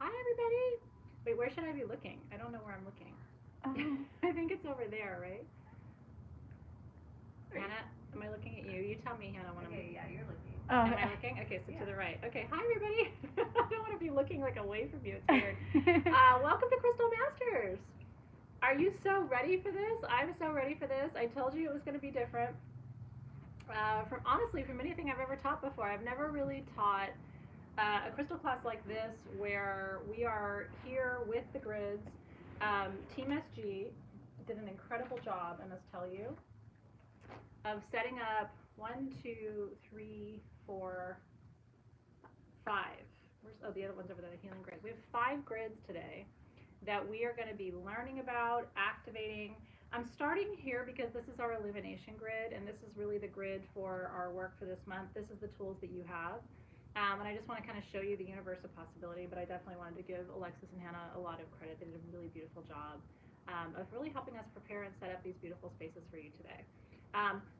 Hi, everybody. Wait, where should I be looking? I don't know where I'm looking. I think it's over there, right? Hannah, am I looking at you? You tell me, Hannah, when I'm. Okay, yeah, you're looking. Am I looking? Okay, so Yeah. to the right. Okay, hi, everybody. I don't want to be looking like away from you. It's weird. Welcome to Crystal Masters. Are you so ready for this? I'm so ready for this. I told you it was going to be different. From honestly, from anything I've ever taught before, I've never really taught a crystal class like this where we are here with the grids. Team SG did an incredible job, I must tell you, of setting up 5. The other one's over there, the healing grid. We have 5 grids today that we are going to be learning about, activating. I'm starting here because this is our illumination grid, and this is really the grid for our work for this month. This is the tools that you have. And I just want to kind of show you the universe of possibility, but I definitely wanted to give Alexis and Hannah a lot of credit. They did a really beautiful job of really helping us prepare and set up these beautiful spaces for you today.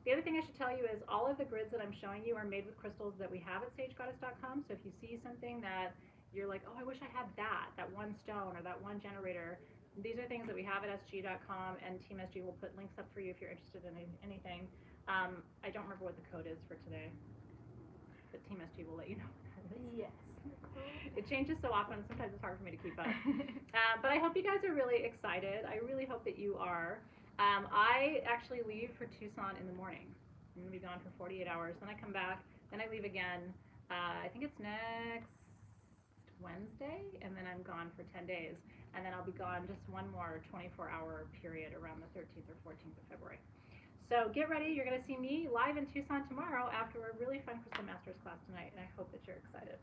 The other thing I should tell you is all of the grids that I'm showing you are made with crystals that we have at sagegoddess.com. So if you see something that you're like, oh, I wish I had that one stone or that one generator, these are things that we have at sg.com, and Team SG will put links up for you if you're interested in anything. I don't remember what the code is for today, but Team SG will let you know what that is. Yes. It changes so often, sometimes it's hard for me to keep up. But I hope you guys are really excited. I really hope that you are. I actually leave for Tucson in the morning. I'm going to be gone for 48 hours. Then I come back. Then I leave again. I think it's next Wednesday, and then I'm gone for 10 days. And then I'll be gone just one more 24-hour period around the 13th or 14th of February. So get ready. You're going to see me live in Tucson tomorrow after a really fun Crystal Masters class tonight, and I hope that you're excited.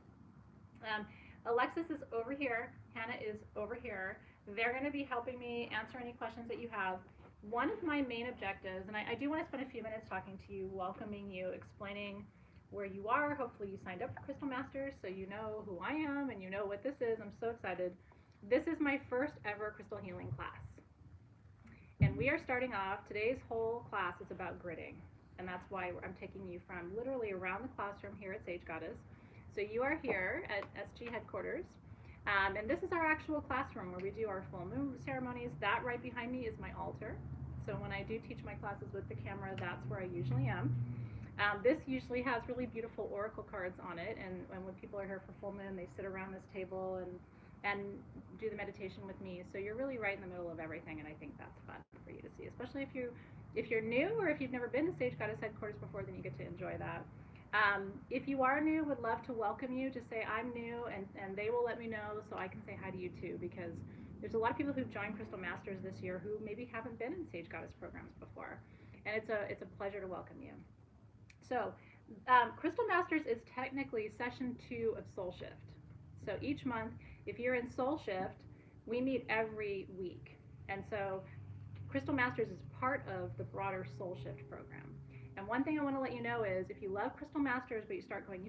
Alexis is over here. Hannah is over here. They're going to be helping me answer any questions that you have. One of my main objectives, and I do want to spend a few minutes talking to you, welcoming you, explaining where you are. Hopefully you signed up for Crystal Masters so you know who I am and you know what this is. I'm so excited. This is my first ever crystal healing class. And we are starting off, today's whole class is about gridding. And that's why I'm taking you from literally around the classroom here at Sage Goddess. So you are here at SG headquarters. And this is our actual classroom where we do our full moon ceremonies. That right behind me is my altar. So when I do teach my classes with the camera, that's where I usually am. This usually has really beautiful oracle cards on it. And when people are here for full moon, they sit around this table and do the meditation with me. So you're really right in the middle of everything, and I think that's fun for you to see, especially if you're new or if you've never been to Sage Goddess headquarters before, then you get to enjoy that. If you are new, would love to welcome you. Just say I'm new, and they will let me know so I can say hi to you too, because there's a lot of people who've joined Crystal Masters this year who maybe haven't been in Sage Goddess programs before, and it's a pleasure to welcome you. So Crystal Masters is technically session 2 of Soul Shift. So each month, if you're in Soul Shift, we meet every week. And so Crystal Masters is part of the broader Soul Shift program. And one thing I want to let you know is if you love Crystal Masters, but you start going,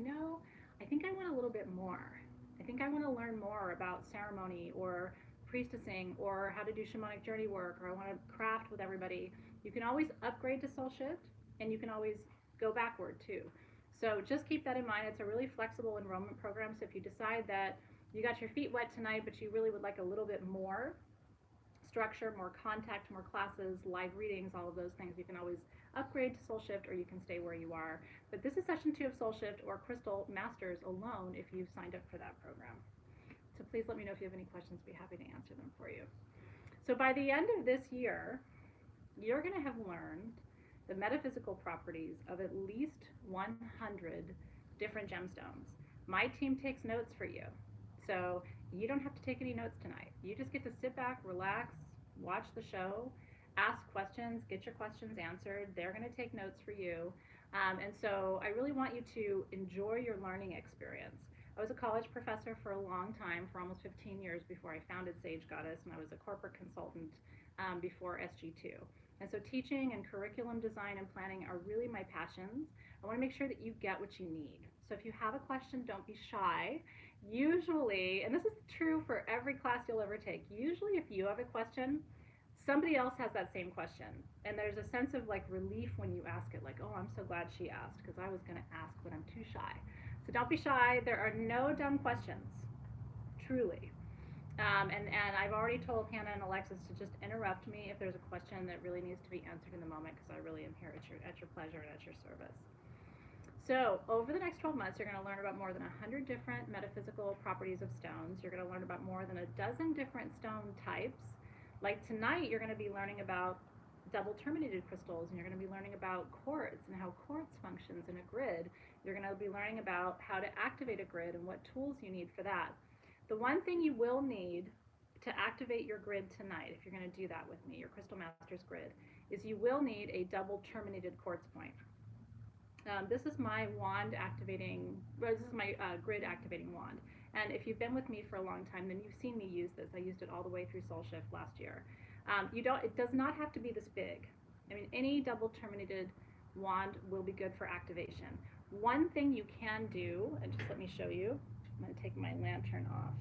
I think I want a little bit more. I think I want to learn more about ceremony or priestessing or how to do shamanic journey work, or I want to craft with everybody. You can always upgrade to Soul Shift, and you can always go backward too. So just keep that in mind. It's a really flexible enrollment program. So if you decide that you got your feet wet tonight, but you really would like a little bit more structure, more contact, more classes, live readings, all of those things, you can always upgrade to Soul Shift, or you can stay where you are. But this is session 2 of Soul Shift or Crystal Masters alone if you've signed up for that program. So please let me know if you have any questions. I'd be happy to answer them for you. So by the end of this year, you're going to have learned the metaphysical properties of at least 100 different gemstones. My team takes notes for you. So you don't have to take any notes tonight. You just get to sit back, relax, watch the show, ask questions, get your questions answered. They're going to take notes for you. And so I really want you to enjoy your learning experience. I was a college professor for a long time, for almost 15 years before I founded Sage Goddess, and I was a corporate consultant before SG2. And so teaching and curriculum design and planning are really my passions. I want to make sure that you get what you need. So if you have a question, don't be shy. Usually, and this is true for every class you'll ever take, usually if you have a question, somebody else has that same question. And there's a sense of like relief when you ask it, like, oh, I'm so glad she asked because I was going to ask, but I'm too shy. So don't be shy. There are no dumb questions, truly. And I've already told Hannah and Alexis to just interrupt me if there's a question that really needs to be answered in the moment, because I really am here at your pleasure and at your service. So over the next 12 months, you're going to learn about more than 100 different metaphysical properties of stones. You're going to learn about more than a dozen different stone types. Like tonight, you're going to be learning about double terminated crystals, and you're going to be learning about quartz and how quartz functions in a grid. You're going to be learning about how to activate a grid and what tools you need for that. The one thing you will need to activate your grid tonight, if you're going to do that with me, your Crystal Masters grid, is you will need a double terminated quartz point. This is my wand activating, this is my grid activating wand. And if you've been with me for a long time, then you've seen me use this. I used it all the way through Soul Shift last year. It does not have to be this big. I mean, any double terminated wand will be good for activation. One thing you can do, and just let me show you, I'm going to take my lantern off.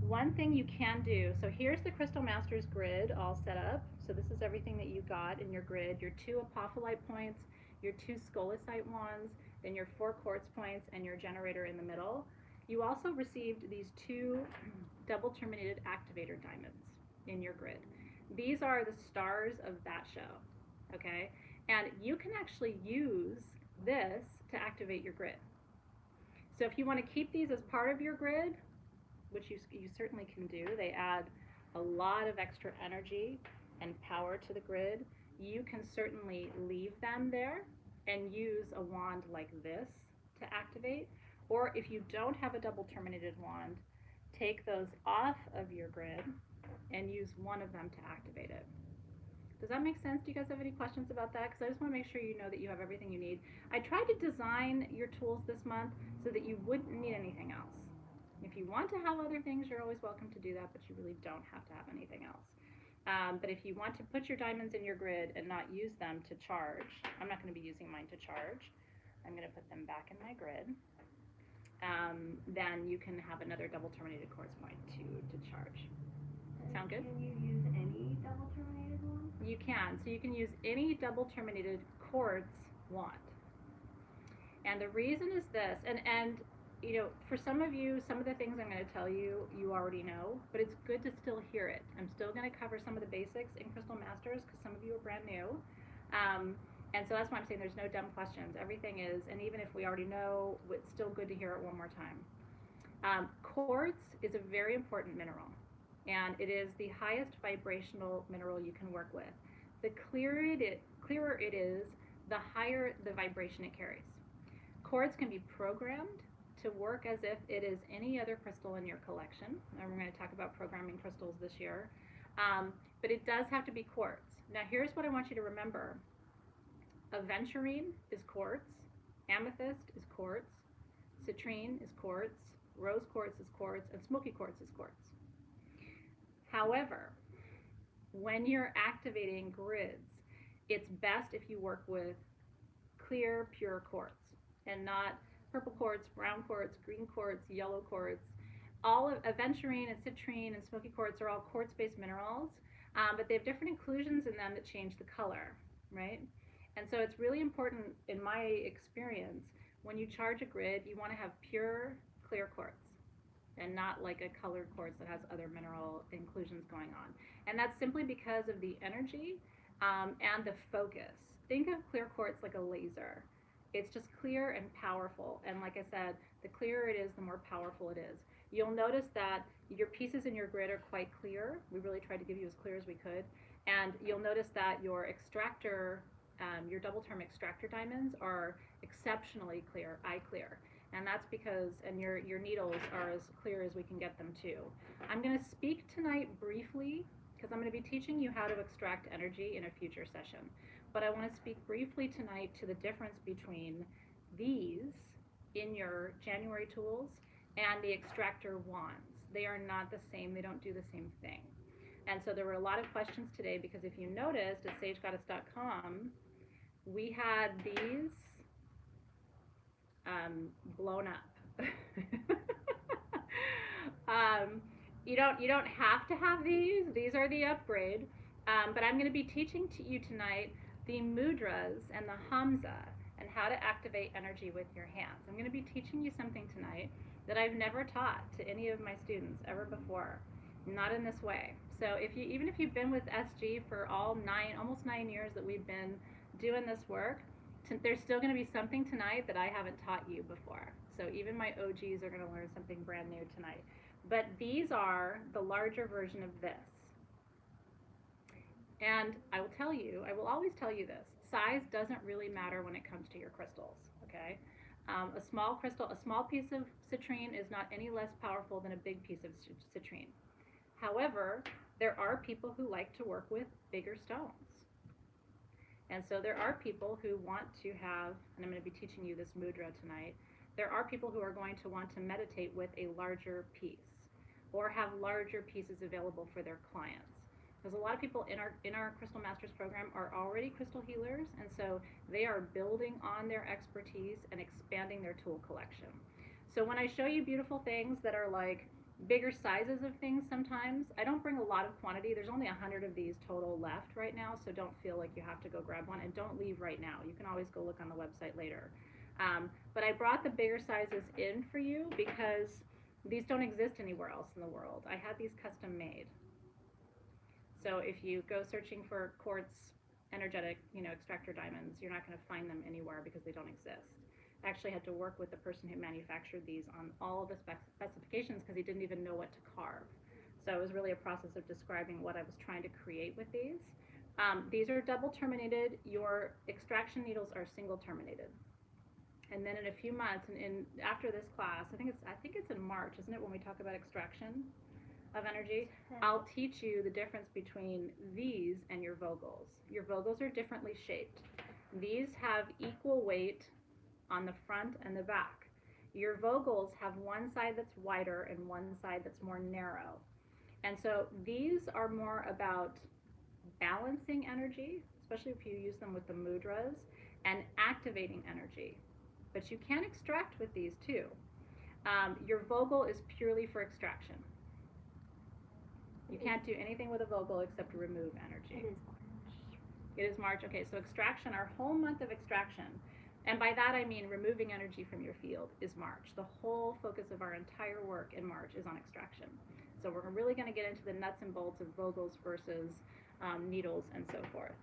One thing you can do, so here's the Crystal Masters grid all set up. So this is everything that you got in your grid, your 2 apophyllite points, your 2 scolecite wands, then your 4 quartz points, and your generator in the middle. You also received these 2 double terminated activator diamonds in your grid. These are the stars of that show, okay? And you can actually use this to activate your grid. So if you want to keep these as part of your grid, which you certainly can do, they add a lot of extra energy and power to the grid. You can certainly leave them there and use a wand like this to activate. Or if you don't have a double terminated wand, take those off of your grid and use one of them to activate it. Does that make sense? Do you guys have any questions about that? Because I just want to make sure you know that you have everything you need. I tried to design your tools this month so that you wouldn't need anything else. If you want to have other things, you're always welcome to do that, but you really don't have to have anything else. But if you want to put your diamonds in your grid and not use them to charge, I'm not going to be using mine to charge. I'm going to put them back in my grid. Then you can have another double terminated quartz point to charge. Sound good? Can you use any double terminated one? You can. So you can use any double terminated quartz wand. And the reason is this, and you know, for some of you, some of the things I'm going to tell you, you already know, but it's good to still hear it. I'm still going to cover some of the basics in Crystal Masters because some of you are brand new. And so that's why I'm saying there's no dumb questions. Everything is, and even if we already know, it's still good to hear it one more time. Quartz is a very important mineral, and it is the highest vibrational mineral you can work with. The clearer it is, the higher the vibration it carries. Quartz can be programmed to work as if it is any other crystal in your collection. And we're going to talk about programming crystals this year. But it does have to be quartz. Now here's what I want you to remember. Aventurine is quartz, amethyst is quartz, citrine is quartz, rose quartz is quartz, and smoky quartz is quartz. However, when you're activating grids, it's best if you work with clear, pure quartz and not purple quartz, brown quartz, green quartz, yellow quartz. All of aventurine and citrine and smoky quartz are all quartz-based minerals, but they have different inclusions in them that change the color, right? And so it's really important, in my experience, when you charge a grid, you want to have pure, clear quartz and not like a colored quartz that has other mineral inclusions going on. And that's simply because of the energy and the focus. Think of clear quartz like a laser. It's just clear and powerful. And like I said, the clearer it is, the more powerful it is. You'll notice that your pieces in your grid are quite clear. We really tried to give you as clear as we could. And you'll notice that your extractor, your double term extractor diamonds are exceptionally clear, eye clear. And that's because, and your needles are as clear as we can get them too. I'm going to speak tonight briefly, because I'm going to be teaching you how to extract energy in a future session. But I want to speak briefly tonight to the difference between these in your January tools and the extractor wands. They are not the same. They don't do the same thing. And so there were a lot of questions today because if you noticed at sagegoddess.com, we had these blown up. You don't have to have these. These are the upgrade. But I'm going to be teaching to you tonight the mudras and the hamza and how to activate energy with your hands. I'm going to be teaching you something tonight that I've never taught to any of my students ever before, not in this way. So even if you've been with SG for almost 9 years that we've been doing this work, there's still going to be something tonight that I haven't taught you before. So even my OGs are going to learn something brand new tonight. But these are the larger version of this. And I will always tell you this, size doesn't really matter when it comes to your crystals, okay? A small piece of citrine is not any less powerful than a big piece of citrine. However, there are people who like to work with bigger stones. And so there are people who want to have, and I'm going to be teaching you this mudra tonight, there are people who are going to want to meditate with a larger piece or have larger pieces available for their clients. Because a lot of people in our Crystal Masters program are already crystal healers, and so they are building on their expertise and expanding their tool collection. So when I show you beautiful things that are like bigger sizes of things sometimes, I don't bring a lot of quantity. There's only 100 of these total left right now, so don't feel like you have to go grab one, and don't leave right now. You can always go look on the website later. But I brought the bigger sizes in for you because these don't exist anywhere else in the world. I had these custom made. So if you go searching for quartz energetic, extractor diamonds, you're not going to find them anywhere because they don't exist. I actually had to work with the person who manufactured these on all of the specifications because he didn't even know what to carve. So it was really a process of describing what I was trying to create with these. These are double terminated. Your extraction needles are single terminated. And then in a few months, and after this class, I think it's in March, isn't it, when we talk about extraction of energy? I'll teach you the difference between these and your Vogels. Your Vogels are differently shaped. These have equal weight on the front and the back. Your Vogels have one side that's wider and one side that's more narrow. And so these are more about balancing energy, especially if you use them with the mudras, and activating energy. But you can extract with these too. Your Vogel is purely for extraction. You can't do anything with a Vogel except remove energy. It is March. Okay, so extraction, our whole month of extraction, and by that I mean removing energy from your field, is March. The whole focus of our entire work in March is on extraction. So we're really going to get into the nuts and bolts of Vogels versus needles and so forth.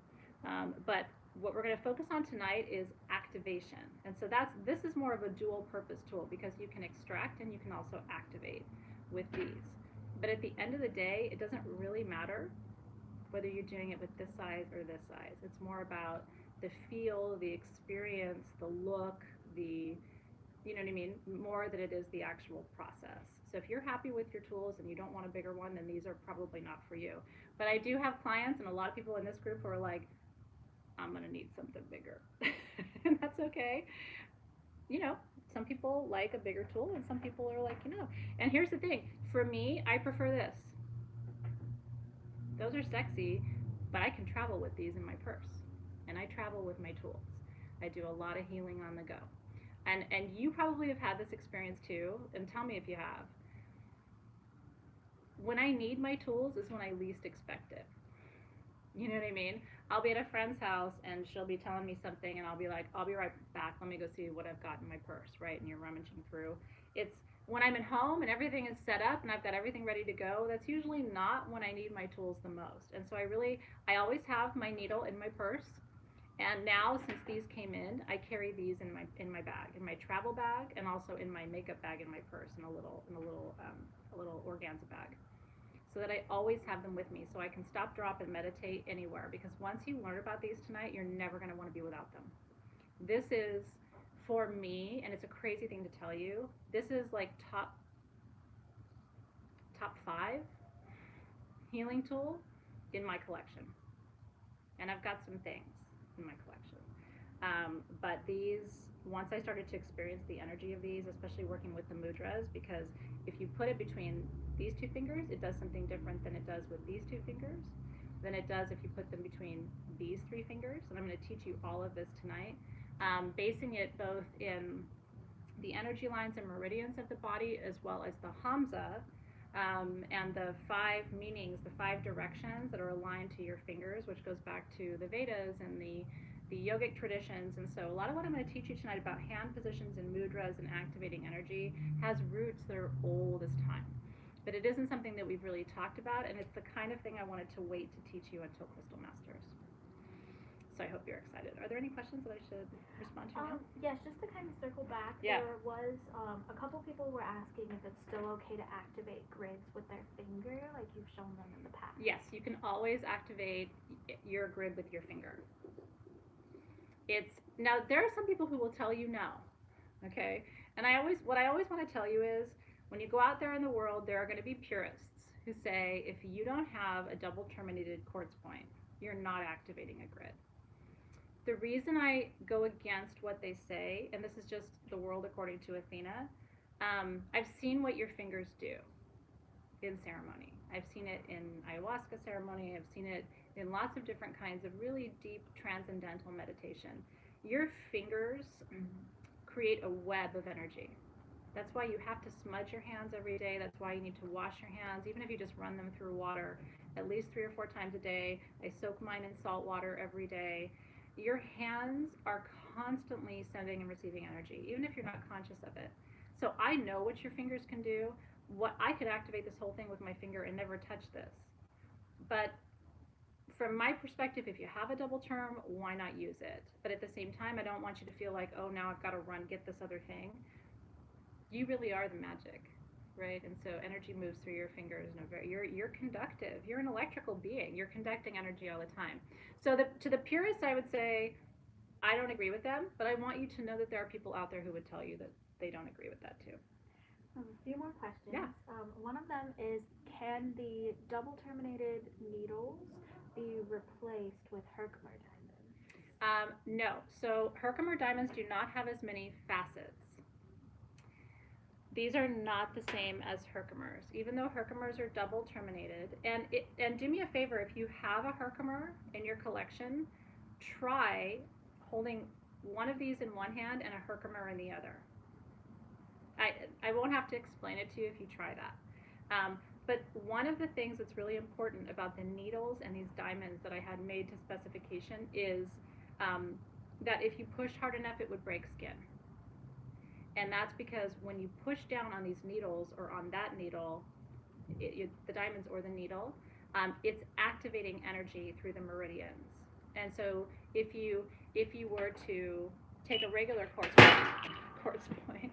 But what we're going to focus on tonight is activation. And so this is more of a dual purpose tool because you can extract and you can also activate with these. But at the end of the day, it doesn't really matter whether you're doing it with this size or this size. It's more about the feel, the experience, the look, you know what I mean, more than it is the actual process. So if you're happy with your tools and you don't want a bigger one, then these are probably not for you. But I do have clients and a lot of people in this group who are like, I'm going to need something bigger. And that's okay. Some people like a bigger tool and some people are like, And here's the thing. For me, I prefer this. Those are sexy, but I can travel with these in my purse. And I travel with my tools. I do a lot of healing on the go. And you probably have had this experience too, and tell me if you have. When I need my tools is when I least expect it. You know what I mean? I'll be at a friend's house and she'll be telling me something and I'll be like, I'll be right back. Let me go see what I've got in my purse, right? And you're rummaging through. It's when I'm at home and everything is set up and I've got everything ready to go, that's usually not when I need my tools the most. And so I always have my needle in my purse. And now, since these came in, I carry these in my bag, in my travel bag, and also in my makeup bag in my purse, in a little organza bag, so that I always have them with me, so I can stop, drop, and meditate anywhere. Because once you learn about these tonight, you're never going to want to be without them. This is, for me, and it's a crazy thing to tell you, this is like top 5 healing tool in my collection, and I've got some things in my collection. But these, once I started to experience the energy of these, especially working with the mudras, because if you put it between these 2 fingers, it does something different than it does with these 2 fingers, than it does if you put them between these 3 fingers. And I'm going to teach you all of this tonight, basing it both in the energy lines and meridians of the body, as well as the Hamza, and the 5 meanings, the 5 directions that are aligned to your fingers, which goes back to the Vedas and the the yogic traditions. And so a lot of what I'm going to teach you tonight about hand positions and mudras and activating energy has roots that are old as time. But it isn't something that we've really talked about, and it's the kind of thing I wanted to wait to teach you until Crystal Masters. So I hope you're excited. Are there any questions that I should respond to now? Yes, just to kind of circle back, Yeah. there was a couple people were asking if it's still okay to activate grids with their finger, like you've shown them in the past. Yes, you can always activate your grid with your finger. Now there are some people who will tell you no, okay? And what I always want to tell you is, when you go out there in the world, there are going to be purists who say if you don't have a double terminated quartz point, you're not activating a grid. The reason I go against what they say, and this is just the world according to Athena, I've seen what your fingers do in ceremony. I've seen it in ayahuasca ceremony. I've seen it in lots of different kinds of really deep transcendental meditation. Your fingers create a web of energy. That's why you have to smudge your hands every day. That's why you need to wash your hands, even if you just run them through water at least 3 or 4 times a day. I soak mine in salt water every day. Your hands are constantly sending and receiving energy, even if you're not conscious of it. So I know what your fingers can do. I could activate this whole thing with my finger and never touch this. But from my perspective, if you have a double term, why not use it? But at the same time, I don't want you to feel like, oh, now I've got to run, get this other thing. You really are the magic, right? And so energy moves through your fingers. You're conductive. You're an electrical being. You're conducting energy all the time. So to the purists, I would say, I don't agree with them, but I want you to know that there are people out there who would tell you that they don't agree with that too. A few more questions. Yeah. One of them is, can the double terminated needles be replaced with Herkimer diamonds? No. So Herkimer diamonds do not have as many facets. These are not the same as Herkimers, even though Herkimers are double terminated. And do me a favor, if you have a Herkimer in your collection, try holding one of these in one hand and a Herkimer in the other. I won't have to explain it to you if you try that. But one of the things that's really important about the needles and these diamonds that I had made to specification is that if you pushed hard enough, it would break skin. And that's because when you push down on these needles or on that needle, the diamonds or the needle, it's activating energy through the meridians. And so if you were to take a regular quartz point,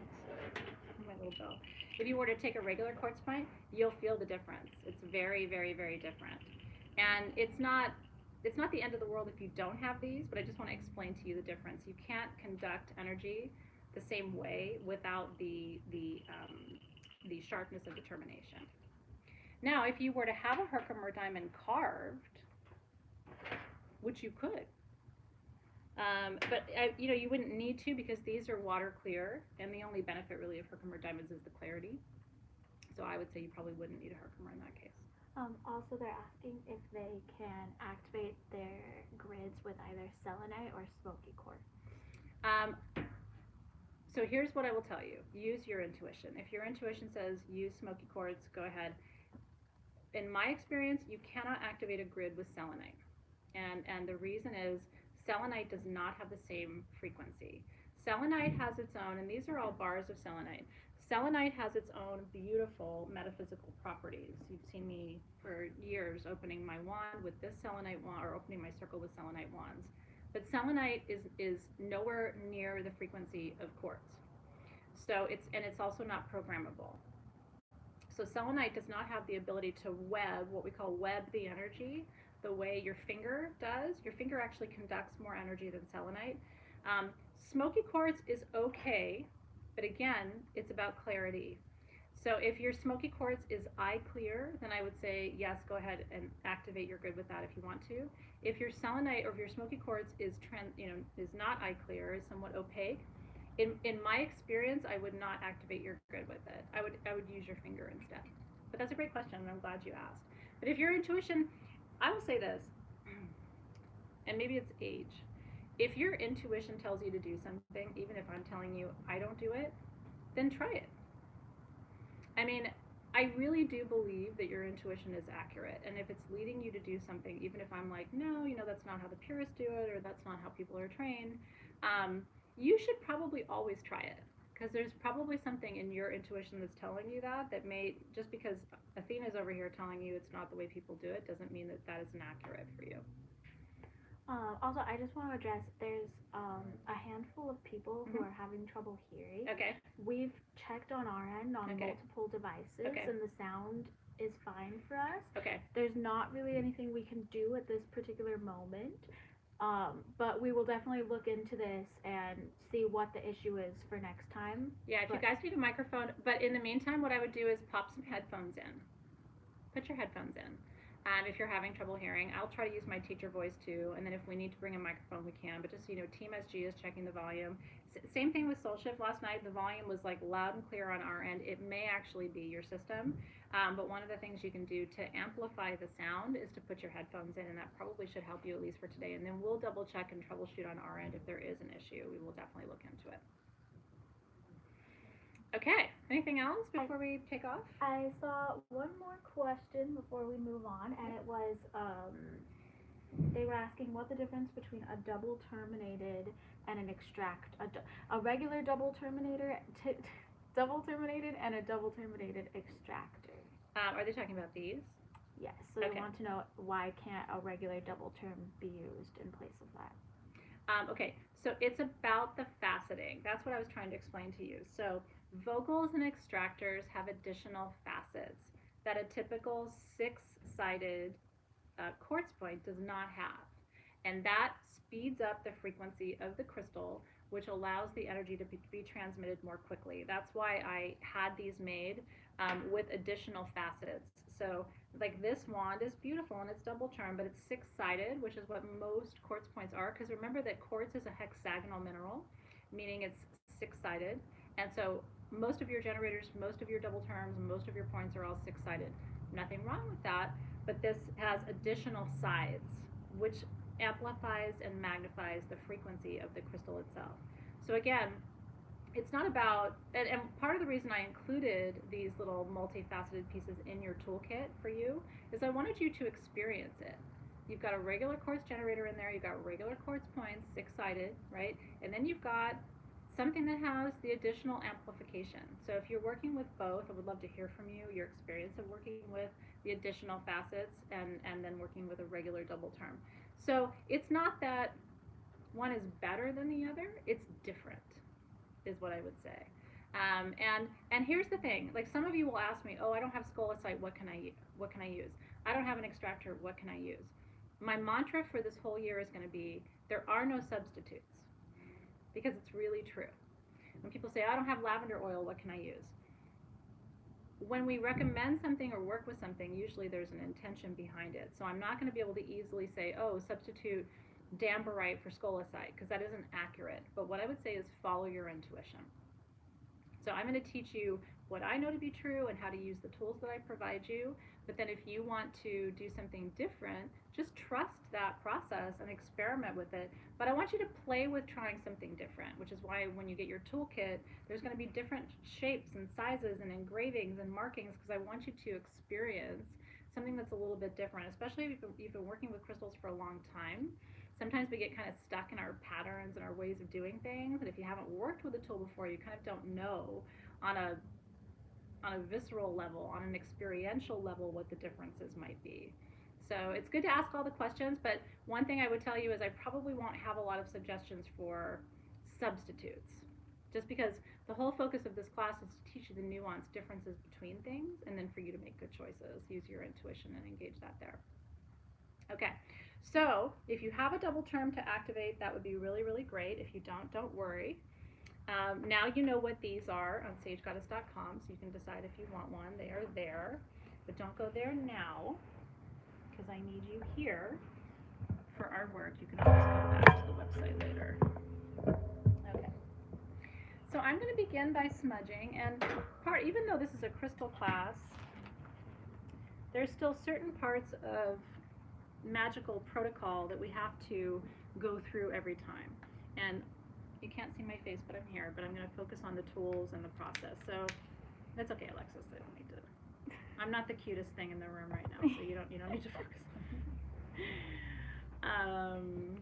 my little bell. If you were to take a regular quartz point, you'll feel the difference. It's very, very, very different. And it's not the end of the world if you don't have these, but I just want to explain to you the difference. You can't conduct energy the same way without the sharpness of determination. Now, if you were to have a Herkimer diamond carved, which you could, but you wouldn't need to, because these are water clear, and the only benefit really of Herkimer diamonds is the clarity. So I would say you probably wouldn't need a Herkimer in that case. Also, they're asking if they can activate their grids with either selenite or smoky quartz. So here's what I will tell you. Use your intuition. If your intuition says use smoky quartz, go ahead. In my experience, you cannot activate a grid with selenite. And the reason is selenite does not have the same frequency. Selenite has its own, and these are all bars of selenite. Selenite has its own beautiful metaphysical properties. You've seen me for years opening my wand with this selenite wand, or opening my circle with selenite wands. But selenite is nowhere near the frequency of quartz. So it's also not programmable. So selenite does not have the ability to web, what we call web the energy, the way your finger does. Your finger actually conducts more energy than selenite. Smoky quartz is okay, but again, it's about clarity. So if your smoky quartz is eye clear, then I would say yes, go ahead and activate your grid with that if you want to. If your selenite or if your smoky quartz is not eye clear, is somewhat opaque, in my experience, I would not activate your grid with it. I would use your finger instead. But that's a great question, and I'm glad you asked. But if your intuition, I will say this, and maybe it's age. If your intuition tells you to do something, even if I'm telling you I don't do it, then try it. I mean, I really do believe that your intuition is accurate, and if it's leading you to do something, even if I'm like, no, that's not how the purists do it, or that's not how people are trained, you should probably always try it, because there's probably something in your intuition that's telling you that may, just because Athena's over here telling you it's not the way people do it, doesn't mean that isn't accurate for you. Also, I just want to address there's a handful of people who are having trouble hearing. Okay. We've checked on our end on multiple devices, and the sound is fine for us. Okay. There's not really anything we can do at this particular moment, but we will definitely look into this and see what the issue is for next time. Yeah, if you guys need a microphone, but in the meantime, what I would do is pop some headphones in. Put your headphones in. If you're having trouble hearing, I'll try to use my teacher voice too, and then if we need to bring a microphone, we can. But just, Team SG is checking the volume. Same thing with Soul Shift last night. The volume was like loud and clear on our end. It may actually be your system, but one of the things you can do to amplify the sound is to put your headphones in, and that probably should help you at least for today. And then we'll double check and troubleshoot on our end if there is an issue. We will definitely look into it. Okay, anything else before we take off? I saw one more question before we move on, and it was, they were asking what the difference between a double terminated and an a regular double terminated and a double terminated extractor. Are they talking about these? Yes, so they want to know why can't a regular double term be used in place of that? Okay, so it's about the faceting. That's what I was trying to explain to you. So vocals and extractors have additional facets that a typical 6-sided quartz point does not have. And that speeds up the frequency of the crystal, which allows the energy to be transmitted more quickly. That's why I had these made with additional facets. So like this wand is beautiful and it's double charm, but it's 6-sided, which is what most quartz points are. Because remember that quartz is a hexagonal mineral, meaning it's 6-sided. And so most of your generators, most of your double terms, most of your points are all 6-sided. Nothing wrong with that, but this has additional sides, which amplifies and magnifies the frequency of the crystal itself. So again, it's not about, and part of the reason I included these little multifaceted pieces in your toolkit for you is I wanted you to experience it. You've got a regular quartz generator in there, you've got regular quartz points, 6-sided, right? And then you've got something that has the additional amplification. So if you're working with both, I would love to hear from you, your experience of working with the additional facets and then working with a regular double term. So it's not that one is better than the other, it's different, is what I would say. And here's the thing, like some of you will ask me, oh, I don't have scolecite, what can I use? I don't have an extractor, what can I use? My mantra for this whole year is going to be, there are no substitutes, because it's really true. When people say, I don't have lavender oil, what can I use? When we recommend something or work with something, usually there's an intention behind it. So I'm not going to be able to easily say, oh, substitute Dambarite for scolecite, because that isn't accurate. But what I would say is follow your intuition. So I'm going to teach you what I know to be true and how to use the tools that I provide you. But then if you want to do something different, just trust that process and experiment with it. But I want you to play with trying something different, which is why when you get your toolkit, there's going to be different shapes and sizes and engravings and markings, because I want you to experience something that's a little bit different, especially if you've been working with crystals for a long time. Sometimes we get kind of stuck in our patterns and our ways of doing things, and if you haven't worked with a tool before, you kind of don't know on a visceral level, on an experiential level, what the differences might be. So it's good to ask all the questions, but one thing I would tell you is I probably won't have a lot of suggestions for substitutes, just because the whole focus of this class is to teach you the nuanced differences between things, and then for you to make good choices, use your intuition and engage that there. Okay, so if you have a double term to activate, that would be really, really great. If you don't worry. Now you know what these are on sagegoddess.com, so you can decide if you want one. They are there, but don't go there now, because I need you here for our work. You can always go back to the website later. Okay. So I'm going to begin by smudging, and even though this is a crystal class, there's still certain parts of magical protocol that we have to go through every time. And you can't see my face, but I'm here, but I'm going to focus on the tools and the process. So that's okay, Alexis, I don't need to I'm not the cutest thing in the room right now, so you don't need to focus on me.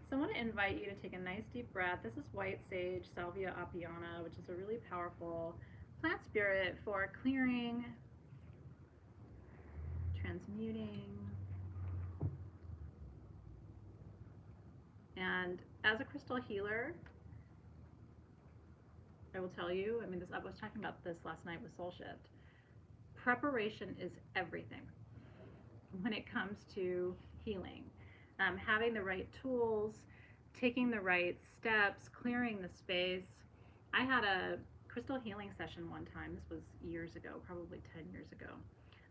So I want to invite you to take a nice deep breath. This is white sage, Salvia apiana, which is a really powerful plant spirit for clearing, transmuting. And as a crystal healer, I will tell you, I was talking about this last night with Soul Shift. Preparation is everything when it comes to healing. Having the right tools, taking the right steps, clearing the space. I had a crystal healing session one time. This was years ago, probably 10 years ago.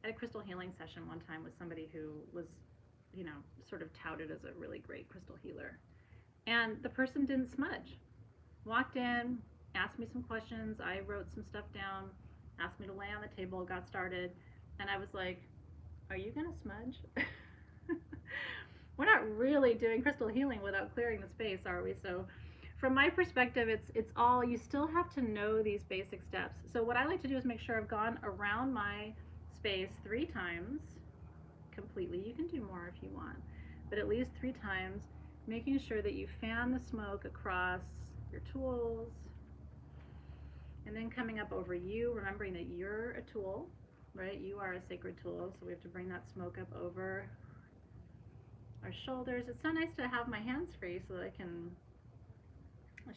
I had a crystal healing session one time with somebody who was, sort of touted as a really great crystal healer. And the person didn't smudge. Walked in, asked me some questions. I wrote some stuff down, asked me to lay on the table, got started. And I was like, are you going to smudge? We're not really doing crystal healing without clearing the space, are we? So from my perspective, it's all, you still have to know these basic steps. So what I like to do is make sure I've gone around my space 3 times completely. You can do more if you want, but at least 3 times, making sure that you fan the smoke across your tools, and then coming up over you, remembering that you're a tool, right? You are a sacred tool, so we have to bring that smoke up over our shoulders. It's so nice to have my hands free so that I can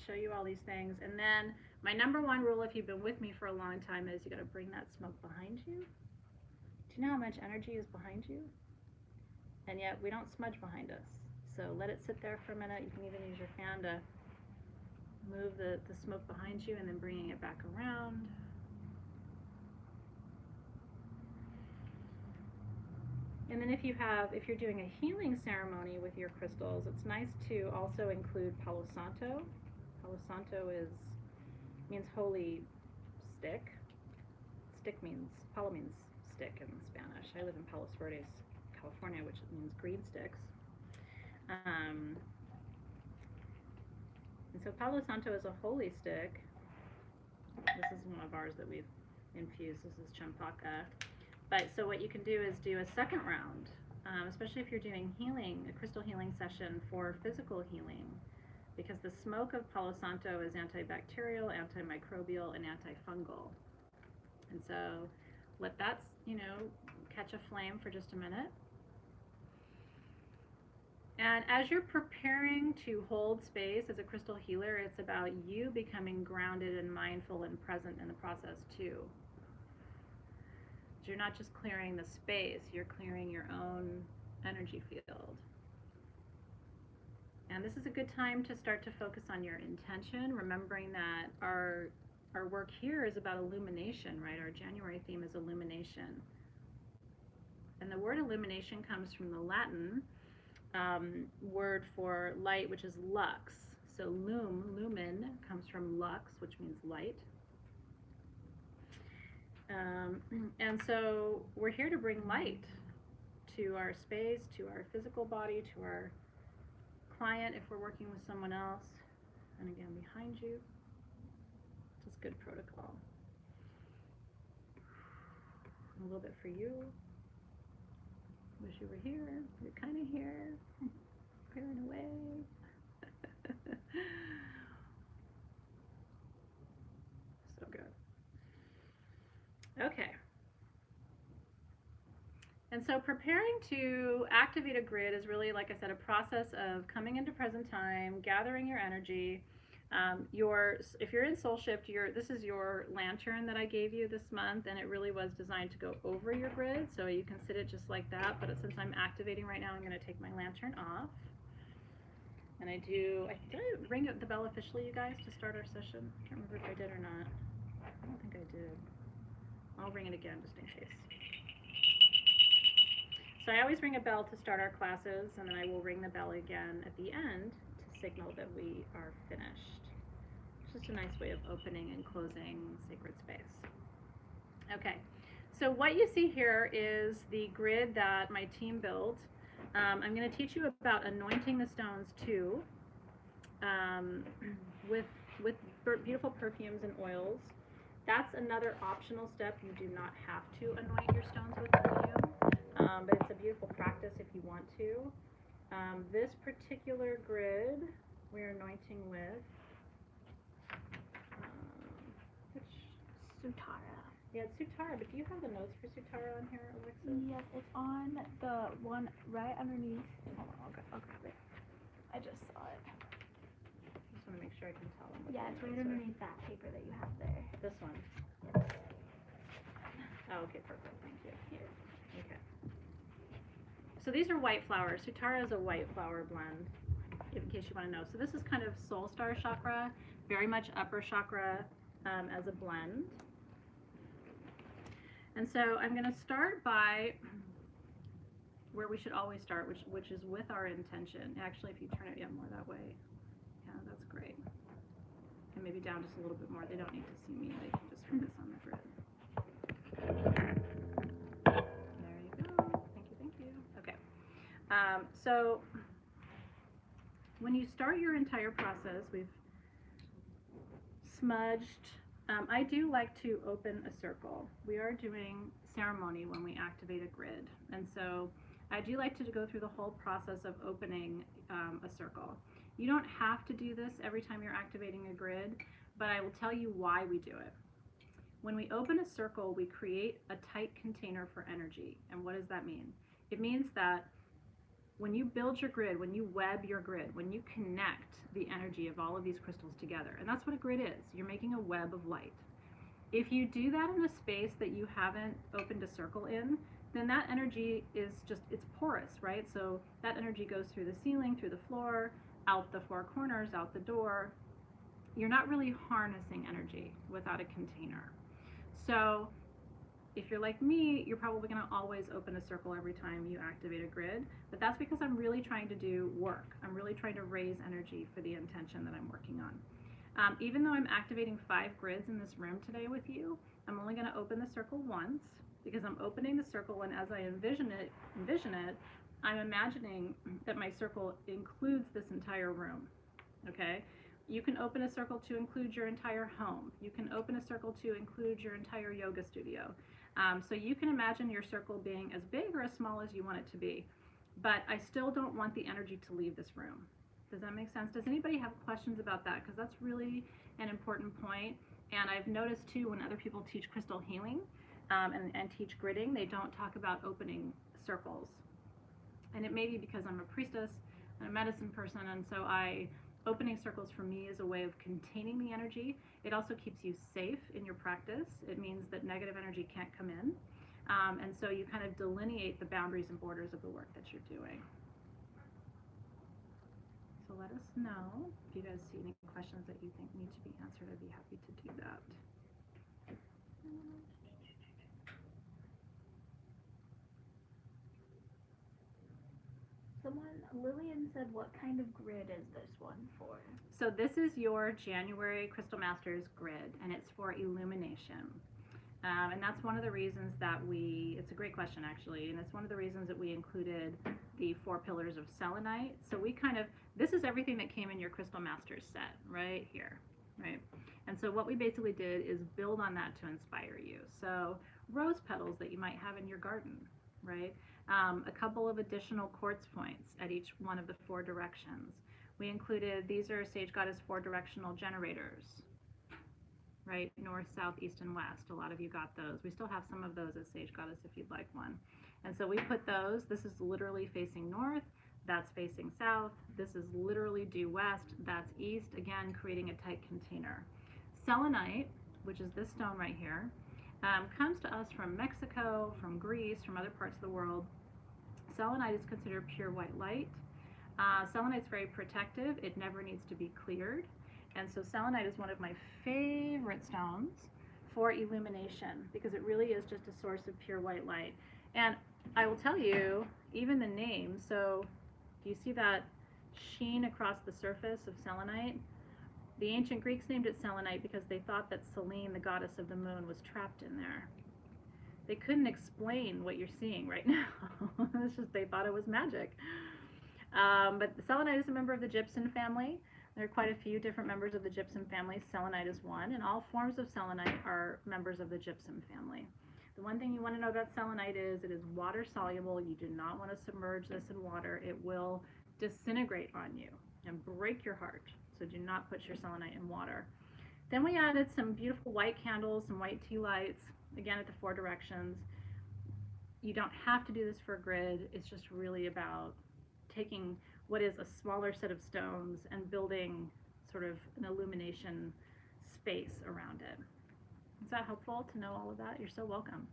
show you all these things. And then my number 1 rule, if you've been with me for a long time, is you got to bring that smoke behind you. Do you know how much energy is behind you? And yet we don't smudge behind us. So let it sit there for a minute. You can even use your fan to move the smoke behind you and then bringing it back around. And then if you're doing a healing ceremony with your crystals, it's nice to also include Palo Santo. Palo Santo means holy stick. Palo means stick in Spanish. I live in Palos Verdes, California, which means green sticks. And so Palo Santo is a holy stick. This is one of ours that we've infused. This is champaca. But so what you can do is do a second round, especially if you're doing healing, a crystal healing session for physical healing, because the smoke of Palo Santo is antibacterial, antimicrobial, and antifungal. And so let that, catch a flame for just a minute. And as you're preparing to hold space as a crystal healer, it's about you becoming grounded and mindful and present in the process too. You're not just clearing the space, you're clearing your own energy field. And this is a good time to start to focus on your intention, remembering that our work here is about illumination, right? Our January theme is illumination. And the word illumination comes from the Latin word for light, which is lux. So lumen comes from lux, which means light. And so we're here to bring light to our space, to our physical body, to our client if we're working with someone else. And again, behind you, just good protocol. A little bit for you. Wish you were here. You're kind of here. Clearing away. So good. Okay. And so preparing to activate a grid is really, like I said, a process of coming into present time, gathering your energy. If you're in Soul Shift, this is your lantern that I gave you this month, and it really was designed to go over your grid, so you can sit it just like that. But since I'm activating right now, I'm going to take my lantern off. And did I ring the bell officially, you guys, to start our session? I can't remember if I did or not. I don't think I did. I'll ring it again just in case. So I always ring a bell to start our classes, and then I will ring the bell again at the end to signal that we are finished. It's just a nice way of opening and closing sacred space. Okay, so what you see here is the grid that my team built. I'm going to teach you about anointing the stones too, with beautiful perfumes and oils. That's another optional step. You do not have to anoint your stones with perfume, but it's a beautiful practice if you want to. This particular grid we're anointing with, which, Sutara. yeah, it's Sutara, but do you have the notes for Sutara on here, Alexa? Yes, it's on the one right underneath. Hold on, I'll grab it. I just saw it. I just want to make sure I can tell them. what Yeah, the it's right notes are. underneath that paper that you have there. This one. Yes. Oh, okay, perfect. Thank you. Here. Okay. So these are white flowers. Sutara is a white flower blend, in case you want to know. So this is kind of soul star chakra, very much upper chakra as a blend. And so I'm going to start by where we should always start, which is with our intention. Actually, if you turn it more that way, yeah, that's great. And maybe down just a little bit more. They don't need to see me. They can just focus on the grid. There you go. Thank you. Okay. So when you start your entire process, we've smudged. I do like to open a circle. We are doing ceremony when we activate a grid. And so I do like to go through the whole process of opening a circle. You don't have to do this every time you're activating a grid, but I will tell you why we do it. When we open a circle, we create a tight container for energy. And what does that mean? It means that when you build your grid, when you web your grid, when you connect the energy of all of these crystals together, and that's what a grid is, you're making a web of light. If you do that in a space that you haven't opened a circle in, then that energy is just, it's porous, right? So that energy goes through the ceiling, through the floor, out the four corners, out the door. You're not really harnessing energy without a container. So if you're like me, you're probably going to always open a circle every time you activate a grid, but that's because I'm really trying to do work. I'm really trying to raise energy for the intention that I'm working on. Even though I'm activating 5 grids in this room today with you, I'm only going to open the circle once because I'm opening the circle, and as I envision it, I'm imagining that my circle includes this entire room, okay? You can open a circle to include your entire home. You can open a circle to include your entire yoga studio. So you can imagine your circle being as big or as small as you want it to be. But I still don't want the energy to leave this room. Does that make sense? Does anybody have questions about that? Because that's really an important point. And I've noticed too, when other people teach crystal healing and teach gridding, they don't talk about opening circles. And it may be because I'm a priestess and a medicine person, and so opening circles for me is a way of containing the energy. It also keeps you safe in your practice. It means that negative energy can't come in. And so you kind of delineate the boundaries and borders of the work that you're doing. So let us know if you guys see any questions that you think need to be answered. I'd be happy to do that. Lillian said, what kind of grid is this one for? So this is your January Crystal Masters grid, and it's for illumination. And that's one of the reasons that it's a great question actually, and it's one of the reasons that we included the 4 pillars of selenite. So this is everything that came in your Crystal Masters set right here, right? And so what we basically did is build on that to inspire you. So rose petals that you might have in your garden, right? A couple of additional quartz points at each one of the 4 directions. We included, these are Sage Goddess 4 directional generators, right? North, south, east, and west. A lot of you got those. We still have some of those at Sage Goddess if you'd like one. And so we put those, this is literally facing north, that's facing south, this is literally due west, that's east, again, creating a tight container. Selenite, which is this stone right here, comes to us from Mexico, from Greece, from other parts of the world. Selenite is considered pure white light. Selenite is very protective. It never needs to be cleared. And so selenite is one of my favorite stones for illumination because it really is just a source of pure white light. And I will tell you, even the name, so do you see that sheen across the surface of selenite? The ancient Greeks named it selenite because they thought that Selene, the goddess of the moon, was trapped in there. They couldn't explain what you're seeing right now. It's just they thought it was magic. But selenite is a member of the gypsum family. There are quite a few different members of the gypsum family. Selenite is one, and all forms of selenite are members of the gypsum family. The one thing you want to know about selenite is it is water soluble. You do not want to submerge this in water. It will disintegrate on you and break your heart. So do not put your selenite in water. Then we added some beautiful white candles, some white tea lights, again at the 4 directions. You don't have to do this for a grid. It's just really about taking what is a smaller set of stones and building sort of an illumination space around it. Is that helpful to know all of that? You're so welcome.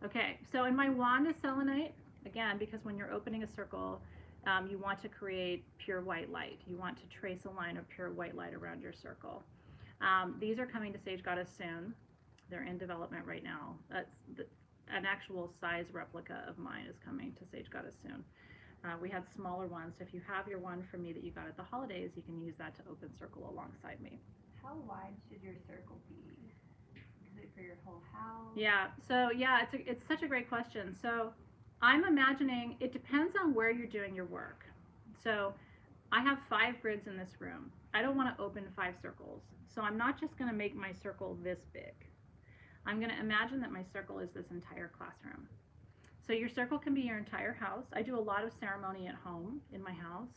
Okay, so in my wand is selenite, again, because when you're opening a circle, you want to create pure white light. You want to trace a line of pure white light around your circle. These are coming to Sage Goddess soon. They're in development right now. An actual size replica of mine is coming to Sage Goddess soon. We had smaller ones, so if you have your one from me that you got at the holidays, you can use that to open circle alongside me. How wide should your circle be? Is it for your whole house? Yeah, so yeah, it's such a great question. So I'm imagining, it depends on where you're doing your work. So I have 5 grids in this room. I don't want to open 5 circles. So I'm not just going to make my circle this big. I'm going to imagine that my circle is this entire classroom. So your circle can be your entire house. I do a lot of ceremony at home in my house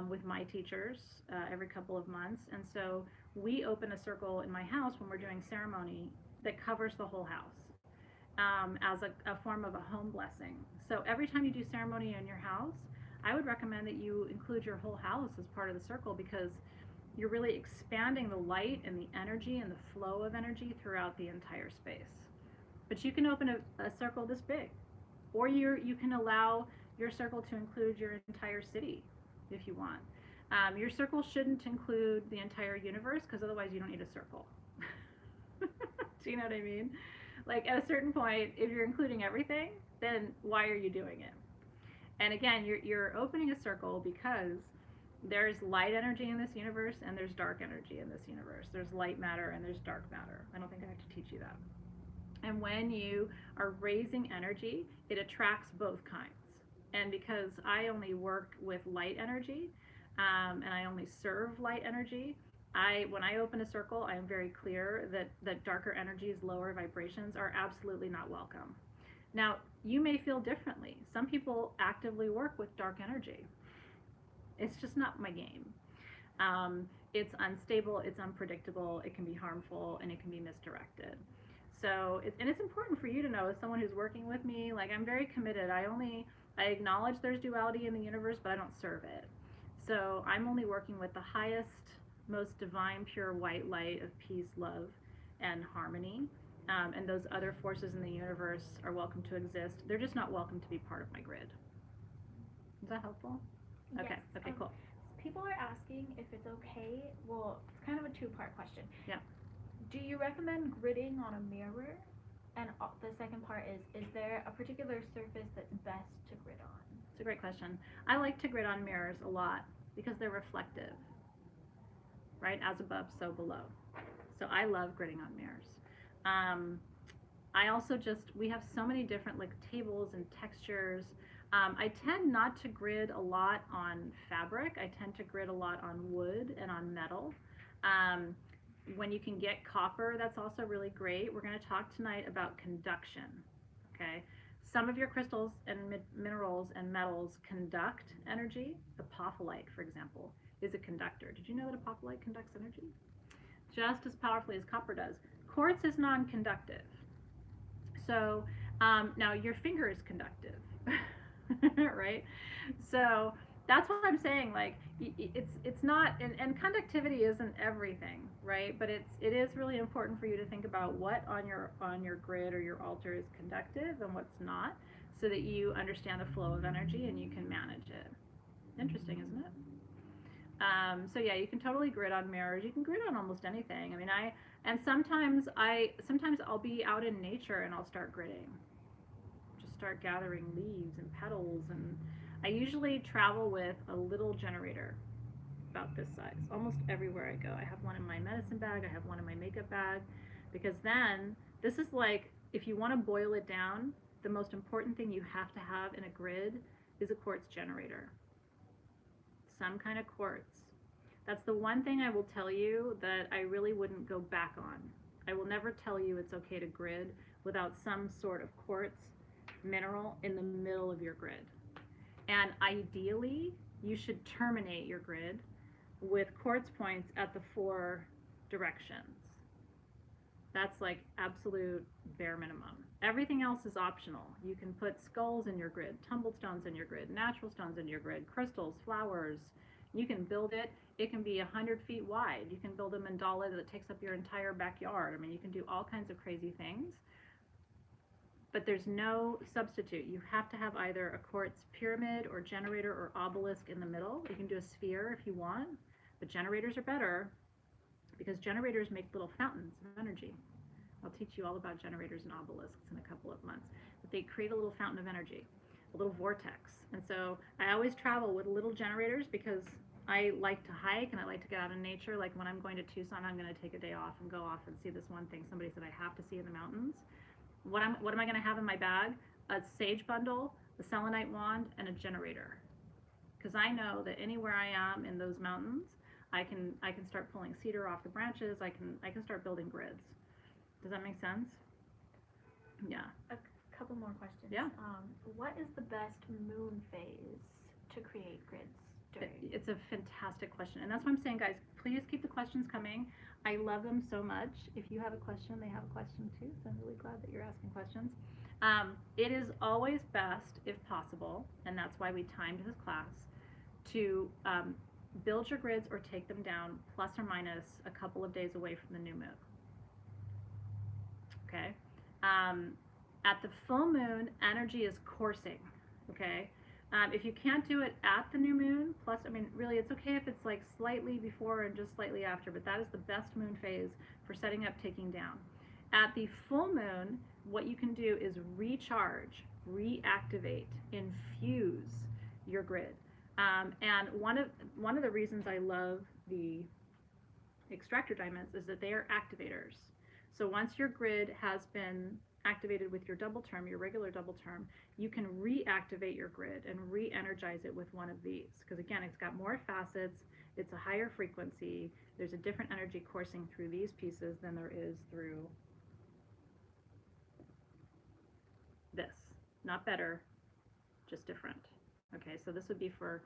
with my teachers every couple of months. And so we open a circle in my house when we're doing ceremony that covers the whole house as a form of a home blessing. So every time you do ceremony in your house, I would recommend that you include your whole house as part of the circle, because you're really expanding the light and the energy and the flow of energy throughout the entire space. But you can open a circle this big, or you can allow your circle to include your entire city if you want. Your circle shouldn't include the entire universe, because otherwise you don't need a circle. Do you know what I mean? Like, at a certain point, if you're including everything, then why are you doing it? And again, you're opening a circle because there's light energy in this universe and there's dark energy in this universe. There's light matter and there's dark matter. I don't think I have to teach you that. And when you are raising energy, it attracts both kinds. And because I only work with light energy, and I only serve light energy, when I open a circle, I am very clear that darker energies, lower vibrations, are absolutely not welcome. Now, you may feel differently. Some people actively work with dark energy. It's just not my game. It's unstable, it's unpredictable, it can be harmful, and it can be misdirected. So, it's important for you to know, as someone who's working with me, like, I'm very committed. I acknowledge there's duality in the universe, but I don't serve it. So I'm only working with the highest, most divine, pure white light of peace, love, and harmony. And those other forces in the universe are welcome to exist. They're just not welcome to be part of my grid. Is that helpful? Okay. Yes. Okay, cool. People are asking if it's okay. Well, it's kind of a 2-part question. Yeah. Do you recommend gridding on a mirror? And the second part is there a particular surface that's best to grid on? It's a great question. I like to grid on mirrors a lot because they're reflective, right? As above, so below. So I love gridding on mirrors. I also we have so many different like tables and textures. I tend not to grid a lot on fabric. I tend to grid a lot on wood and on metal. When you can get copper, that's also really great. We're going to talk tonight about conduction, okay? Some of your crystals and minerals and metals conduct energy. Apophyllite, for example, is a conductor. Did you know that apophyllite conducts energy? Just as powerfully as copper does. Quartz is non-conductive. So now your finger is conductive, right? So that's what I'm saying. Like, it's not, and conductivity isn't everything, right? But it is really important for you to think about what on your grid or your altar is conductive and what's not, so that you understand the flow of energy and you can manage it. Interesting, isn't it? So yeah, you can totally grid on mirrors. You can grid on almost anything. I mean, sometimes I'll be out in nature and I'll start gridding. Just start gathering leaves and petals, and I usually travel with a little generator about this size almost everywhere I go. I have one in my medicine bag, I have one in my makeup bag, because then this is like, if you want to boil it down, the most important thing you have to have in a grid is a quartz generator. Some kind of quartz. That's the one thing I will tell you that I really wouldn't go back on. I will never tell you it's okay to grid without some sort of quartz mineral in the middle of your grid. And ideally, you should terminate your grid with quartz points at the 4 directions. That's like absolute bare minimum. Everything else is optional. You can put skulls in your grid, tumblestones in your grid, natural stones in your grid, crystals, flowers. You can build it. It can be 100 feet wide. You can build a mandala that takes up your entire backyard. I mean, you can do all kinds of crazy things. But there's no substitute. You have to have either a quartz pyramid or generator or obelisk in the middle. You can do a sphere if you want, but generators are better because generators make little fountains of energy. I'll teach you all about generators and obelisks in a couple of months. But they create a little fountain of energy, a little vortex. And so I always travel with little generators because I like to hike and I like to get out in nature. Like when I'm going to Tucson, I'm going to take a day off and go off and see this one thing somebody said I have to see in the mountains. What am I going to have in my bag? A sage bundle, a selenite wand, and a generator. Because I know that anywhere I am in those mountains, I can start pulling cedar off the branches. I can start building grids. Does that make sense? Yeah. A couple more questions. Yeah. What is the best moon phase to create grids during? It's a fantastic question. And that's what I'm saying, guys. Please keep the questions coming. I love them so much. If you have a question, they have a question too. So I'm really glad that you're asking questions. It is always best, if possible, and that's why we timed this class, to build your grids or take them down plus or minus a couple of days away from the new moon. Okay? At the full moon, energy is coursing. Okay? If you can't do it at the new moon, plus, I mean, really, it's okay if it's like slightly before and just slightly after, but that is the best moon phase for setting up, taking down. At the full moon, what you can do is recharge, reactivate, infuse your grid. And one of the reasons I love the extractor diamonds is that they are activators. So once your grid has been activated with your double term, your regular double term, you can reactivate your grid and re-energize it with one of these. Because again, it's got more facets, it's a higher frequency, there's a different energy coursing through these pieces than there is through this. Not better, just different. Okay, so this would be for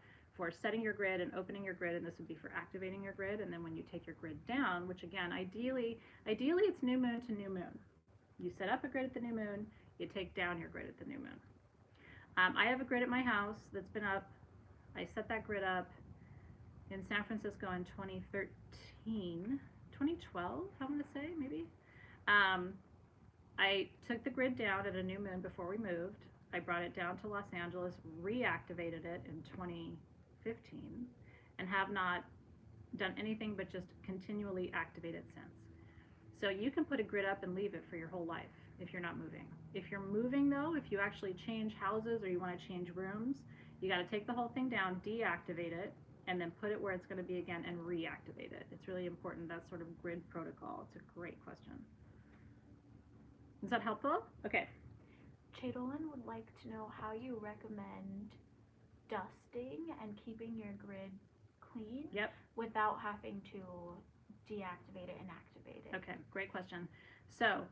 setting your grid and opening your grid, and this would be for activating your grid. And then when you take your grid down, which again, ideally it's new moon to new moon. You set up a grid at the new moon, you take down your grid at the new moon. I have a grid at my house that's been up. I set that grid up in San Francisco in 2012, I want to say, maybe. I took the grid down at a new moon before we moved. I brought it down to Los Angeles, reactivated it in 2015, and have not done anything but just continually activate it since. So you can put a grid up and leave it for your whole life if you're not moving. If you're moving though, if you actually change houses or you want to change rooms, you got to take the whole thing down, deactivate it, and then put it where it's going to be again and reactivate it. It's really important, that sort of grid protocol. It's a great question. Is that helpful? Okay. Chadolin would like to know how you recommend dusting and keeping your grid clean without having to deactivate it and activate it. Okay, great question. So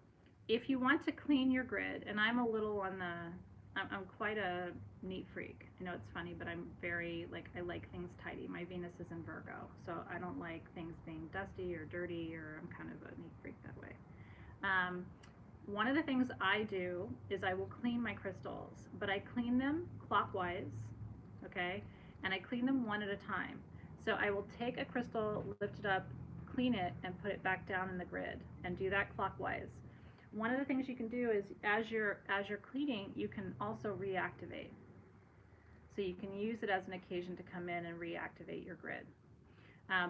if you want to clean your grid, and I'm a little on the, I'm quite a neat freak. I know it's funny, but I'm very, I like things tidy. My Venus is in Virgo, so I don't like things being dusty or dirty, or I'm kind of a neat freak that way. One of the things I do is I will clean my crystals, but I clean them clockwise, okay? And I clean them one at a time. So I will take a crystal, lift it up, clean it, and put it back down in the grid, and do that clockwise. One of the things you can do is as you're cleaning, you can also reactivate. So you can use it as an occasion to come in and reactivate your grid.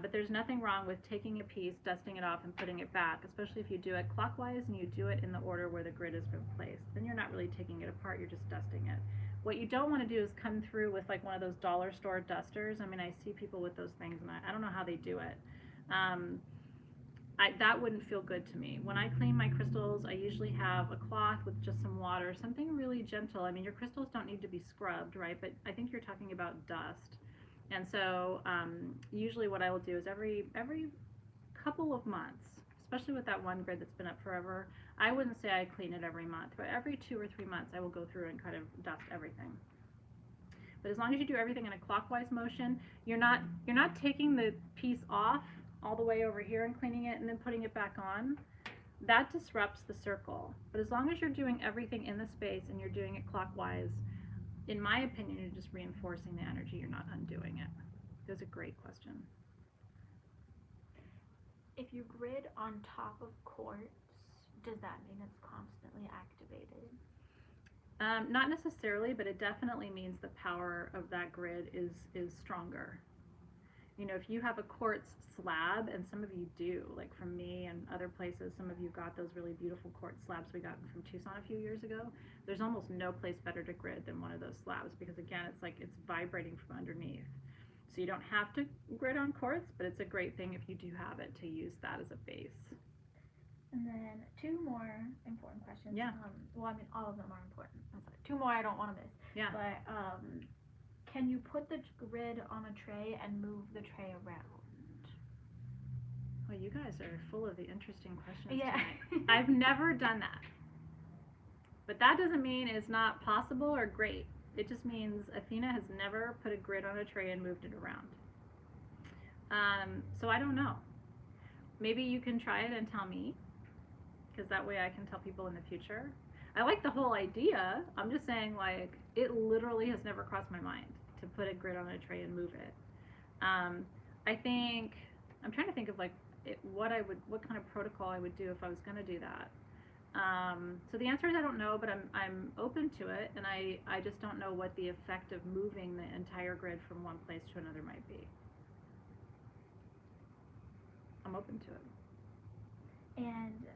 But there's nothing wrong with taking a piece, dusting it off, and putting it back, especially if you do it clockwise and you do it in the order where the grid has been placed. Then you're not really taking it apart, you're just dusting it. What you don't want to do is come through with like one of those dollar store dusters. I mean, I see people with those things, and I don't know how they do it. That wouldn't feel good to me. When I clean my crystals, I usually have a cloth with just some water, something really gentle. I mean, your crystals don't need to be scrubbed, right? But I think you're talking about dust. And so usually what I will do is every couple of months, especially with that one grid that's been up forever, I wouldn't say I clean it every month, but every 2 or 3 months I will go through and kind of dust everything. But as long as you do everything in a clockwise motion, you're not taking the piece off all the way over here and cleaning it and then putting it back on. That disrupts the circle. But as long as you're doing everything in the space and you're doing it clockwise, in my opinion, you're just reinforcing the energy. You're not undoing it. That's a great question. If you grid on top of quartz, does that mean it's constantly activated? Not necessarily, but it definitely means the power of that grid is stronger. You know, if you have a quartz slab, and some of you do, like from me and other places, some of you got those really beautiful quartz slabs we got from Tucson a few years ago. There's almost no place better to grid than one of those slabs because, again, it's like it's vibrating from underneath. So you don't have to grid on quartz, but it's a great thing if you do have it to use that as a base. And then 2 more important questions. Yeah. Well, I mean, all of them are important. I'm sorry. 2 more I don't want to miss. Yeah. But can you put the grid on a tray and move the tray around? Well, you guys are full of the interesting questions Yeah. tonight. I've never done that. But that doesn't mean it's not possible or great. It just means Athena has never put a grid on a tray and moved it around. So I don't know. Maybe you can try it and tell me, because that way I can tell people in the future. I like the whole idea. I'm just saying, like, it literally has never crossed my mind to put a grid on a tray and move it. I think, I'm trying to think of like what kind of protocol I would do if I was going to do that. So the answer is I don't know, but I'm open to it, and I just don't know what the effect of moving the entire grid from one place to another might be. I'm open to it. And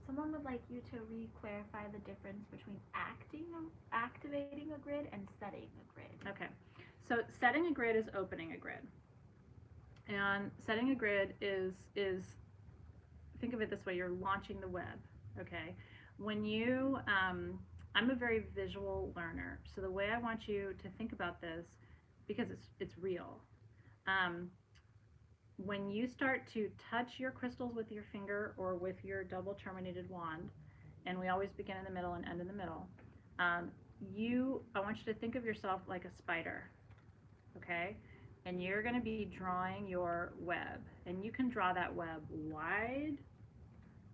someone would like you to re-clarify the difference between activating a grid and setting a grid. Okay, so setting a grid is opening a grid, and setting a grid is think of it this way: you're launching the web. Okay, when you I'm a very visual learner, so the way I want you to think about this, because it's real. When you start to touch your crystals with your finger or with your double terminated wand, and we always begin in the middle and end in the middle, I want you to think of yourself like a spider, okay? And you're going to be drawing your web, and you can draw that web wide,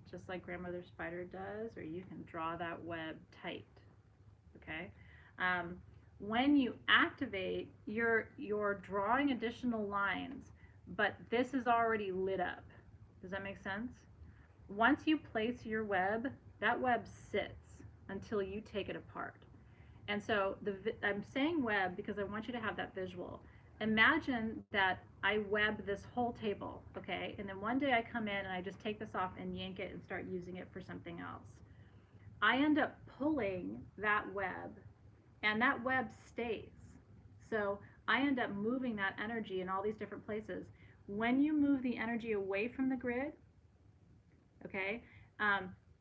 just like Grandmother Spider does, or you can draw that web tight, okay? When you activate, you're drawing additional lines, but this is already lit up. Does that make sense? Once you place your web, that web sits until you take it apart. And so I'm saying web because I want you to have that visual. Imagine that I web this whole table, okay? And then one day I come in and I just take this off and yank it and start using it for something else. I end up pulling that web, and that web stays. So I end up moving that energy in all these different places. When you move the energy away from the grid, okay,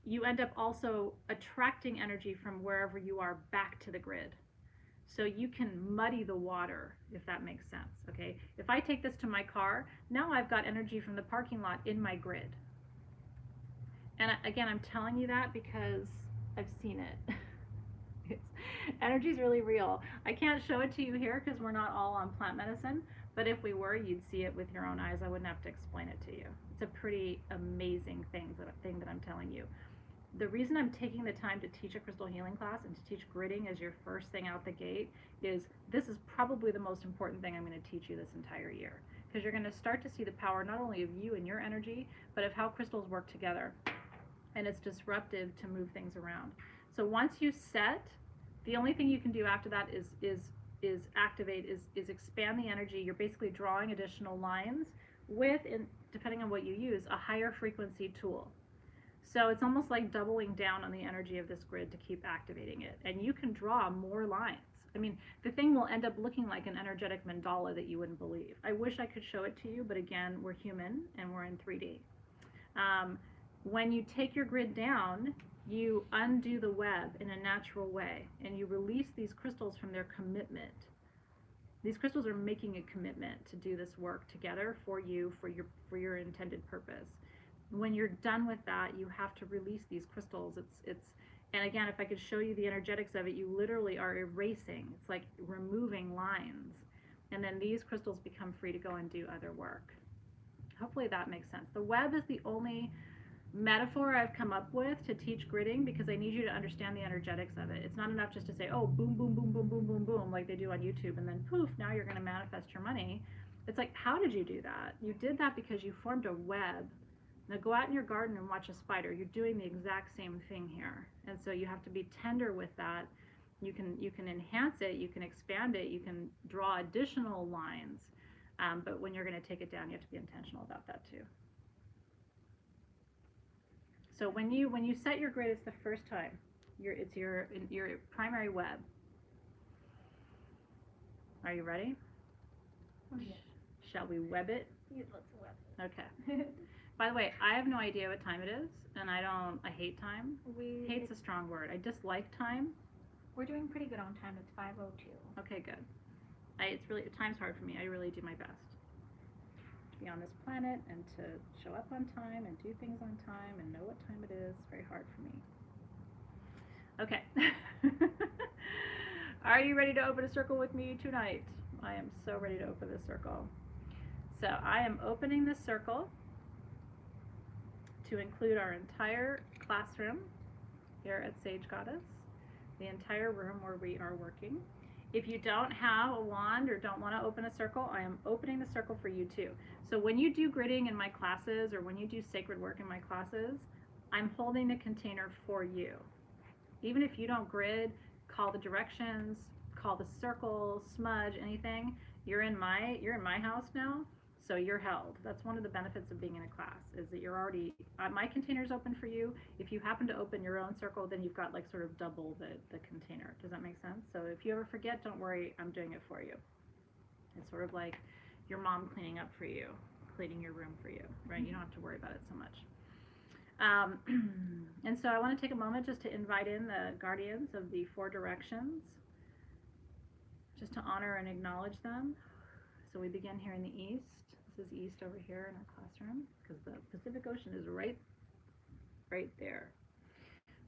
you end up also attracting energy from wherever you are back to the grid. So you can muddy the water, if that makes sense, okay? If I take this to my car, now I've got energy from the parking lot in my grid. And again, I'm telling you that because I've seen it. Energy is really real. I can't show it to you here because we're not all on plant medicine, but if we were, you'd see it with your own eyes. I wouldn't have to explain it to you. It's a pretty amazing thing that I'm telling you. The reason I'm taking the time to teach a crystal healing class and to teach gridding as your first thing out the gate is this is probably the most important thing I'm going to teach you this entire year, because you're going to start to see the power not only of you and your energy, but of how crystals work together. And it's disruptive to move things around. So once you set, the only thing you can do after that is activate, is expand the energy. You're basically drawing additional lines with, depending on what you use, a higher frequency tool. So it's almost like doubling down on the energy of this grid to keep activating it. And you can draw more lines. I mean, the thing will end up looking like an energetic mandala that you wouldn't believe. I wish I could show it to you, but again, we're human and we're in 3D. When you take your grid down, you undo the web in a natural way, and you release these crystals from their commitment. These crystals are making a commitment to do this work together for you, for your intended purpose. When you're done with that, you have to release these crystals. And again, if I could show you the energetics of it, you literally are erasing. It's like removing lines. And then these crystals become free to go and do other work. Hopefully that makes sense. The web is the only metaphor I've come up with to teach gridding, because I need you to understand the energetics of it. It's not enough just to say, oh, boom, boom, boom, boom, boom, boom, boom, like they do on YouTube, and then poof, now you're going to manifest your money. It's like, how did you do that? You did that because you formed a web. Now go out in your garden and watch a spider. You're doing the exact same thing here. And so you have to be tender with that. You can enhance it, you can expand it, you can draw additional lines. But when you're going to take it down, you have to be intentional about that too. So when you set your grid, it's the first time. It's your primary web. Are you ready? Oh, yeah. Shall we web it? Let's web. Okay. By the way, I have no idea what time it is, and I hate time. Hate's a strong word. I dislike time. We're doing pretty good on time. It's 5:02. Okay, good. Time's hard for me. I really do my best to be on this planet and to show up on time and do things on time and know what time it is. It's very hard for me. Okay. Are you ready to open a circle with me tonight? I am so ready to open this circle. So I am opening this circle to include our entire classroom here at Sage Goddess, the entire room where we are working. If you don't have a wand or don't want to open a circle, I am opening the circle for you too. So when you do gridding in my classes or when you do sacred work in my classes, I'm holding the container for you. Even if you don't grid, call the directions, call the circle, smudge, anything. You're in my house now, so you're held. That's one of the benefits of being in a class, is that you're already, my container's open for you. If you happen to open your own circle, then you've got like sort of double the container. Does that make sense? So if you ever forget, don't worry, I'm doing it for you. It's sort of like your mom cleaning up for you, cleaning your room for you, right? You don't have to worry about it so much. And so I want to take a moment just to invite in the guardians of the 4 directions, just to honor and acknowledge them. So we begin here in the east. This is east over here in our classroom, because the Pacific Ocean is right there.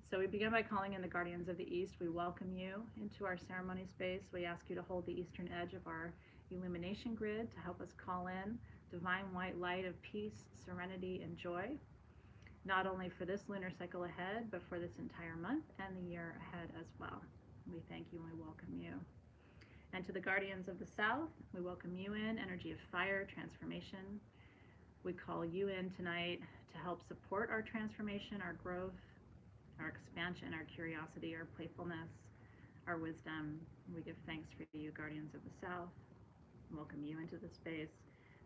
So we begin by calling in the guardians of the east. We welcome you into our ceremony space. We ask you to hold the eastern edge of our illumination grid to help us call in divine white light of peace, serenity, and joy, not only for this lunar cycle ahead, but for this entire month and the year ahead as well. We thank you and we welcome you. And to the guardians of the south, we welcome you in, energy of fire, transformation. We call you in tonight to help support our transformation, our growth, our expansion, our curiosity, our playfulness, our wisdom. We give thanks for you, guardians of the south. Welcome you into the space.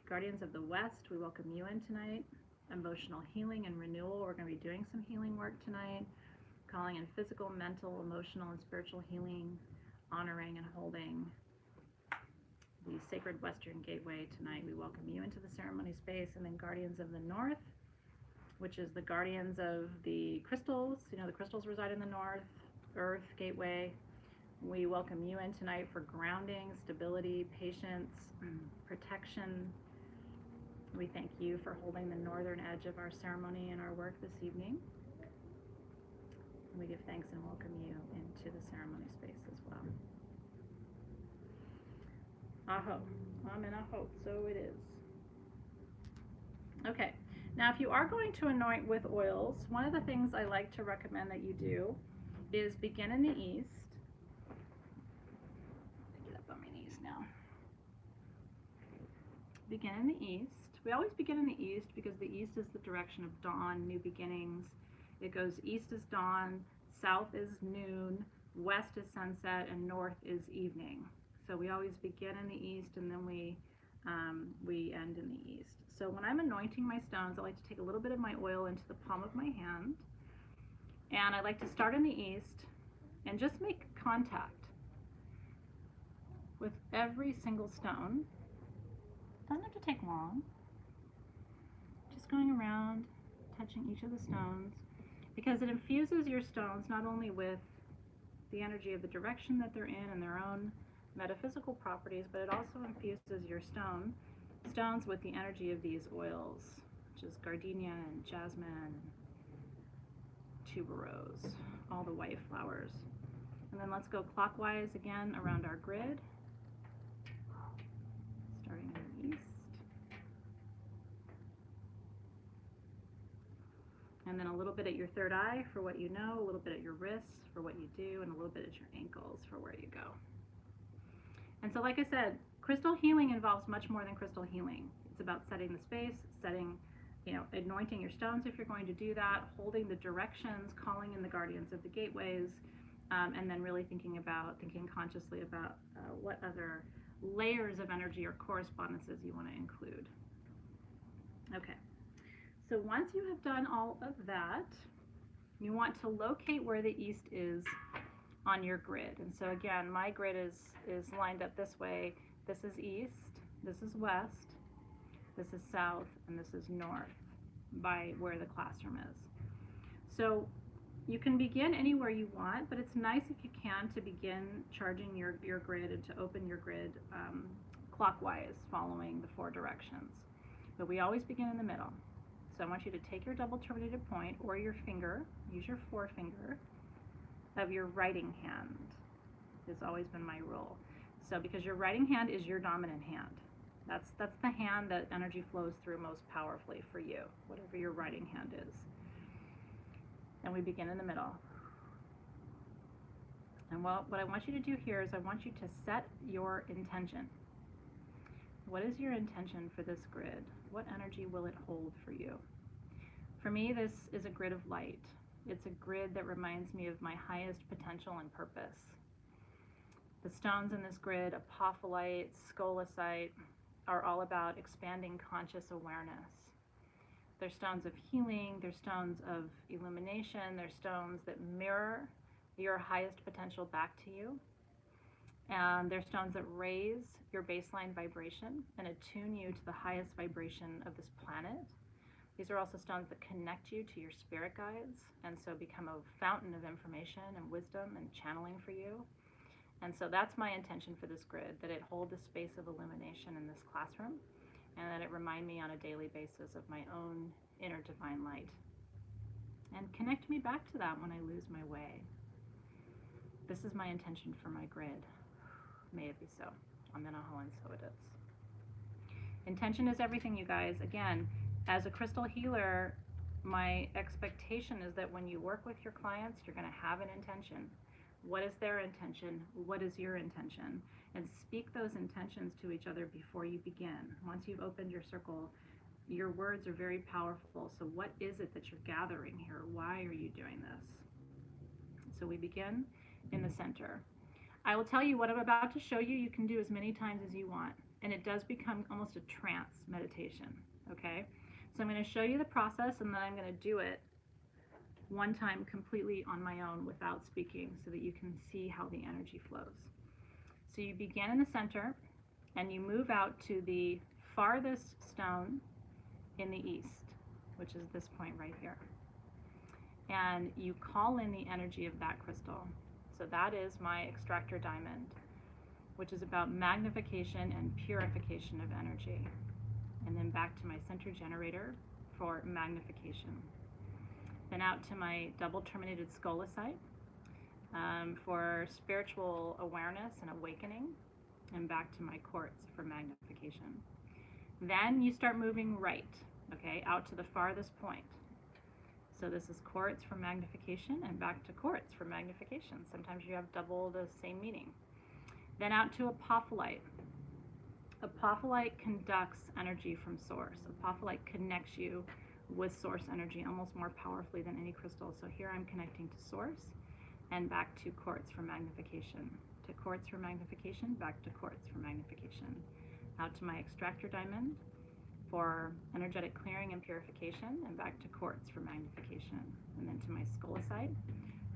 Guardians of the west, we welcome you in tonight. Emotional healing and renewal. We're going to be doing some healing work tonight, calling in physical, mental, emotional, and spiritual healing, honoring and holding the sacred Western Gateway tonight. We welcome you into the ceremony space. And then guardians of the north, which is the guardians of the crystals. You know, the crystals reside in the north, earth, gateway. We welcome you in tonight for grounding, stability, patience, protection. We thank you for holding the northern edge of our ceremony and our work this evening. And we give thanks and welcome you into the ceremony space as well. Aho. Amen, aho. So it is. Okay. Now, if you are going to anoint with oils, one of the things I like to recommend that you do is begin in the east. Get up on my knees now. Begin in the east. We always begin in the east because the east is the direction of dawn, new beginnings. It goes east is dawn, south is noon, west is sunset, and north is evening. So we always begin in the east and then we end in the east. So when I'm anointing my stones, I like to take a little bit of my oil into the palm of my hand, and I like to start in the east and just make contact with every single stone. Doesn't have to take long. Just going around, touching each of the stones, because it infuses your stones not only with the energy of the direction that they're in and their own metaphysical properties, but it also infuses your stones with the energy of these oils, which is gardenia and jasmine and tuberose, all the white flowers. And then let's go clockwise again around our grid, starting in the east. And then a little bit at your third eye for what you know, a little bit at your wrists for what you do, and a little bit at your ankles for where you go. And so like I said, crystal healing involves much more than crystal healing. It's about setting the space, anointing your stones if you're going to do that, holding the directions, calling in the guardians of the gateways, and then really thinking consciously about what other layers of energy or correspondences you want to include. Okay, so once you have done all of that, you want to locate where the east is on your grid. And so again, my grid is lined up this way. This is east, this is west, this is south, and this is north by where the classroom is. So you can begin anywhere you want, but it's nice if you can to begin charging your grid and to open your grid clockwise, following the 4 directions. But we always begin in the middle. So I want you to take your double terminated point or your finger, use your forefinger of your writing hand. It's always been my rule. So because your writing hand is your dominant hand. That's the hand that energy flows through most powerfully for you, whatever your writing hand is. And we begin in the middle. And what I want you to do here is I want you to set your intention. What is your intention for this grid? What energy will it hold for you? For me, this is a grid of light. It's a grid that reminds me of my highest potential and purpose. The stones in this grid, apophyllite, scolecite, are all about expanding conscious awareness. They're stones of healing, they're stones of illumination, they're stones that mirror your highest potential back to you. And they're stones that raise your baseline vibration and attune you to the highest vibration of this planet. These are also stones that connect you to your spirit guides, and so become a fountain of information and wisdom and channeling for you. And so that's my intention for this grid, that it hold the space of illumination in this classroom, and that it remind me on a daily basis of my own inner divine light. And connect me back to that when I lose my way. This is my intention for my grid. May it be so. Amen, and so it is. Intention is everything, you guys. Again, as a crystal healer, my expectation is that when you work with your clients, you're going to have an intention. What is their intention? What is your intention? And speak those intentions to each other before you begin. Once you've opened your circle, your words are very powerful. So what is it that you're gathering here? Why are you doing this? So we begin in the center. I will tell you what I'm about to show you, you can do as many times as you want. And it does become almost a trance meditation, okay? So I'm going to show you the process, and then I'm going to do it one time completely on my own without speaking, so that you can see how the energy flows. So you begin in the center, and you move out to the farthest stone in the east, which is this point right here. And you call in the energy of that crystal. So that is my extractor diamond, which is about magnification and purification of energy. And then back to my center generator for magnification. Then out to my double terminated scolecite for spiritual awareness and awakening, and back to my quartz for magnification. Then you start moving right, okay, out to the farthest point. So this is quartz for magnification, and back to quartz for magnification. Sometimes you have double the same meaning. Then out to apophyllite. Apophyllite conducts energy from source. Apophyllite connects you with source energy almost more powerfully than any crystal. So here I'm connecting to source, and back to quartz for magnification. To quartz for magnification, back to quartz for magnification. Out to my extractor diamond for energetic clearing and purification, and back to quartz for magnification. And then to my scolecite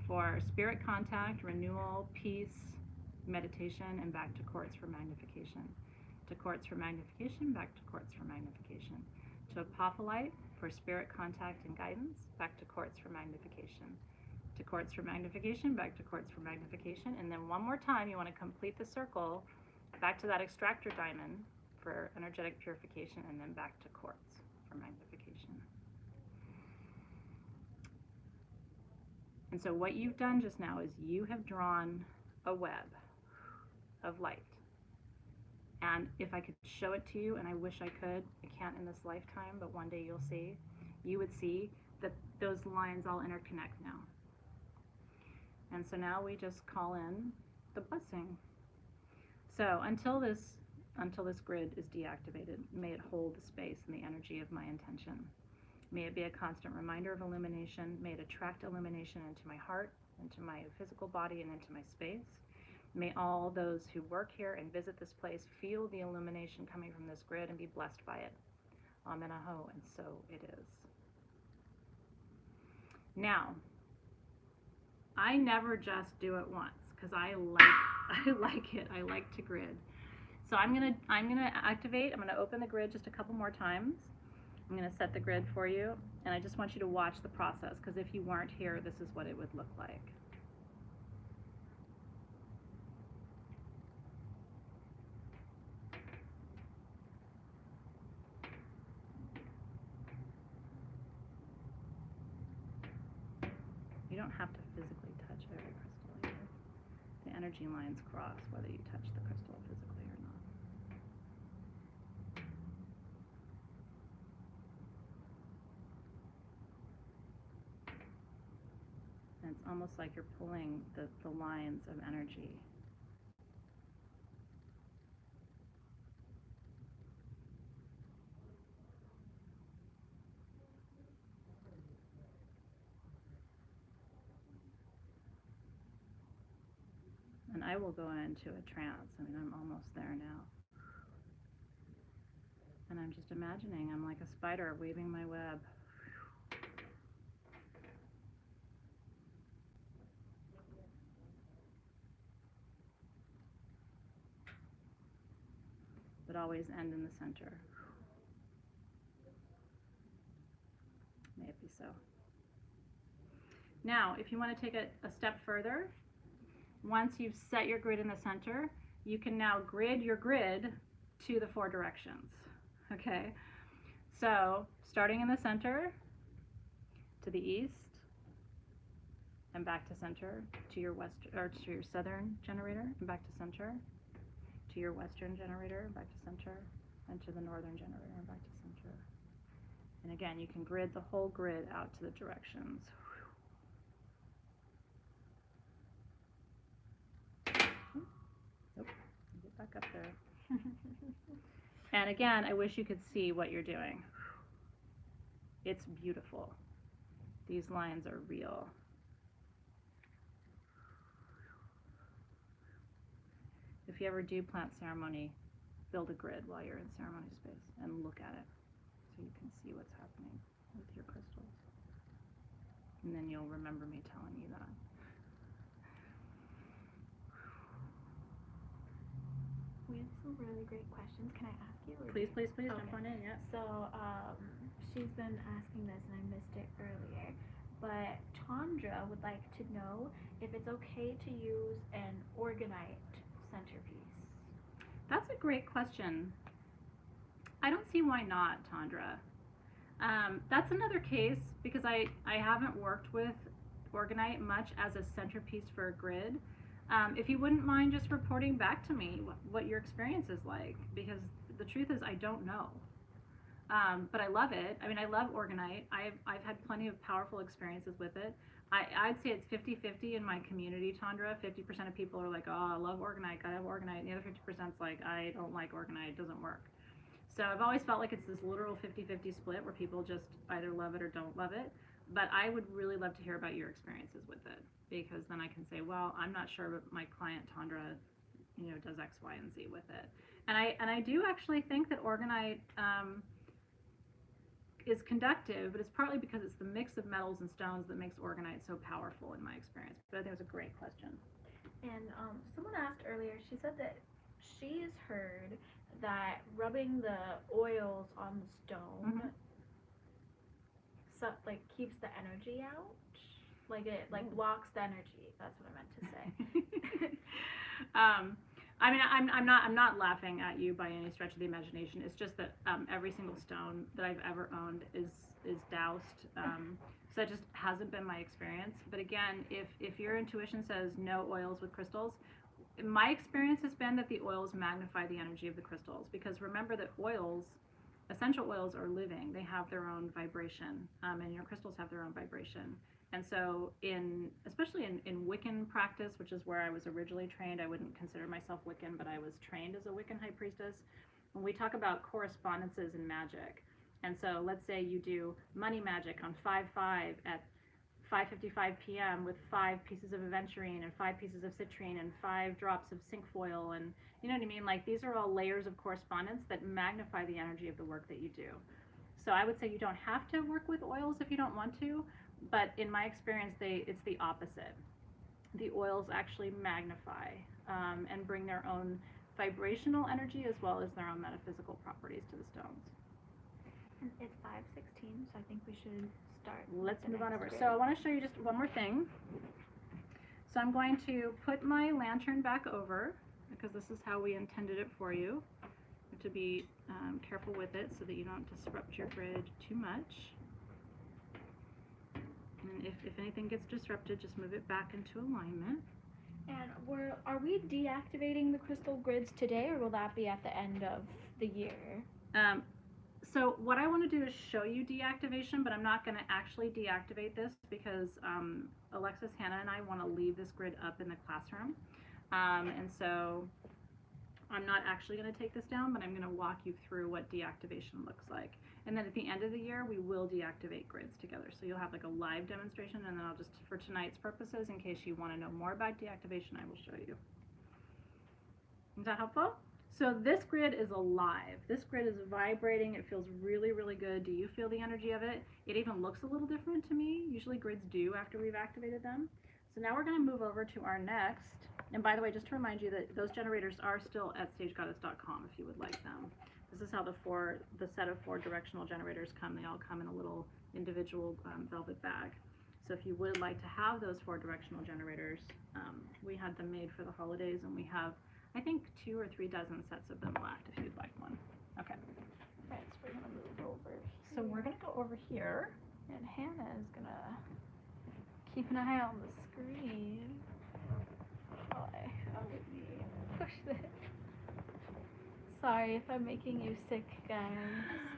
for spirit contact, renewal, peace, meditation, and back to quartz for magnification. To quartz for magnification, back to quartz for magnification. To apophyllite for spirit contact and guidance, back to quartz for magnification. to quartz for magnification, back to quartz for magnification, and then one more time you want to complete the circle back to that extractor diamond for energetic purification, and then back to quartz for magnification. And so what you've done just now is you have drawn a web of light. And if I could show it to you, and I wish I could, I can't in this lifetime, but one day you'll see, you would see that those lines all interconnect now. And so now we just call in the blessing. So until this grid is deactivated, may it hold the space and the energy of my intention. May it be a constant reminder of illumination. May it attract illumination into my heart, into my physical body, and into my space. May all those who work here and visit this place feel the illumination coming from this grid and be blessed by it. Amen aho, and so it is. Now, I never just do it once because I like it. I like to grid. So I'm gonna activate. I'm gonna open the grid just a couple more times. I'm gonna set the grid for you, and I just want you to watch the process because if you weren't here, this is what it would look like. You don't have to physically touch every crystal here. The energy lines cross whether you touch the crystal physically or not. And it's almost like you're pulling the lines of energy. And I will go into a trance. I mean, I'm almost there now. And I'm just imagining I'm like a spider weaving my web. But always end in the center. May it be so. Now, if you want to take a step further, once you've set your grid in the center, you can now grid your grid to the 4 directions. Okay? So, starting in the center, to the east, and back to center, to your west, or to your southern generator, and back to center, to your western generator, back to center, and to the northern generator, and back to center. And again, you can grid the whole grid out to the directions. Nope, get back up there. And again, I wish you could see what you're doing. It's beautiful. These lines are real. If you ever do plant ceremony, build a grid while you're in ceremony space and look at it so you can see what's happening with your crystals. And then you'll remember me telling you that. We have some really great questions. Can I ask you? Please, please, please, Okay. jump on in, yeah. So, she's been asking this, and I missed it earlier. But Tondra would like to know if it's okay to use an orgonite centerpiece. That's a great question. I don't see why not, Tondra. That's another case because I haven't worked with orgonite much as a centerpiece for a grid. If you wouldn't mind just reporting back to me what your experience is like, because the truth is I don't know. But I love it. I mean, I love orgonite. I've had plenty of powerful experiences with it. I'd say it's 50-50 in my community, Tondra. 50% of people are like, oh, I love orgonite, gotta have orgonite. And the other 50% is like, I don't like orgonite, it doesn't work. So I've always felt like it's this literal 50-50 split where people just either love it or don't love it. But I would really love to hear about your experiences with it, because then I can say, well, I'm not sure, but my client Tondra, does X, Y, and Z with it. And I do actually think that orgonite is conductive, but it's partly because it's the mix of metals and stones that makes orgonite so powerful in my experience. But I think it was a great question. And someone asked earlier, she said that she's heard that rubbing the oils on the stone Mhm. so, like, keeps the energy out. Like it Ooh. blocks the energy. That's what I meant to say. I mean, I'm not laughing at you by any stretch of the imagination. It's just that every single stone that I've ever owned is doused. So that just hasn't been my experience. But again, if your intuition says no oils with crystals, my experience has been that the oils magnify the energy of the crystals, because remember that oils, essential oils, are living. They have their own vibration, and your crystals have their own vibration. And so especially in Wiccan practice, which is where I was originally trained, I wouldn't consider myself Wiccan, but I was trained as a Wiccan high priestess. When we talk about correspondences in magic, and so let's say you do money magic on 5/5 at 5:55 p.m. with 5 pieces of aventurine and 5 pieces of citrine and 5 drops of cinquefoil, and you know what I mean? Like, these are all layers of correspondence that magnify the energy of the work that you do. So I would say you don't have to work with oils if you don't want to, but in my experience, it's the opposite. The oils actually magnify and bring their own vibrational energy as well as their own metaphysical properties to the stones. And it's 5:16, so I think we should start. Let's move on over. So I want to show you just one more thing. So I'm going to put my lantern back over, because this is how we intended it for you. You have to be careful with it so that you don't disrupt your grid too much. And if anything gets disrupted, just move it back into alignment. And are we deactivating the crystal grids today, or will that be at the end of the year? So what I want to do is show you deactivation, but I'm not going to actually deactivate this because Alexis, Hannah, and I want to leave this grid up in the classroom. And so I'm not actually going to take this down, but I'm going to walk you through what deactivation looks like. And then at the end of the year, we will deactivate grids together. So you'll have like a live demonstration, and then I'll just, for tonight's purposes, in case you want to know more about deactivation, I will show you. Is that helpful? So this grid is alive. This grid is vibrating. It feels really, really good. Do you feel the energy of it? It even looks a little different to me. Usually grids do after we've activated them. So now we're going to move over to our next. And by the way, just to remind you that those generators are still at stagegoddess.com if you would like them. This is how the set of 4 directional generators come. They all come in a little individual velvet bag. So if you would like to have those 4 directional generators, we had them made for the holidays, and we have, I think, 2 or 3 dozen sets of them left if you'd like one. Okay. Right, so we're gonna move over. So we're gonna go over here. And Hannah is gonna keep an eye on the screen. Oh, push this. Sorry if I'm making you sick, guys.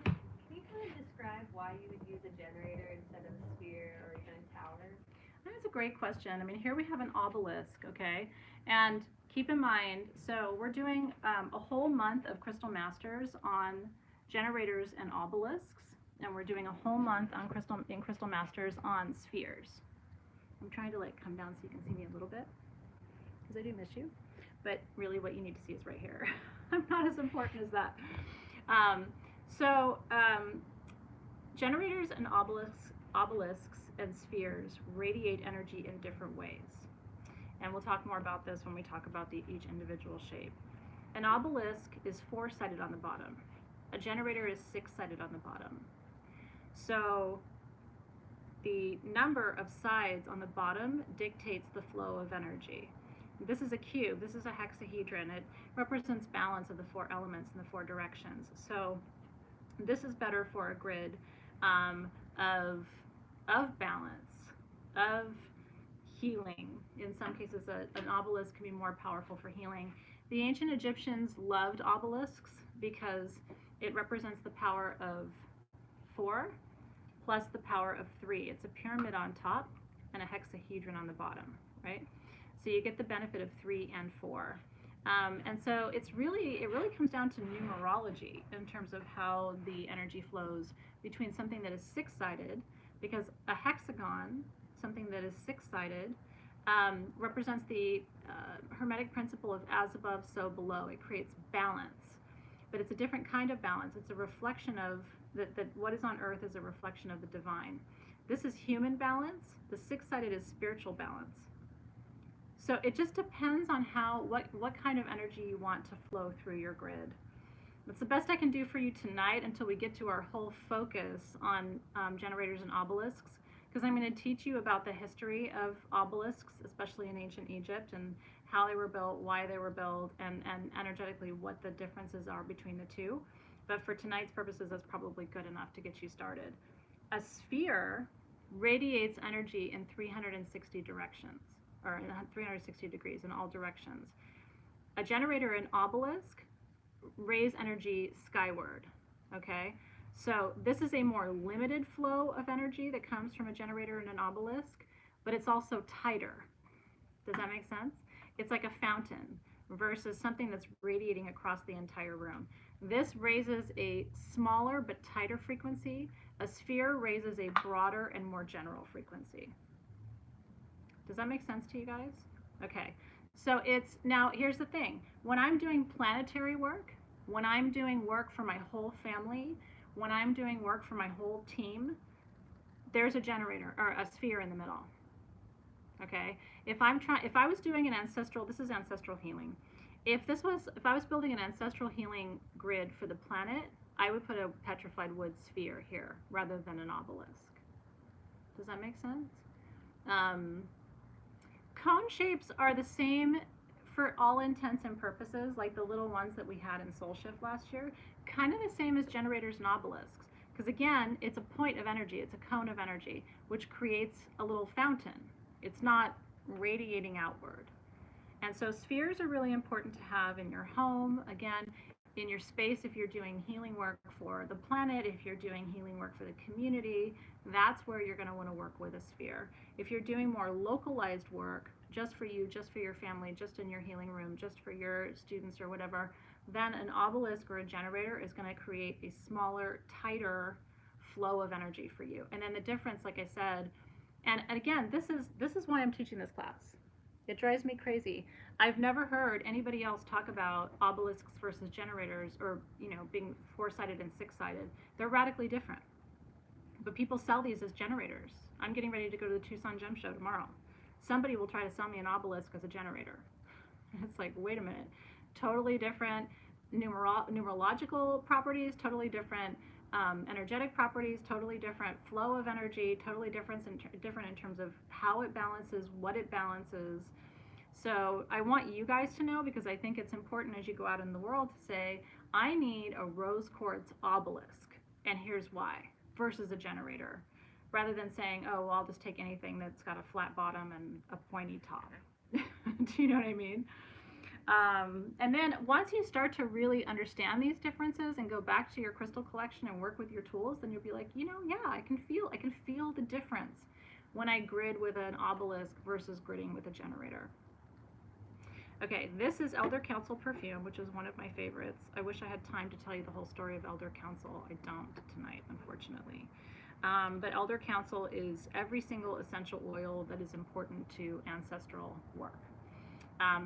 Can you kind of describe why you would use a generator instead of a sphere or even a tower? That's a great question. I mean, here we have an obelisk, okay? And keep in mind, so we're doing a whole month of Crystal Masters on generators and obelisks, and we're doing a whole month on Crystal Masters on spheres. I'm trying to like come down so you can see me a little bit, because I do miss you. But really what you need to see is right here. I'm not as important as that. Generators and obelisks and spheres radiate energy in different ways. And we'll talk more about this when we talk about each individual shape. An obelisk is 4-sided on the bottom. A generator is 6-sided on the bottom. So the number of sides on the bottom dictates the flow of energy. This is a cube. This is a hexahedron. It represents balance of the 4 elements in the 4 directions. So this is better for a grid of balance, of healing. In some cases, an obelisk can be more powerful for healing. The ancient Egyptians loved obelisks because it represents the power of 4 plus the power of 3. It's a pyramid on top and a hexahedron on the bottom, right? So you get the benefit of 3 and 4. And so it really comes down to numerology in terms of how the energy flows between something that is 6-sided, because a hexagon, something that is 6-sided, represents the Hermetic principle of as above, so below. It creates balance, but it's a different kind of balance. It's a reflection of that what is on earth is a reflection of the divine. This is human balance. The 6-sided is spiritual balance. So it just depends on what kind of energy you want to flow through your grid. That's the best I can do for you tonight until we get to our whole focus on generators and obelisks, because I'm going to teach you about the history of obelisks, especially in ancient Egypt, and how they were built, why they were built, and energetically what the differences are between the two. But for tonight's purposes, that's probably good enough to get you started. A sphere radiates energy in 360 directions, or in 360 degrees in all directions. A generator and obelisk raise energy skyward, okay? So this is a more limited flow of energy that comes from a generator and an obelisk, but it's also tighter. Does that make sense? It's like a fountain versus something that's radiating across the entire room. This raises a smaller but tighter frequency. A sphere raises a broader and more general frequency. Does that make sense to you guys? Okay. So it's, now here's the thing. When I'm doing planetary work, when I'm doing work for my whole family, when I'm doing work for my whole team, there's a generator or a sphere in the middle. Okay? If I was doing an ancestral, this is ancestral healing. If I was building an ancestral healing grid for the planet, I would put a petrified wood sphere here rather than an obelisk. Does that make sense? Cone shapes are the same for all intents and purposes, like the little ones that we had in Soul Shift last year, kind of the same as generators and obelisks. Because again, it's a point of energy, it's a cone of energy, which creates a little fountain. It's not radiating outward. And so spheres are really important to have in your home, again, in your space if you're doing healing work for the planet, if you're doing healing work for the community, that's where you're going to want to work with a sphere. If you're doing more localized work, just for you, just for your family, just in your healing room, just for your students or whatever, then an obelisk or a generator is going to create a smaller, tighter flow of energy for you. And then the difference, like I said, and again, this is why I'm teaching this class. It drives me crazy. I've never heard anybody else talk about obelisks versus generators, or being 4-sided and 6-sided. They're radically different. But people sell these as generators. I'm getting ready to go to the Tucson Gem Show tomorrow. Somebody will try to sell me an obelisk as a generator. It's like, wait a minute. Totally different numerological properties, totally different energetic properties, totally different flow of energy, totally different in terms of how it balances, what it balances. So I want you guys to know, because I think it's important as you go out in the world to say, I need a rose quartz obelisk, and here's why, versus a generator, rather than saying, oh, well, I'll just take anything that's got a flat bottom and a pointy top. Do you know what I mean? And then once you start to really understand these differences and go back to your crystal collection and work with your tools, then you'll be like, yeah, I can feel the difference when I grid with an obelisk versus gridding with a generator. Okay, this is Elder Council perfume, which is one of my favorites. I wish I had time to tell you the whole story of Elder Council. I don't tonight, unfortunately. But Elder Council is every single essential oil that is important to ancestral work.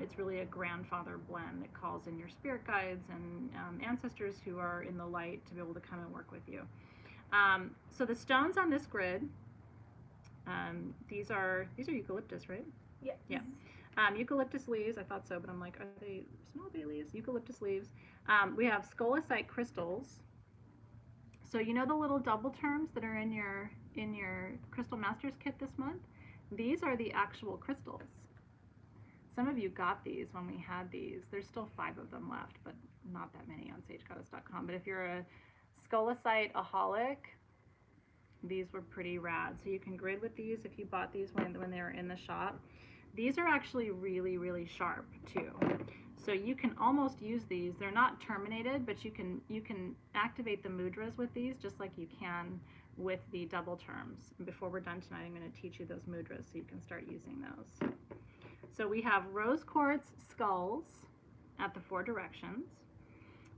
It's really a grandfather blend that calls in your spirit guides and ancestors who are in the light to be able to come and work with you. So the stones on this grid, these are eucalyptus, right? Yeah. Yeah. Eucalyptus leaves, I thought so, but I'm like, are they small bay leaves? Eucalyptus leaves. We have scolecite crystals. So you know the little double terms that are in your Crystal Masters kit this month? These are the actual crystals. Some of you got these when we had these. There's still 5 of them left, but not that many on sagegoddess.com. But if you're a scolecite-aholic, these were pretty rad. So you can grid with these if you bought these when they were in the shop. These are actually really, really sharp too. So you can almost use these. They're not terminated, but you can activate the mudras with these just like you can with the double terms. And before we're done tonight, I'm going to teach you those mudras so you can start using those. So we have rose quartz skulls at the 4 directions.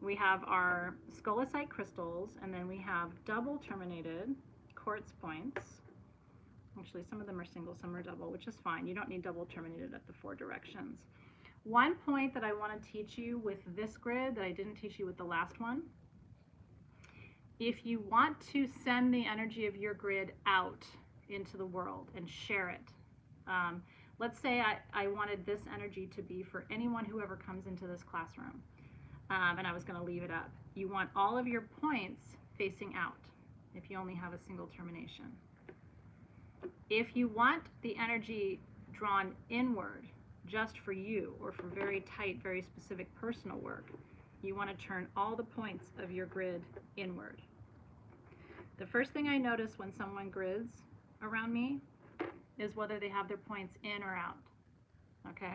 We have our scolecite crystals, and then we have double terminated quartz points. Actually, some of them are single, some are double, which is fine. You don't need double terminated at the 4 directions. One point that I want to teach you with this grid that I didn't teach you with the last one, if you want to send the energy of your grid out into the world and share it, let's say I wanted this energy to be for anyone who ever comes into this classroom, and I was going to leave it up. You want all of your points facing out if you only have a single termination. If you want the energy drawn inward just for you or for very tight, very specific personal work, you want to turn all the points of your grid inward. The first thing I notice when someone grids around me is whether they have their points in or out. Okay?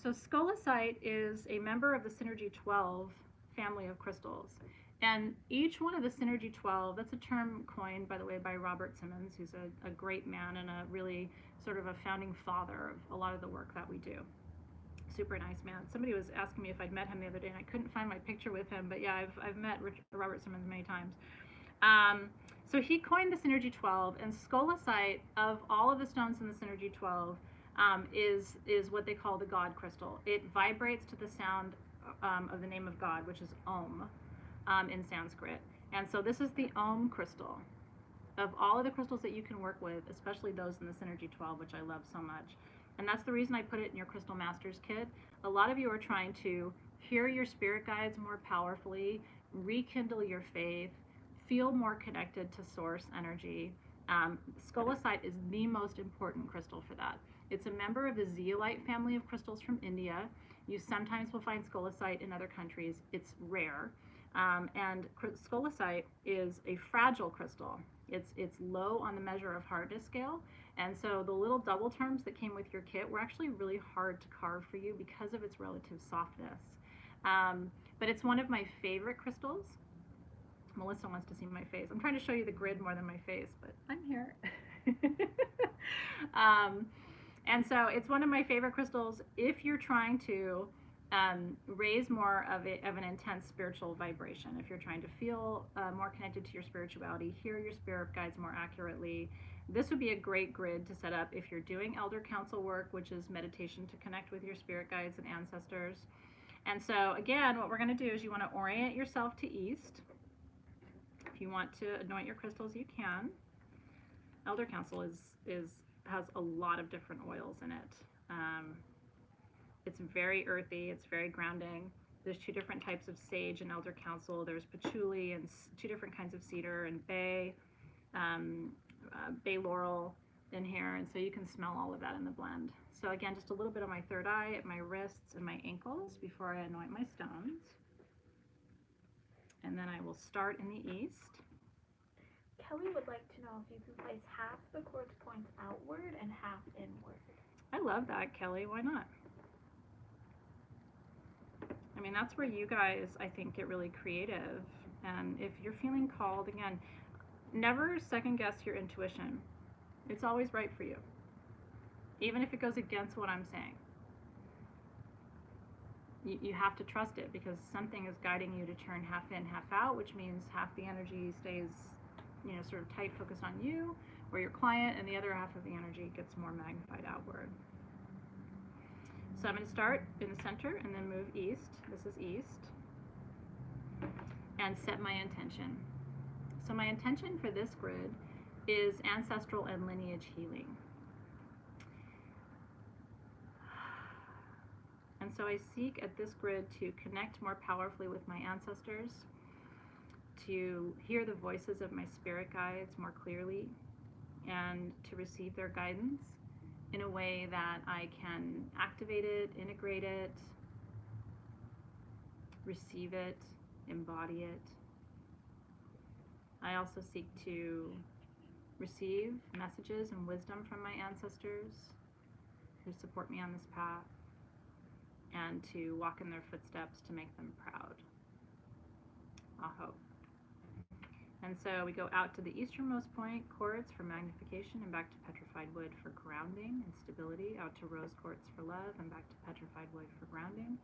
So scolecite is a member of the Synergy 12 family of crystals. And each one of the Synergy 12, that's a term coined, by the way, by Robert Simmons, who's a great man and a really sort of a founding father of a lot of the work that we do. Super nice man. Somebody was asking me if I'd met him the other day, and I couldn't find my picture with him, but yeah, I've met Robert Simmons many times. So he coined the Synergy 12, and scolecite, of all of the stones in the Synergy 12, is what they call the God crystal. It vibrates to the sound of the name of God, which is Om in Sanskrit. And so this is the Om crystal. Of all of the crystals that you can work with, especially those in the Synergy 12, which I love so much. And that's the reason I put it in your Crystal Masters kit. A lot of you are trying to hear your spirit guides more powerfully, rekindle your faith, feel more connected to source energy. Scolecite is the most important crystal for that. It's a member of the zeolite family of crystals from India. You sometimes will find scolecite in other countries. It's rare. And scolecite is a fragile crystal. It's low on the measure of hardness scale. And so the little double terms that came with your kit were actually really hard to carve for you because of its relative softness. But it's one of my favorite crystals. Melissa wants to see my face. I'm trying to show you the grid more than my face, but I'm here. And so it's one of my favorite crystals if you're trying to raise more of an intense spiritual vibration. If you're trying to feel more connected to your spirituality, hear your spirit guides more accurately, this would be a great grid to set up if you're doing elder council work, which is meditation to connect with your spirit guides and ancestors. And so again, what we're going to do is you want to orient yourself to east. If you want to anoint your crystals, you can. Elder council has a lot of different oils in it. It's very earthy, it's very grounding. There's 2 different types of sage in elder council. There's patchouli and 2 different kinds of cedar and bay laurel in here, and so you can smell all of that in the blend. So again, just a little bit on my third eye, at my wrists and my ankles before I anoint my stones. And then I will start in the east. Kelly would like to know if you can place half the quartz points outward and half inward. I love that, Kelly. Why not? I mean, that's where you guys, I think, get really creative. And if you're feeling called, again, never second guess your intuition. It's always right for you, even if it goes against what I'm saying. You have to trust it because something is guiding you to turn half in, half out, which means half the energy stays, sort of tight, focused on you or your client, and the other half of the energy gets more magnified outward. So I'm going to start in the center and then move east. This is east. And set my intention. So my intention for this grid is ancestral and lineage healing. And so I seek at this grid to connect more powerfully with my ancestors, to hear the voices of my spirit guides more clearly, and to receive their guidance in a way that I can activate it, integrate it, receive it, embody it. I also seek to receive messages and wisdom from my ancestors who support me on this path, and to walk in their footsteps to make them proud. Aho. And so we go out to the easternmost point, quartz for magnification, and back to petrified wood for grounding and stability, out to rose quartz for love, and back to petrified wood for grounding,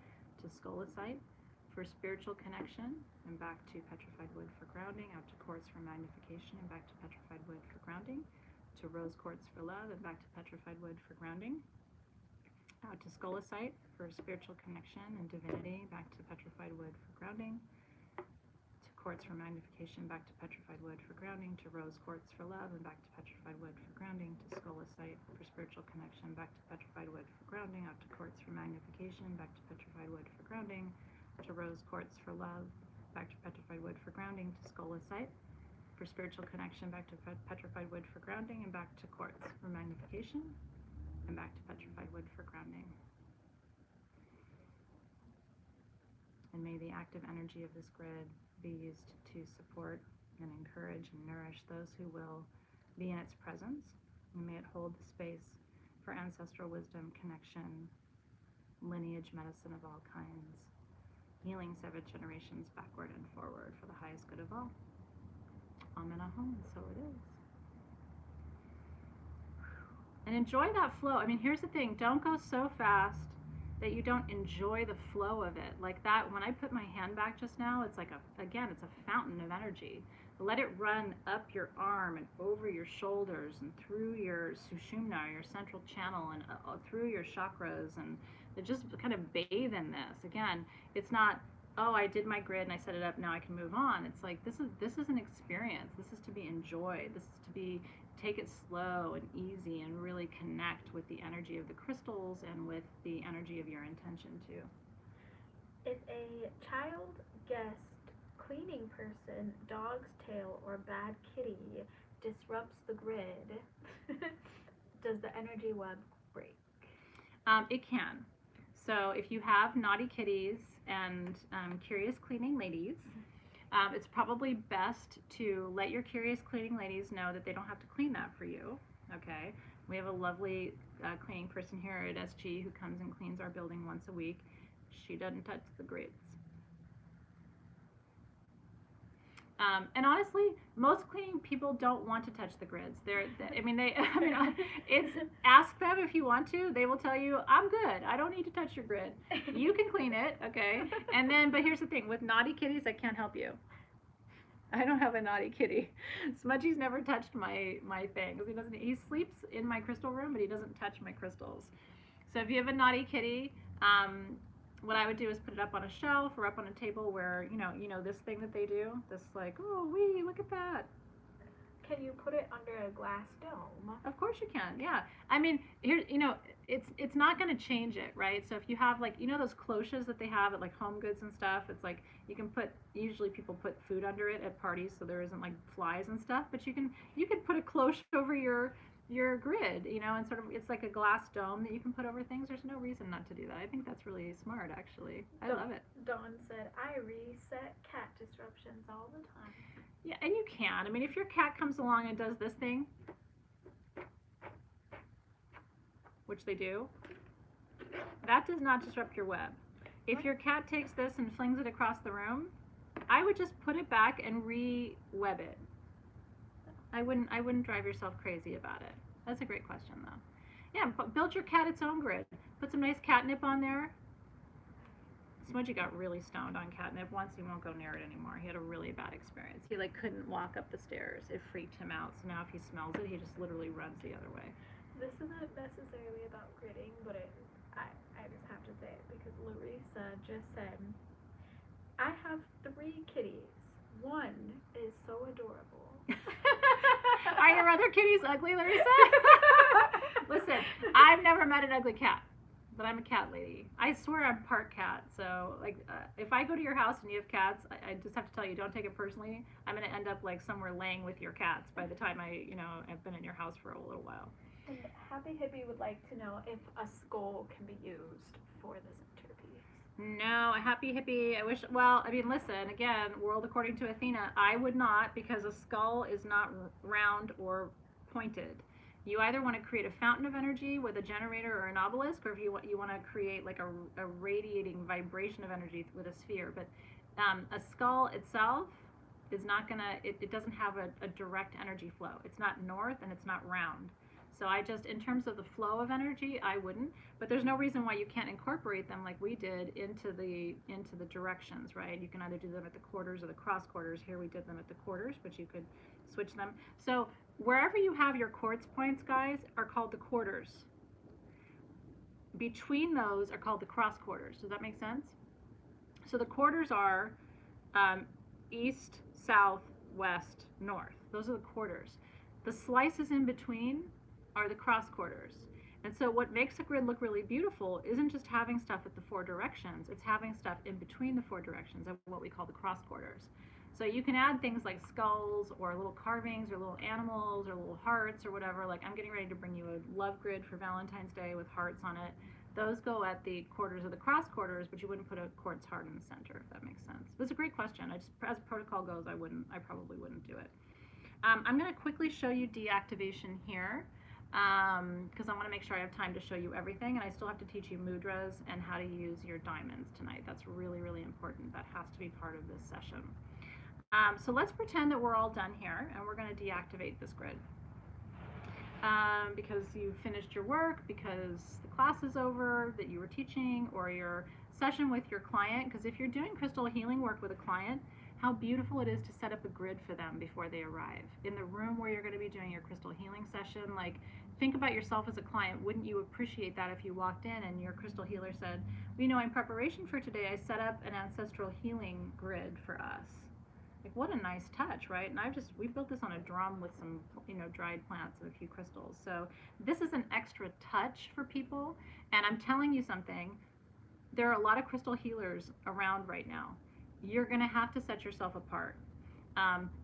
to scolecite for spiritual connection, and back to petrified wood for grounding, out to quartz for magnification, and back to petrified wood for grounding, to rose quartz for love, and back to petrified wood for grounding, out to scolecite for spiritual connection and divinity, back to petrified wood for grounding, to quartz for magnification, back to petrified wood for grounding, to rose quartz for love, and back to petrified wood for grounding, to scolecite for spiritual connection, back to petrified wood for grounding, out to quartz for magnification, back to petrified wood for grounding, to rose quartz for love, back to petrified wood for grounding, to scolecite for spiritual connection, back to petrified wood for grounding, and back to quartz for magnification, and back to petrified wood for grounding. And may the active energy of this grid be used to support and encourage and nourish those who will be in its presence. And may it hold the space for ancestral wisdom, connection, lineage medicine of all kinds, healing 7 generations backward and forward for the highest good of all. Amen, ahom, so it is. And enjoy that flow. I mean, here's the thing, don't go so fast that you don't enjoy the flow of it. Like that, when I put my hand back just now, it's like it's a fountain of energy. Let it run up your arm and over your shoulders and through your sushumna, your central channel, and through your chakras, and just kind of bathe in this. Again, it's not, oh, I did my grid and I set it up, now I can move on. It's like, this is an experience. This is to be enjoyed. This is to be, take it slow and easy and really connect with the energy of the crystals and with the energy of your intention too. If a child guest cleaning person, dog's tail, or bad kitty disrupts the grid, does the energy web break? It can. So if you have naughty kitties and curious cleaning ladies, it's probably best to let your curious cleaning ladies know that they don't have to clean that for you. Okay? We have a lovely cleaning person here at SG who comes and cleans our building once a week. She doesn't touch the grids. And honestly, most cleaning people don't want to touch the grids. It's ask them if you want to. They will tell you, I'm good. I don't need to touch your grid. You can clean it, okay? And then, but here's the thing, with naughty kitties, I can't help you. I don't have a naughty kitty. Smudgy's never touched my things. He sleeps in my crystal room, but he doesn't touch my crystals. So if you have a naughty kitty, what I would do is put it up on a shelf or up on a table where, you know this thing that they do, this like, oh, wee, look at that. Can you put it under a glass dome? Of course you can, yeah. I mean, here, it's not going to change it, right? So if you have like, those cloches that they have at like Home Goods and stuff, it's like you can usually people put food under it at parties so there isn't like flies and stuff, but you can put a cloche over your grid, and sort of, it's like a glass dome that you can put over things. There's no reason not to do that. I think that's really smart, actually. I love it. Dawn said, I reset cat disruptions all the time. Yeah, and you can. I mean, if your cat comes along and does this thing, which they do, that does not disrupt your web. If your cat takes this and flings it across the room, I would just put it back and re-web it. I wouldn't drive yourself crazy about it. That's a great question, though. Yeah, but build your cat its own grid. Put some nice catnip on there. Smudgy got really stoned on catnip once. He won't go near it anymore. He had a really bad experience. He couldn't walk up the stairs. It freaked him out. So now if he smells it, he just literally runs the other way. This isn't necessarily about gridding, but I just have to say it because Larissa just said, I have 3 kitties. One is so adorable. Are your other kitties ugly, Larissa? Listen, I've never met an ugly cat, but I'm a cat lady. I swear I'm part cat. So, if I go to your house and you have cats, I just have to tell you, don't take it personally. I'm going to end up somewhere laying with your cats by the time I've been in your house for a little while. And Happy Hippie would like to know if a skull can be used for the centerpiece. No, a Happy Hippie, listen, again, world according to Athena, I would not, because a skull is not round or pointed. You either want to create a fountain of energy with a generator or an obelisk, or if you want to create like a radiating vibration of energy with a sphere. But a skull itself is not going to, it doesn't have a direct energy flow. It's not north and it's not round. So in terms of the flow of energy, I wouldn't. But there's no reason why you can't incorporate them like we did into the directions, right? You can either do them at the quarters or the cross quarters. Here we did them at the quarters, but you could switch them. So wherever you have your quartz points, guys, are called the quarters. Between those are called the cross quarters. Does that make sense? So the quarters are east, south, west, north. Those are the quarters. The slices in between are the cross quarters. And so what makes a grid look really beautiful isn't just having stuff at the 4 directions, it's having stuff in between the 4 directions of what we call the cross quarters. So you can add things like skulls or little carvings or little animals or little hearts or whatever. Like I'm getting ready to bring you a love grid for Valentine's Day with hearts on it. Those go at the quarters of the cross quarters, but you wouldn't put a quartz heart in the center, if that makes sense. But it's a great question. I just, as protocol goes, I probably wouldn't do it. I'm going to quickly show you deactivation here because I want to make sure I have time to show you everything, and I still have to teach you mudras and how to use your diamonds tonight. That's really, really important. That has to be part of this session. So let's pretend that we're all done here, and we're going to deactivate this grid. Because you finished your work, because the class is over that you were teaching, or your session with your client. Because if you're doing crystal healing work with a client, how beautiful it is to set up a grid for them before they arrive. In the room where you're going to be doing your crystal healing session, like think about yourself as a client. Wouldn't you appreciate that if you walked in and your crystal healer said, well, you know, in preparation for today, I set up an ancestral healing grid for us. Like what a nice touch, right? And we built this on a drum with some, dried plants and a few crystals. So this is an extra touch for people. And I'm telling you something, there are a lot of crystal healers around right now. You're going to have to set yourself apart.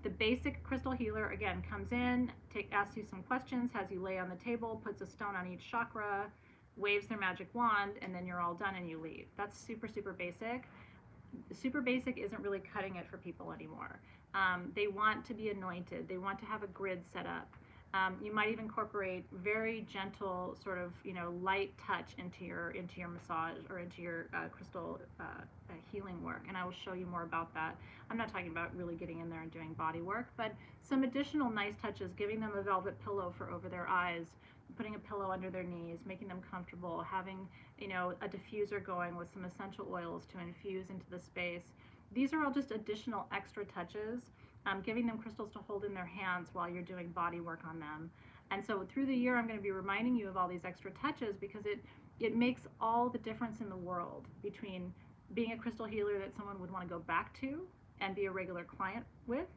The basic crystal healer, again, comes in, asks you some questions, has you lay on the table, puts a stone on each chakra, waves their magic wand, and then you're all done and you leave. That's super, super basic. Super basic isn't really cutting it for people anymore. They want to be anointed. They want to have a grid set up. You might even incorporate very gentle sort of, light touch into your massage or into your crystal healing work. And I will show you more about that. I'm not talking about really getting in there and doing body work, but some additional nice touches, giving them a velvet pillow for over their eyes, putting a pillow under their knees, making them comfortable, having, a diffuser going with some essential oils to infuse into the space. These are all just additional extra touches, giving them crystals to hold in their hands while you're doing body work on them. And so through the year, I'm going to be reminding you of all these extra touches because it makes all the difference in the world between being a crystal healer that someone would want to go back to and be a regular client with,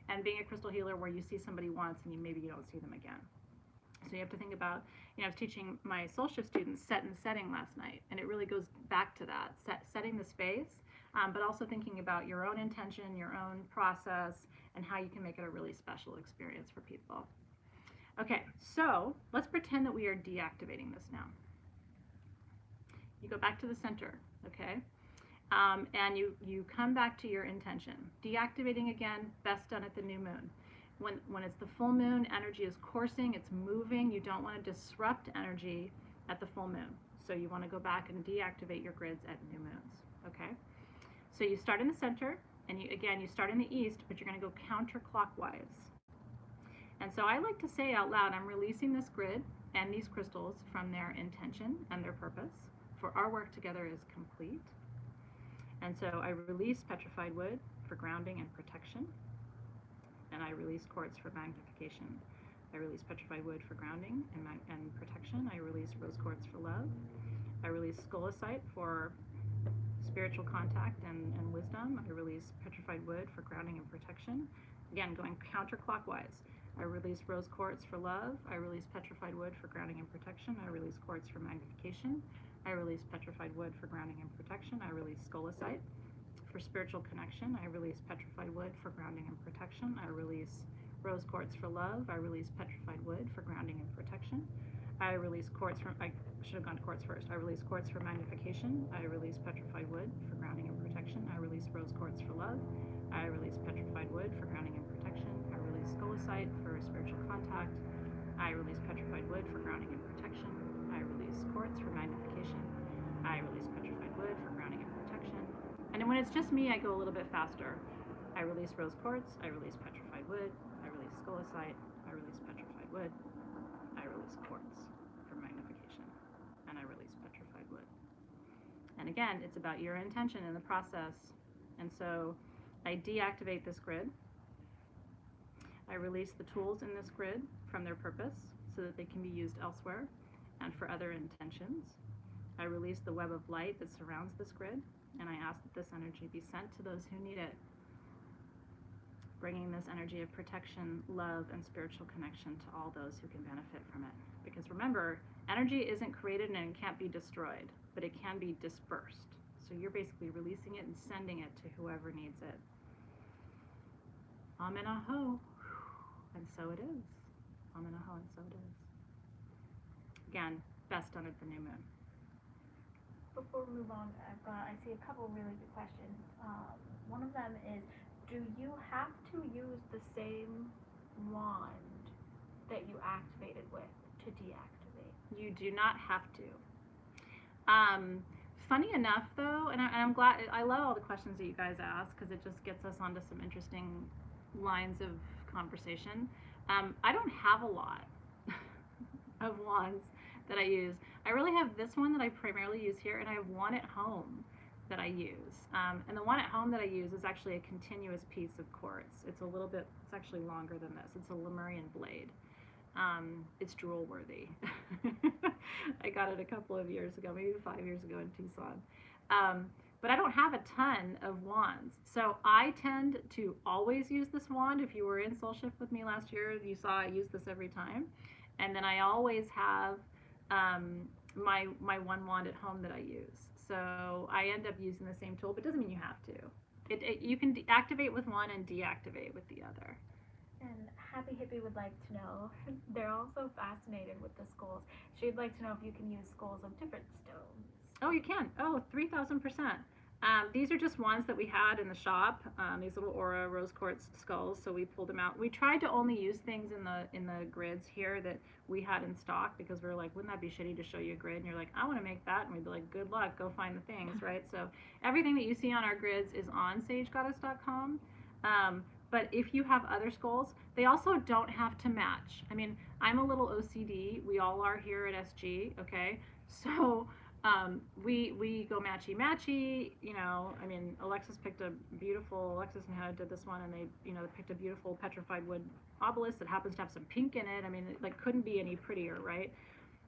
and being a crystal healer where you see somebody once and maybe you don't see them again. So you have to think about, I was teaching my soul shift students set and setting last night, and it really goes back to that, setting the space, but also thinking about your own intention, your own process, and how you can make it a really special experience for people. Okay, so let's pretend that we are deactivating this now. You go back to the center, okay? And you come back to your intention. Deactivating again, best done at the new moon. When it's the full moon, energy is coursing, it's moving. You don't want to disrupt energy at the full moon. So you want to go back and deactivate your grids at new moons, okay? So you start in the center, and you start in the east, but you're going to go counterclockwise. And so I like to say out loud, I'm releasing this grid and these crystals from their intention and their purpose, for our work together is complete. And so I release petrified wood for grounding and protection. And I release quartz for magnification. I release petrified wood for grounding and protection. I release rose quartz for love. I release scolecite for spiritual contact and wisdom. I release petrified wood for grounding and protection. Again, going counterclockwise. I release rose quartz for love. I release petrified wood for grounding and protection. I release quartz for magnification. I release petrified wood for grounding and protection. I release scolecite for spiritual connection. I release petrified wood for grounding and protection. I release rose quartz for love. I release petrified wood for grounding and protection. I release quartz I should have gone to quartz first. I release quartz for magnification. I release petrified wood for grounding and protection. I release rose quartz for love. I release petrified wood for grounding and protection. I release scolecite for spiritual contact. I release petrified wood for grounding and protection. I release quartz for magnification. I release petrified wood for grounding and protection. And when it's just me, I go a little bit faster. I release rose quartz. I release petrified wood. I release scolecite. I release petrified wood. I release quartz for magnification. And I release petrified wood. And again, it's about your intention in the process. And so I deactivate this grid. I release the tools in this grid from their purpose so that they can be used elsewhere and for other intentions. I release the web of light that surrounds this grid, and I ask that this energy be sent to those who need it, bringing this energy of protection, love, and spiritual connection to all those who can benefit from it. Because remember, energy isn't created and it can't be destroyed, but it can be dispersed. So you're basically releasing it and sending it to whoever needs it. Amen-a-ho. And so it is. Amen-a-ho, and so it is. Again, best done at the new moon. Before we move on, I see a couple really good questions. One of them is, do you have to use the same wand that you activated with to deactivate? You do not have to. Funny enough, though, and I'm glad, I love all the questions that you guys ask because it just gets us onto some interesting lines of conversation. I don't have a lot of wands that I use. I really have this one that I primarily use here, and I have one at home that I use. And the one at home that I use is actually a continuous piece of quartz. It's actually longer than this. It's a Lemurian blade. It's drool worthy. I got it a couple of years ago, maybe 5 years ago in Tucson. But I don't have a ton of wands. So I tend to always use this wand. If you were in Soul Shift with me last year, you saw I use this every time. And then I always have my one wand at home that I use. So I end up using the same tool, but it doesn't mean you have to. You can activate with one and deactivate with the other. And Happy Hippie would like to know, they're also fascinated with the skulls. She'd like to know if you can use skulls of different stones. Oh, you can. Oh, 3,000%. These are just ones that we had in the shop, these little Aura rose quartz skulls, so we pulled them out. We tried to only use things in the grids here that we had in stock because we were like, wouldn't that be shitty to show you a grid? And you're like, I want to make that. And we'd be like, good luck, go find the things, right? So everything that you see on our grids is on sagegoddess.com. But if you have other skulls, they also don't have to match. I mean, I'm a little OCD. We all are here at SG, okay? So we go matchy, you know. I mean, Alexis and Hannah did this one, and they picked a beautiful petrified wood obelisk that happens to have some pink in it. I mean, it couldn't be any prettier, right?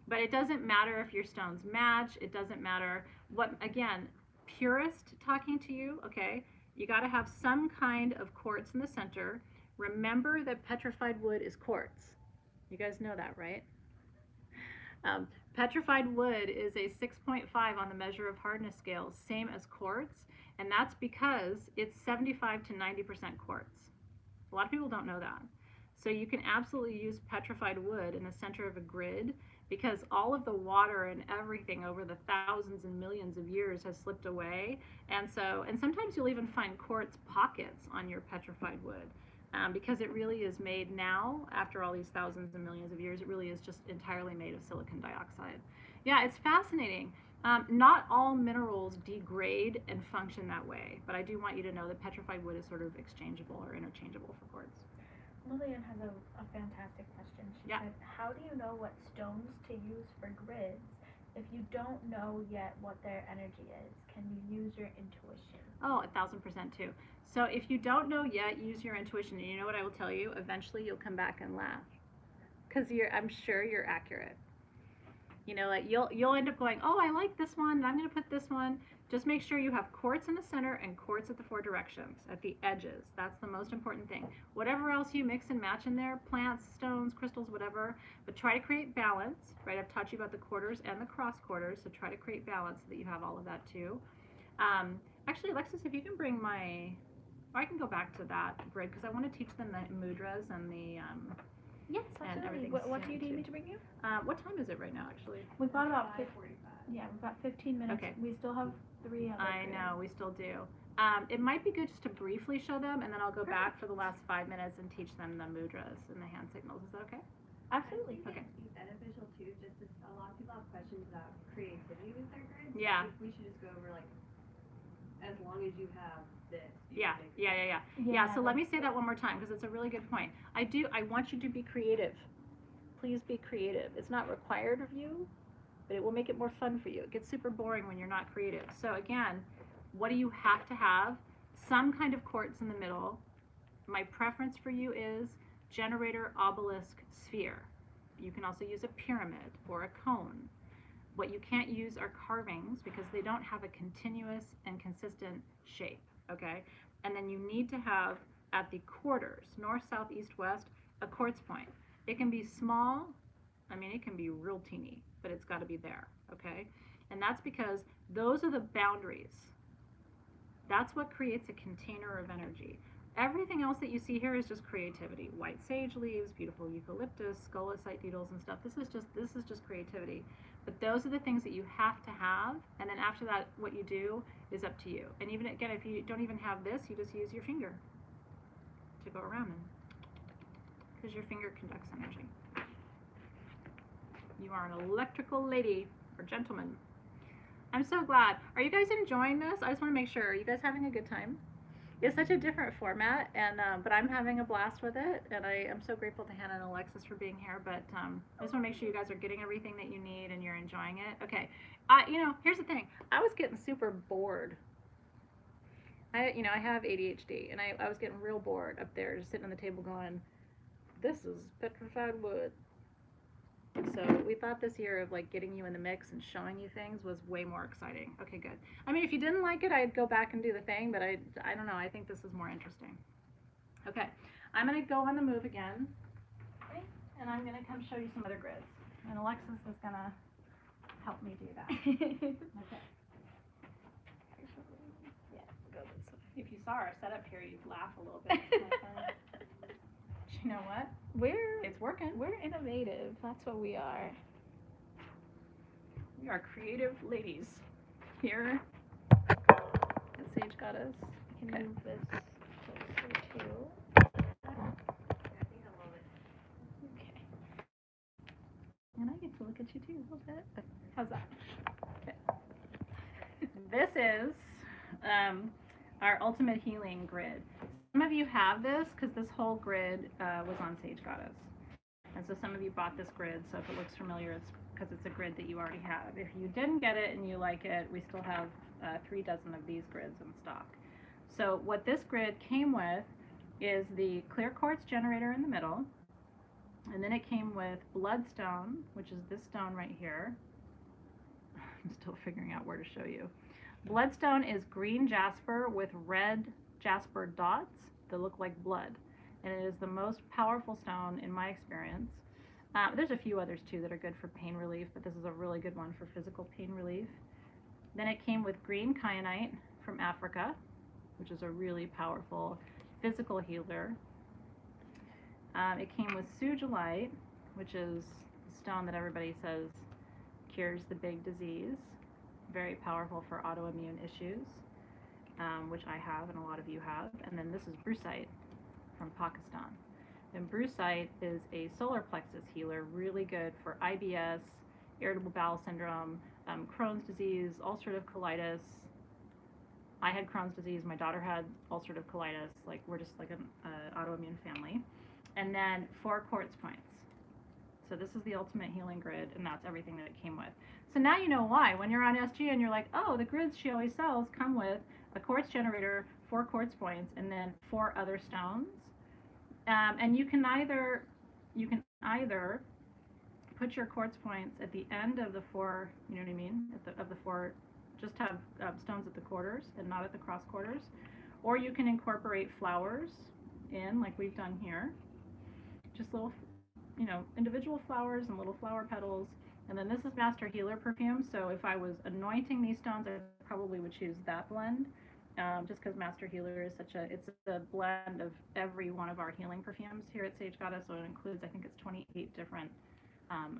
But it doesn't matter if your stones match. It doesn't matter what, again, purist talking to you, okay? You got to have some kind of quartz in the center. Remember that petrified wood is quartz. You guys know that, right? Petrified wood is a 6.5 on the measure of hardness scale, same as quartz, and that's because it's 75 to 90% quartz. A lot of people don't know that. So you can absolutely use petrified wood in the center of a grid because all of the water and everything over the thousands and millions of years has slipped away. And sometimes you'll even find quartz pockets on your petrified wood. Because it really is made now, after all these thousands and millions of years, it really is just entirely made of silicon dioxide. Yeah, it's fascinating. Not all minerals degrade and function that way, but I do want you to know that petrified wood is sort of exchangeable or interchangeable for quartz. Lillian has a fantastic question. She said, how do you know what stones to use for grids if you don't know yet what their energy is? Can you use your intuition? Oh, 1,000% too. So if you don't know yet, use your intuition. And you know what I will tell you? Eventually you'll come back and laugh. Because I'm sure you're accurate. You know, like you'll end up going, oh, I like this one, and I'm going to put this one. Just make sure you have quartz in the center and quartz at the 4 directions, at the edges. That's the most important thing. Whatever else you mix and match in there, plants, stones, crystals, whatever, but try to create balance, right? I've taught you about the quarters and the cross quarters, so try to create balance so that you have all of that too. Actually, Alexis, if you can bring I can go back to that grid because I want to teach them the mudras and the yes, absolutely. What do you need me to bring you? What time is it right now, actually? We've got about 5:45. Yeah, we've got 15 minutes. Okay. We still have 3 other. I know, we still do. It might be good just to briefly show them, and then I'll go back for the last 5 minutes and teach them the mudras and the hand signals. Is that okay? Absolutely. I think it'd be beneficial too, just as a lot of people have questions about creativity with their grids. Yeah. I think we should just go over as long as you have this. Yeah. So let me say that one more time because it's a really good point. I want you to be creative. Please be creative. It's not required of you, but it will make it more fun for you. It gets super boring when you're not creative. So again, what do you have to have? Some kind of quartz in the middle. My preference for you is generator, obelisk, sphere. You can also use a pyramid or a cone. What you can't use are carvings because they don't have a continuous and consistent shape, okay? And then you need to have, at the quarters, north, south, east, west, a quartz point. It can be small, it can be real teeny, but it's got to be there, okay? And that's because those are the boundaries. That's what creates a container of energy. Everything else that you see here is just creativity. White sage leaves, beautiful eucalyptus, scolecite needles and stuff. This is just creativity. But those are the things that you have to have, and then after that, what you do is up to you. And even again, if you don't even have this, you just use your finger to go around them, because your finger conducts energy. You are an electrical lady or gentleman. I'm so glad. Are you guys enjoying this? I just want to make sure. Are you guys having a good time? It's such a different format, and but I'm having a blast with it, and I am so grateful to Hannah and Alexis for being here. But I just want to make sure you guys are getting everything that you need and you're enjoying it. Okay, here's the thing. I was getting super bored. I have ADHD, and I was getting real bored up there, just sitting on the table going, "This is petrified wood." So we thought this year of like getting you in the mix and showing you things was way more exciting. Okay, good. I mean, if you didn't like it, I'd go back and do the thing, but I don't know. I think this is more interesting. Okay, I'm going to go on the move again, okay, and I'm going to come show you some other grids. And Alexis is going to help me do that. Okay. Yeah, go this way. If you saw our setup here, you'd laugh a little bit. You know what? It's working. We're innovative. That's what we are. We are creative ladies here at Sage Goddess. Can Okay. move this closer too. I think I love it. Okay. And I get to look at you too a little bit. How's that? Okay. This is our Ultimate Healing Grid. Some of you have this because this whole grid was on Sage Goddess. And so some of you bought this grid, so if it looks familiar, it's because it's a grid that you already have. If you didn't get it and you like it, we still have 3 dozen of these grids in stock. So what this grid came with is the clear quartz generator in the middle, and then it came with bloodstone, which is this stone right here. I'm still figuring out where to show you. Bloodstone is green jasper with red jasper dots that look like blood, and it is the most powerful stone in my experience. There's a few others too that are good for pain relief, but this is a really good one for physical pain relief. Then it came with green kyanite from Africa, which is a really powerful physical healer. It came with sugilite, which is the stone that everybody says cures the big disease. Very powerful for autoimmune issues, which I have and a lot of you have. And then this is brucite from Pakistan. And brucite is a solar plexus healer, really good for IBS, irritable bowel syndrome, Crohn's disease, ulcerative colitis. I had Crohn's disease. My daughter had ulcerative colitis. Like, we're just like an autoimmune family. And then 4 quartz points. So this is the Ultimate Healing Grid, and that's everything that it came with. So now you know why. When you're on SG and you're like, oh, the grids she always sells come with a quartz generator, 4 quartz points, and then 4 other stones. And you can either put your quartz points at the end of the 4, you know what I mean, of the 4, just have stones at the quarters and not at the cross quarters, or you can incorporate flowers in, like we've done here, just little, individual flowers and little flower petals. And then this is Master Healer perfume, so if I was anointing these stones, I probably would choose that blend. Just because Master Healer is it's a blend of every one of our healing perfumes here at Sage Goddess, so it includes, I think it's 28 different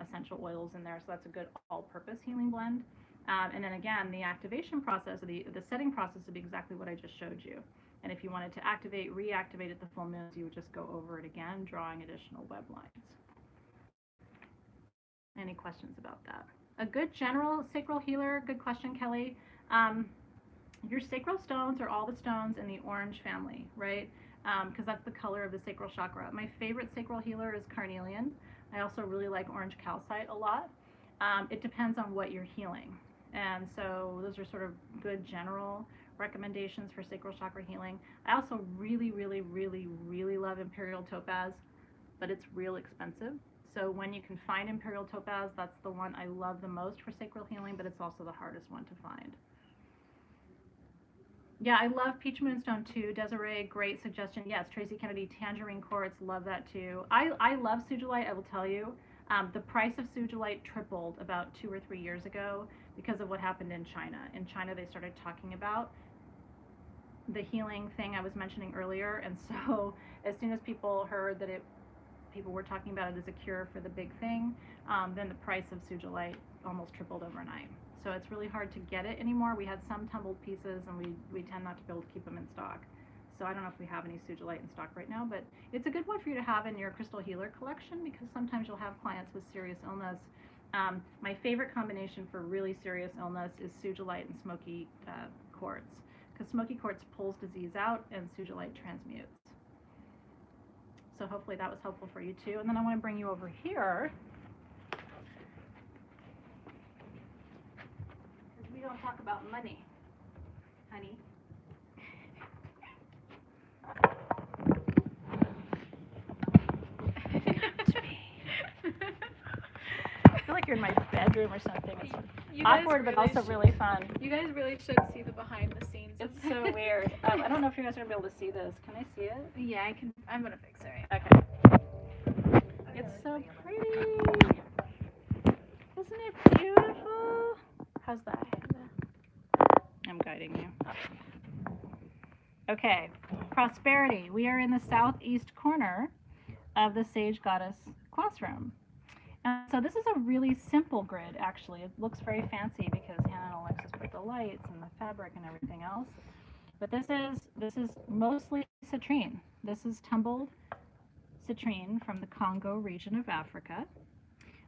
essential oils in there, so that's a good all-purpose healing blend. And then again, the activation process, the setting process would be exactly what I just showed you. And if you wanted to reactivate at the full moons, you would just go over it again, drawing additional web lines. Any questions about that? A good general sacral healer, good question, Kelly. Your sacral stones are all the stones in the orange family, right? Because that's the color of the sacral chakra. My favorite sacral healer is carnelian. I also really like orange calcite a lot. It depends on what you're healing. And so those are sort of good general recommendations for sacral chakra healing. I also really, really, really, really love imperial topaz, but it's real expensive. So when you can find imperial topaz, that's the one I love the most for sacral healing, but it's also the hardest one to find. Yeah, I love peach moonstone too. Desiree, great suggestion. Yes, Tracy Kennedy, tangerine quartz, love that too. I love sugilite, I will tell you. The price of sugilite tripled about 2 or 3 years ago because of what happened in China. In China, they started talking about the healing thing I was mentioning earlier, and so as soon as people heard that people were talking about it as a cure for the big thing, then the price of Sujolite almost tripled overnight. So it's really hard to get it anymore. We had some tumbled pieces, and we tend not to be able to keep them in stock. So I don't know if we have any Sujolite in stock right now, but it's a good one for you to have in your crystal healer collection, because sometimes you'll have clients with serious illness. My favorite combination for really serious illness is Sujolite and smoky quartz, because smoky quartz pulls disease out and Sujolite transmutes. So hopefully that was helpful for you too. And then I want to bring you over here, because we don't talk about money, honey. I feel like you're in my bedroom or something. It's You guys awkward, but really also should- really fun. You guys really should see the behind the scenes. It's so weird. I don't know if you guys are gonna be able to see this. Can I see it? Yeah, I can. I'm gonna fix it. Right. Okay. It's so pretty. Isn't it beautiful? How's that? I'm guiding you. Okay. Prosperity. We are in the southeast corner of the Sage Goddess classroom. And so this is a really simple grid, actually. It looks very fancy because Hannah and Alexis put the lights and the fabric and everything else. But this is mostly citrine. This is tumbled citrine from the Congo region of Africa.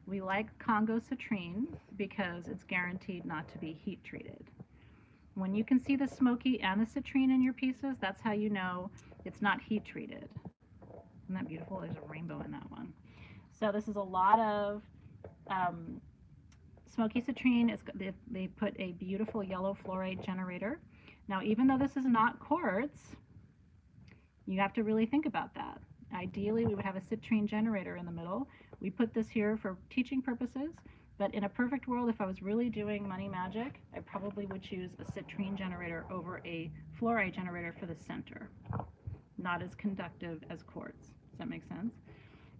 We like Congo citrine because it's guaranteed not to be heat treated. When you can see the smoky and the citrine in your pieces, that's how you know it's not heat treated. Isn't that beautiful? There's a rainbow in that one. So this is a lot of smoky citrine. They put a beautiful yellow fluorite generator. Now, even though this is not quartz, you have to really think about that. Ideally, we would have a citrine generator in the middle. We put this here for teaching purposes, but in a perfect world, if I was really doing money magic, I probably would choose a citrine generator over a fluorite generator for the center. Not as conductive as quartz. Does that make sense?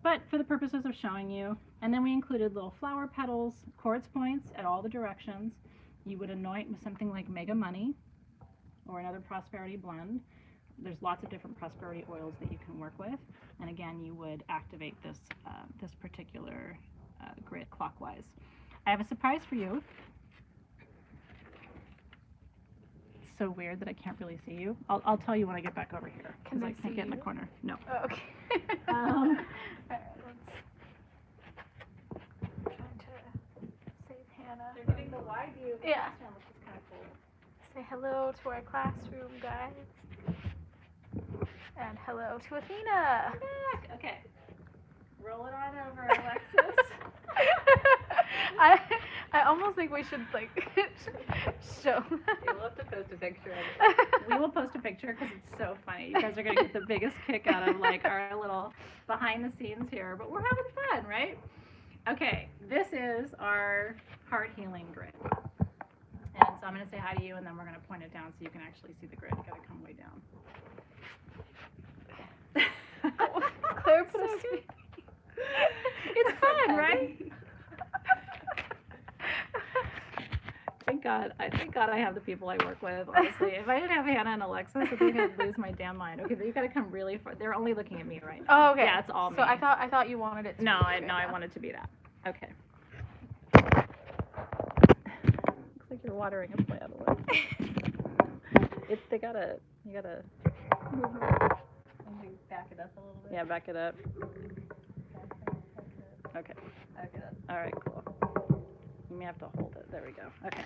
But for the purposes of showing you, and then we included little flower petals, quartz points at all the directions. You would anoint with something like Mega Money or another prosperity blend. There's lots of different prosperity oils that you can work with. And again, you would activate this, this particular grid clockwise. I have a surprise for you. It's so weird that I can't really see you. I'll tell you when I get back over here, because Can I I can't see get in the you? corner. No. Oh, okay. Um, Alright, let's. Trying to save Hannah. They're getting the wide view of the Yeah. classroom, which is kind of cool. Say hello to our classroom, guys. And hello to Athena. Come back. Okay. Roll it on over, Alexis. I almost think we should like show. We'll have to post a picture of it. We will post a picture because it's so funny. You guys are going to get the biggest kick out of like our little behind the scenes here, but we're having fun, right? Okay, this is our heart healing grid. And so I'm going to say hi to you, and then we're going to point it down so you can actually see the grid. You got to come way down. Claire put So us. good. It's fun, right? Thank God I have the people I work with, honestly. If I didn't have Hannah and Alexis, I think I'd lose my damn mind. Okay, but you've got to come really far. They're only looking at me right now. Oh, okay. Yeah, it's all me. So I thought you wanted it. To No, be I bigger. wanted to be that. Okay. Looks like you're watering a plant. You gotta back it up a little bit. Yeah, back it up. Okay. All right, cool. You may have to hold it. There we go. Okay.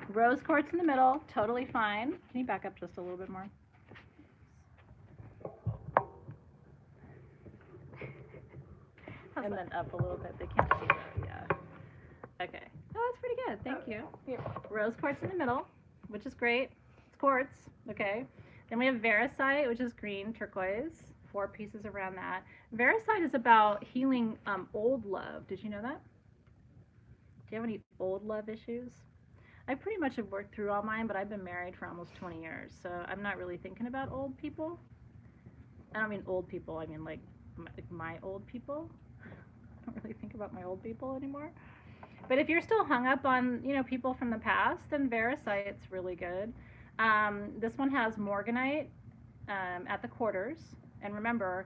Rose quartz in the middle, totally fine. Can you back up just a little bit more? And then up a little bit. They can't see that. Yeah. Okay. Oh, that's pretty good. Thank you. Here. Rose quartz in the middle, which is great. It's quartz. Okay. Then we have Veracite, which is green turquoise. 4 pieces around that. Veracite is about healing old love. Did you know that? Do you have any old love issues? I pretty much have worked through all mine, but I've been married for almost 20 years, so I'm not really thinking about old people. I don't mean old people, I mean like my old people. I don't really think about my old people anymore. But if you're still hung up on, you know, people from the past, then Veracite's really good. This one has morganite at the quarters, and remember,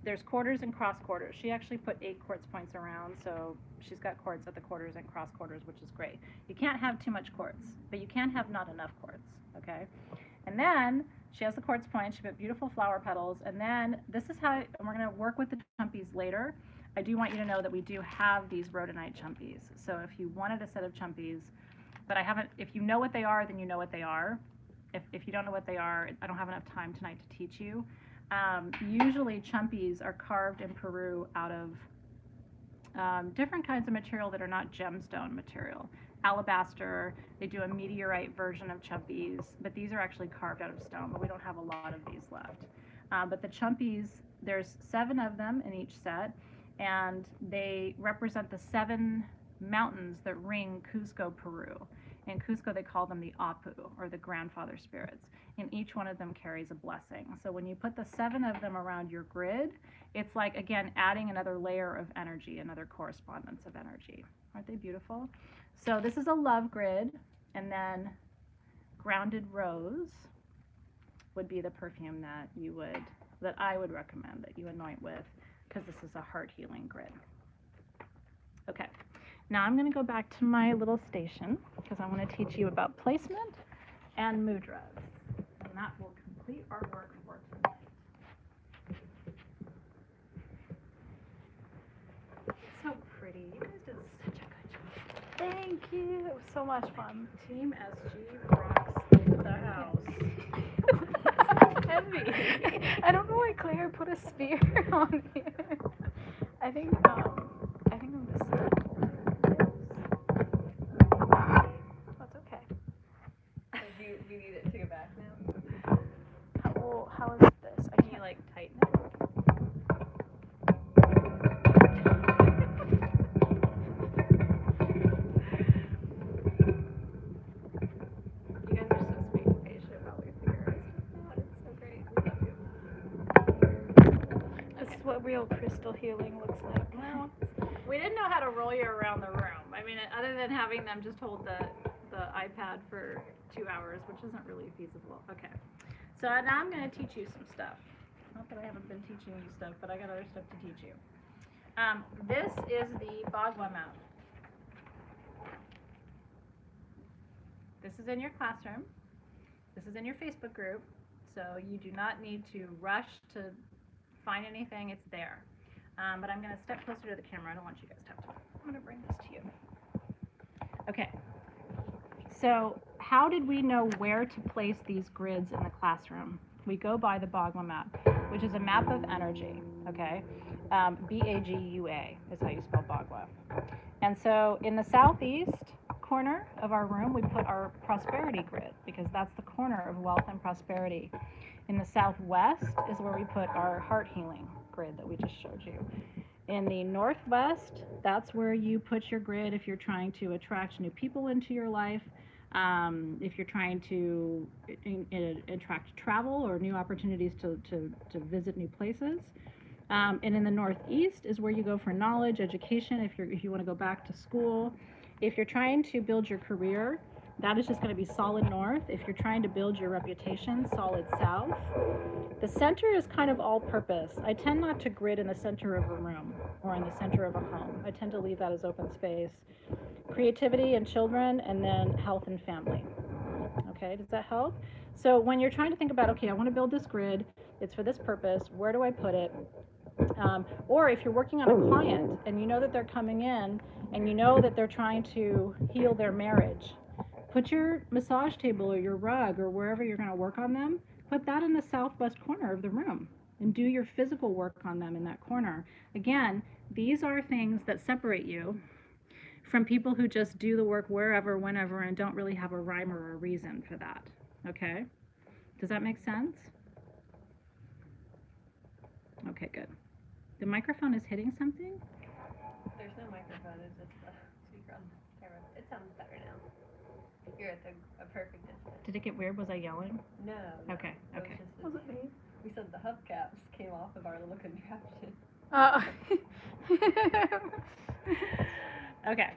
there's quarters and cross quarters. She actually put 8 quartz points around, so she's got quartz at the quarters and cross quarters, which is great. You can't have too much quartz, but you can have not enough quartz, okay? And then she has the quartz points. She put beautiful flower petals, and then this is how, and we're going to work with the chumpies later. I do want you to know that we do have these rhodonite chumpies. So if you wanted a set of chumpies, but I haven't, if you know what they are, then you know what they are. If you don't know what they are, I don't have enough time tonight to teach you. Usually chumpies are carved in Peru out of different kinds of material that are not gemstone material. Alabaster, they do a meteorite version of chumpies, but these are actually carved out of stone, but we don't have a lot of these left. But the chumpies, there's 7 of them in each set, and they represent the 7 mountains that ring Cusco, Peru. In Cusco, they call them the Apu, or the grandfather spirits, and each one of them carries a blessing. So when you put the 7 of them around your grid, it's like, again, adding another layer of energy, another correspondence of energy. Aren't they beautiful? So this is a love grid, and then Grounded Rose would be the perfume that I would recommend that you anoint with, because this is a heart healing grid. Okay. Now I'm going to go back to my little station because I want to teach you about placement and mudras. And that will complete our work for tonight. It's so pretty. You guys did such a good job. Thank you. It was so much fun. Team SG rocks the house. Heavy. I don't know why Claire put a spear on here. I think I'm just. That's okay. Do you need it to go back now? How is this? I Can you can't. like tighten it? You guys are so sweet and patient while we figure it out. It's so great. We love you. This is what real crystal healing looks like. Well, we didn't know how to roll you around the room. I mean, other than having them just hold the iPad for 2 hours, which isn't really feasible. Okay. So now I'm going to teach you some stuff. Not that I haven't been teaching you stuff, but I got other stuff to teach you. This is the Bagua map. This is in your classroom. This is in your Facebook group. So you do not need to rush to find anything. It's there. But I'm going to step closer to the camera. I don't want you guys to have to. I'm going to bring this to you. Okay. So how did we know where to place these grids in the classroom? We go by the Bagua map, which is a map of energy, okay? B-A-G-U-A is how you spell Bagua. And so in the southeast corner of our room, we put our prosperity grid, because that's the corner of wealth and prosperity. In the southwest is where we put our heart healing grid that we just showed you. In the northwest, that's where you put your grid if you're trying to attract new people into your life, if you're trying to attract travel or new opportunities to visit new places. And in the northeast is where you go for knowledge, education, if you want to go back to school. If you're trying to build your career, that is just going to be solid north. If you're trying to build your reputation, solid south. The center is kind of all purpose. I tend not to grid in the center of a room or in the center of a home. I tend to leave that as open space. Creativity and children, and then health and family. Okay, does that help? So when you're trying to think about, okay, I want to build this grid, it's for this purpose, where do I put it? Or if you're working on a client and you know that they're coming in and you know that they're trying to heal their marriage, put your massage table or your rug or wherever you're going to work on them, put that in the southwest corner of the room and do your physical work on them in that corner. Again, these are things that separate you from people who just do the work wherever, whenever, and don't really have a rhyme or a reason for that. Okay? Does that make sense? Okay, good. The microphone is hitting something? There's no microphone, it's just a speaker on the camera. It sounds better now. You're at a perfect distance. Did it get weird? Was I yelling? No. Okay, It was okay. just Was it me? We said the hubcaps came off of our little contraption. Okay.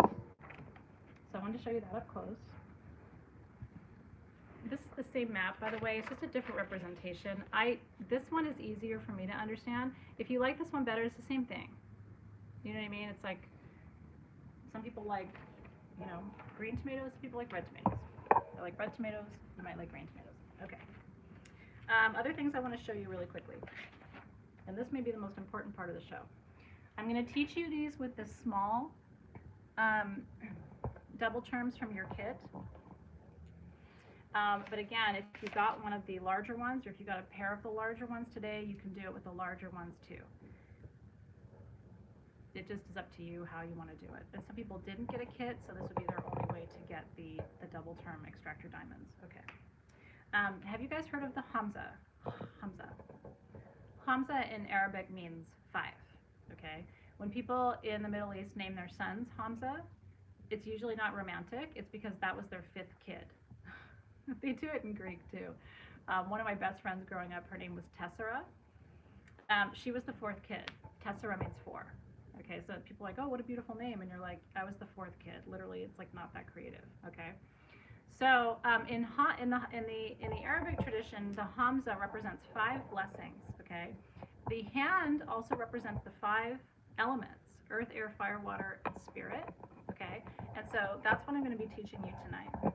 So I wanted to show you that up close. the same map, by the way. It's just a different representation. This one is easier for me to understand. If you like this one better, it's the same thing. You know what I mean? It's like some people like, you know, green tomatoes. Some people like red tomatoes. I like red tomatoes. You might like green tomatoes. Okay. Other things I want to show you really quickly, and this may be the most important part of the show. I'm going to teach you these with the small double terms from your kit. But again, if you got one of the larger ones, or if you got a pair of the larger ones today, you can do it with the larger ones too. It just is up to you how you want to do it. And some people didn't get a kit, so this would be their only way to get the double term extractor diamonds. Okay. Have you guys heard of the Hamza? Hamza. Hamza in Arabic means 5. Okay. When people in the Middle East name their sons Hamza, it's usually not romantic. It's because that was their 5th kid. They do it in Greek too. One of my best friends growing up, her name was Tessera. She was the 4th kid. Tessera means 4. Okay, so people are like, oh, what a beautiful name, and you're like, I was the 4th kid. Literally, it's like not that creative. Okay, so in the Arabic tradition, the Hamza represents 5 blessings. Okay, the hand also represents the 5 elements: earth, air, fire, water, and spirit. Okay, and so that's what I'm going to be teaching you tonight.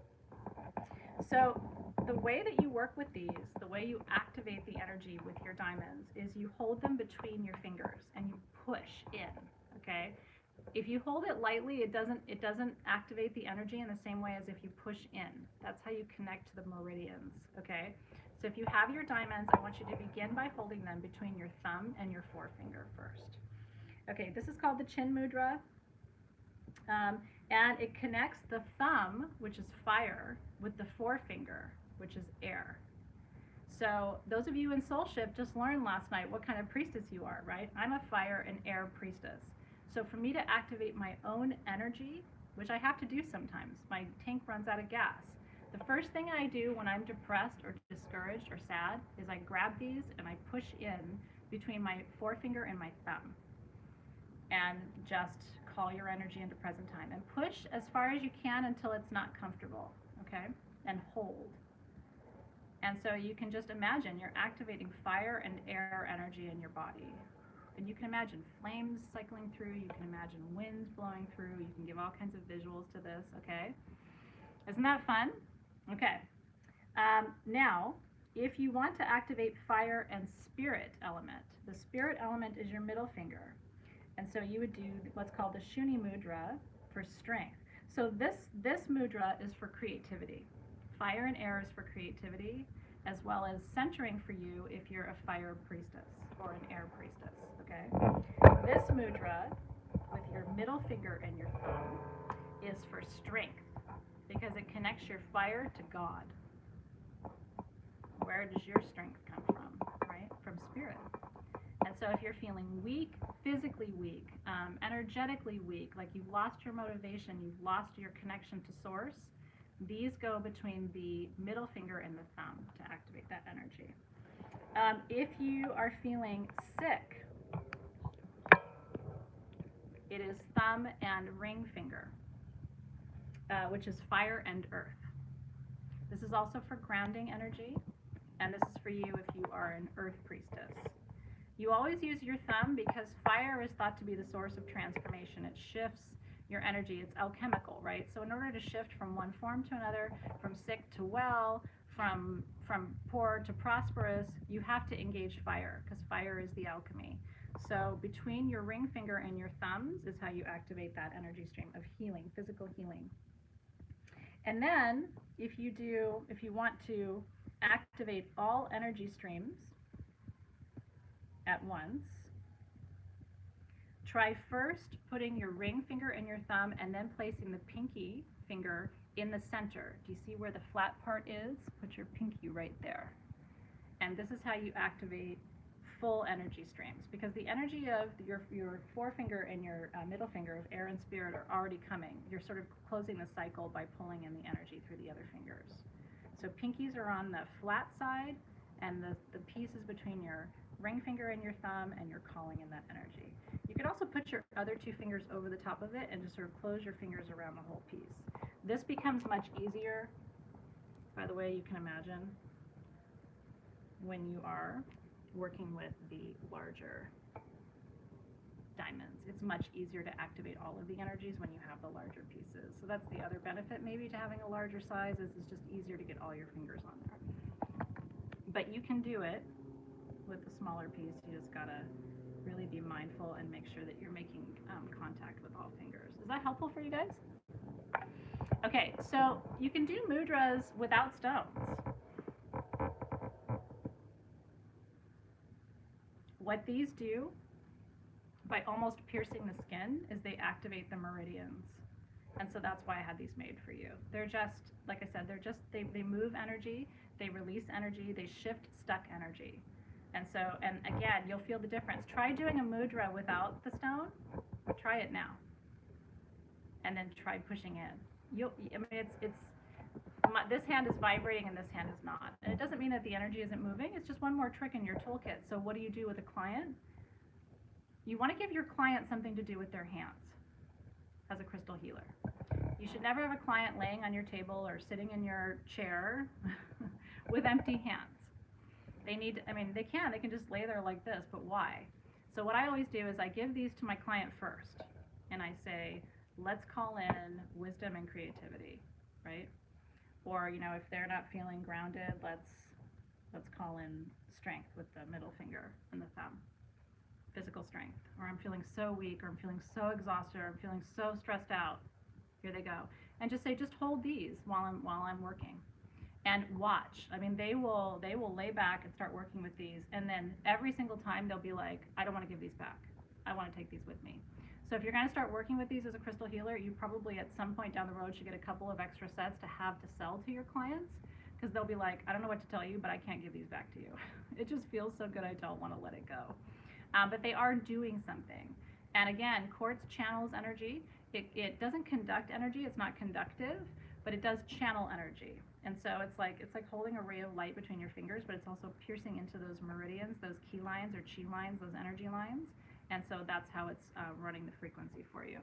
So the way that you work with these, the way you activate the energy with your diamonds, is you hold them between your fingers and you push in. Okay, if you hold it lightly, it doesn't activate the energy in the same way as if you push in. That's how you connect to the meridians. Okay, so if you have your diamonds, I want you to begin by holding them between your thumb and your forefinger first. Okay, this is called the Chin Mudra, and it connects the thumb, which is fire, with the forefinger, which is air. So those of you in Soulship just learned last night what kind of priestess you are, right? I'm a fire and air priestess. So for me to activate my own energy, which I have to do sometimes, my tank runs out of gas. The first thing I do when I'm depressed or discouraged or sad is I grab these and I push in between my forefinger and my thumb. And just call your energy into present time. And push as far as you can until it's not comfortable, okay? And hold. And so you can just imagine you're activating fire and air energy in your body. And you can imagine flames cycling through, you can imagine winds blowing through, you can give all kinds of visuals to this, okay? Isn't that fun? Okay. Now, if you want to activate fire and spirit element, the spirit element is your middle finger. And so you would do what's called the Shuni Mudra for strength. So this mudra is for creativity. Fire and air is for creativity, as well as centering for you if you're a fire priestess or an air priestess, okay? This mudra, with your middle finger and your thumb, is for strength, because it connects your fire to God. Where does your strength come from, right? From spirit. And so if you're feeling weak, physically weak, energetically weak, like you've lost your motivation, you've lost your connection to source, these go between the middle finger and the thumb to activate that energy. If you are feeling sick, it is thumb and ring finger, which is fire and earth. This is also for grounding energy, and this is for you if you are an earth priestess. You always use your thumb because fire is thought to be the source of transformation. It shifts your energy. It's alchemical, right? So in order to shift from one form to another, from sick to well, from poor to prosperous, you have to engage fire, because fire is the alchemy. So between your ring finger and your thumbs is how you activate that energy stream of healing, physical healing. And then if you want to activate all energy streams at once, try first putting your ring finger and your thumb and then placing the pinky finger in the center. Do you see where the flat part is? Put your pinky right there. And this is how you activate full energy streams, because the energy of your forefinger and your middle finger of air and spirit are already coming. You're sort of closing the cycle by pulling in the energy through the other fingers. So pinkies are on the flat side, and the pieces between your ring finger and your thumb, and you're calling in that energy. You could also put your other 2 fingers over the top of it and just sort of close your fingers around the whole piece. This becomes much easier. By the way, you can imagine when you are working with the larger diamonds, it's much easier to activate all of the energies when you have the larger pieces. So that's the other benefit maybe to having a larger size, is it's just easier to get all your fingers on there. But you can do it with the smaller piece. You just gotta really be mindful and make sure that you're making contact with all fingers. Is that helpful for you guys? Okay, so you can do mudras without stones. What these do, by almost piercing the skin, is they activate the meridians. And so that's why I had these made for you. They're just, like I said, they move energy, they release energy, they shift stuck energy. And so, and again, you'll feel the difference. Try doing a mudra without the stone. Try it now. And then try pushing in. I mean, this hand is vibrating and this hand is not. And it doesn't mean that the energy isn't moving. It's just one more trick in your toolkit. So what do you do with a client? You want to give your client something to do with their hands as a crystal healer. You should never have a client laying on your table or sitting in your chair with empty hands. They need, I mean, they can just lay there like this, but why? So what I always do is I give these to my client first, and I say, let's call in wisdom and creativity, right? Or, you know, if they're not feeling grounded, let's call in strength with the middle finger and the thumb. Physical strength. Or I'm feeling so weak, or I'm feeling so exhausted, or I'm feeling so stressed out. Here they go. And just say, just hold these while I'm working. And watch. I mean, they will lay back and start working with these, and then every single time they'll be like, I don't want to give these back. I want to take these with me. So if you're going to start working with these as a crystal healer, you probably at some point down the road should get a couple of extra sets to have to sell to your clients, because they'll be like, I don't know what to tell you, but I can't give these back to you. It just feels so good, I don't want to let it go. But they are doing something. And again, quartz channels energy. It doesn't conduct energy, it's not conductive, but it does channel energy. And so it's like holding a ray of light between your fingers, but it's also piercing into those meridians, those key lines or chi lines, those energy lines. And so that's how it's running the frequency for you.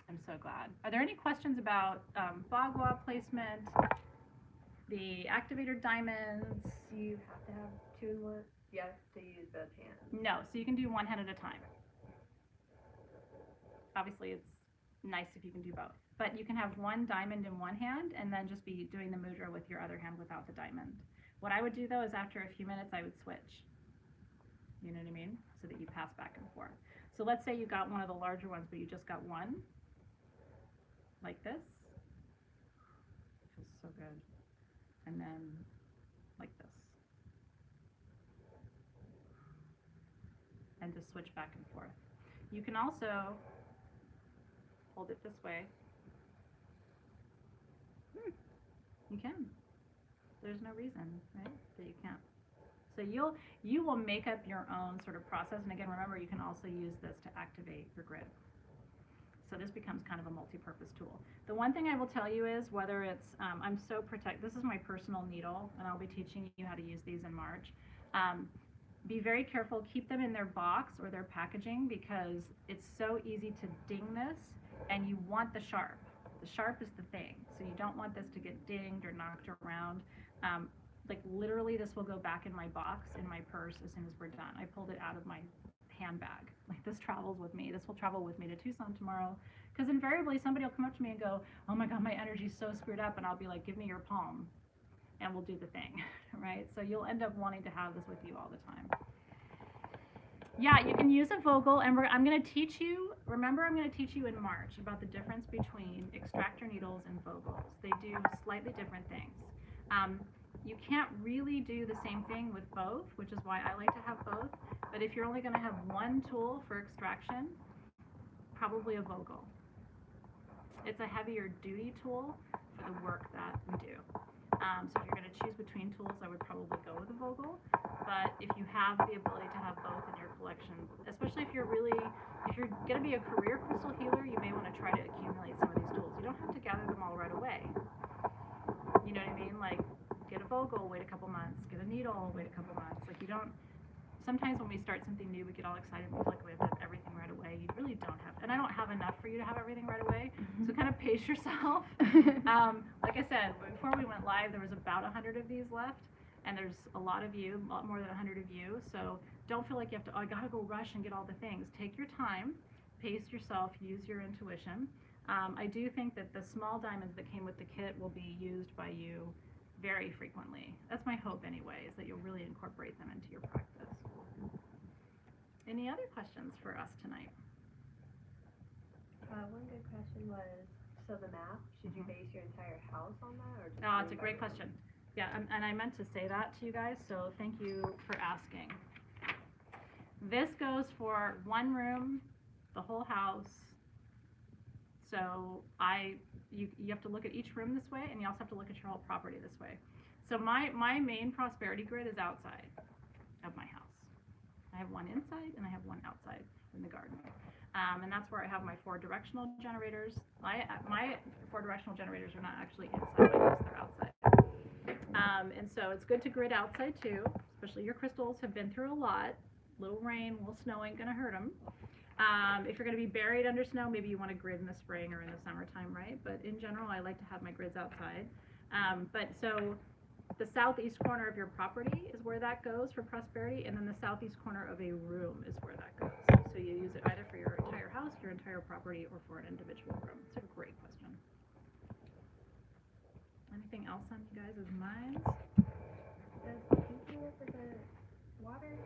I'm so glad. Are there any questions about bagua placement, the activator diamonds? You have to have two in one. You have to use both hands. No, so you can do one hand at a time. Obviously, it's nice if you can do both. But you can have one diamond in one hand and then just be doing the mudra with your other hand without the diamond. What I would do, though, is after a few minutes, I would switch. You know what I mean? So that you pass back and forth. So let's say you got one of the larger ones, but you just got one. Like this. Feels so good. And then like this. And just switch back and forth. You can also hold it this way. You can. There's no reason, right, that you can't. So you will make up your own sort of process. And again, remember, you can also use this to activate your grid. So this becomes kind of a multi-purpose tool. The one thing I will tell you is whether it's, this is my personal needle, and I'll be teaching you how to use these in March. Be very careful, keep them in their box or their packaging, because it's so easy to ding this, and you want the sharp. The sharp is the thing, so you don't want this to get dinged or knocked around. Like literally this will go back in my box, in my purse, as soon as we're done. I pulled it out of my handbag. Like, this travels with me. This will travel with me to Tucson tomorrow, because invariably somebody will come up to me and go, oh my God, my energy's so screwed up, and I'll be like, give me your palm, and we'll do the thing, right? So you'll end up wanting to have this with you all the time. Yeah, you can use a Vogel, and I'm going to teach you, remember, I'm going to teach you in March about the difference between extractor needles and Vogels. They do slightly different things. You can't really do the same thing with both, which is why I like to have both. But if you're only going to have one tool for extraction, probably a Vogel. It's a heavier duty tool for the work that we do. So if you're going to choose between tools, I would probably go with a Vogel. But if you have the ability to have both in your collection, especially if you're going to be a career crystal healer, you may want to try to accumulate some of these tools. You don't have to gather them all right away. You know what I mean? Like, get a Vogel, wait a couple months. Get a needle, wait a couple months. Like, you don't, sometimes when we start something new, we get all excited and we feel like we have to have everything right away. You really don't have, and I don't have enough for you to have everything right away. So kind of pace yourself. Like I said, before we went live, there was about 100 of these left, and there's a lot of you, a lot more than 100 of you. So don't feel like you have to, oh, I gotta go rush and get all the things. Take your time, pace yourself, use your intuition. I do think that the small diamonds that came with the kit will be used by you very frequently. That's my hope anyway, is that you'll really incorporate them into your practice. Any other questions for us tonight? One good question was, so the map, should you base your entire house on that, or just Oh, it's a room by great room? question. Yeah, and I meant to say that to you guys, so thank you for asking. This goes for one room, the whole house. So you have to look at each room this way, and you also have to look at your whole property this way. So my main prosperity grid is outside of my house. I have one inside and I have one outside in the garden. And that's where I have my 4 directional generators. My 4 directional generators are not actually inside my house, they're outside. And so it's good to grid outside too, especially your crystals have been through a lot. Little rain, little snow ain't gonna hurt them. If you're going to be buried under snow, maybe you want to grid in the spring or in the summertime, right? But in general, I like to have my grids outside. But so the southeast corner of your property is where that goes for prosperity, and then the southeast corner of a room is where that goes. So you use it either for your entire house, your entire property, or for an individual room. It's a great question. Anything else on you guys' minds? Does the pinky represent water?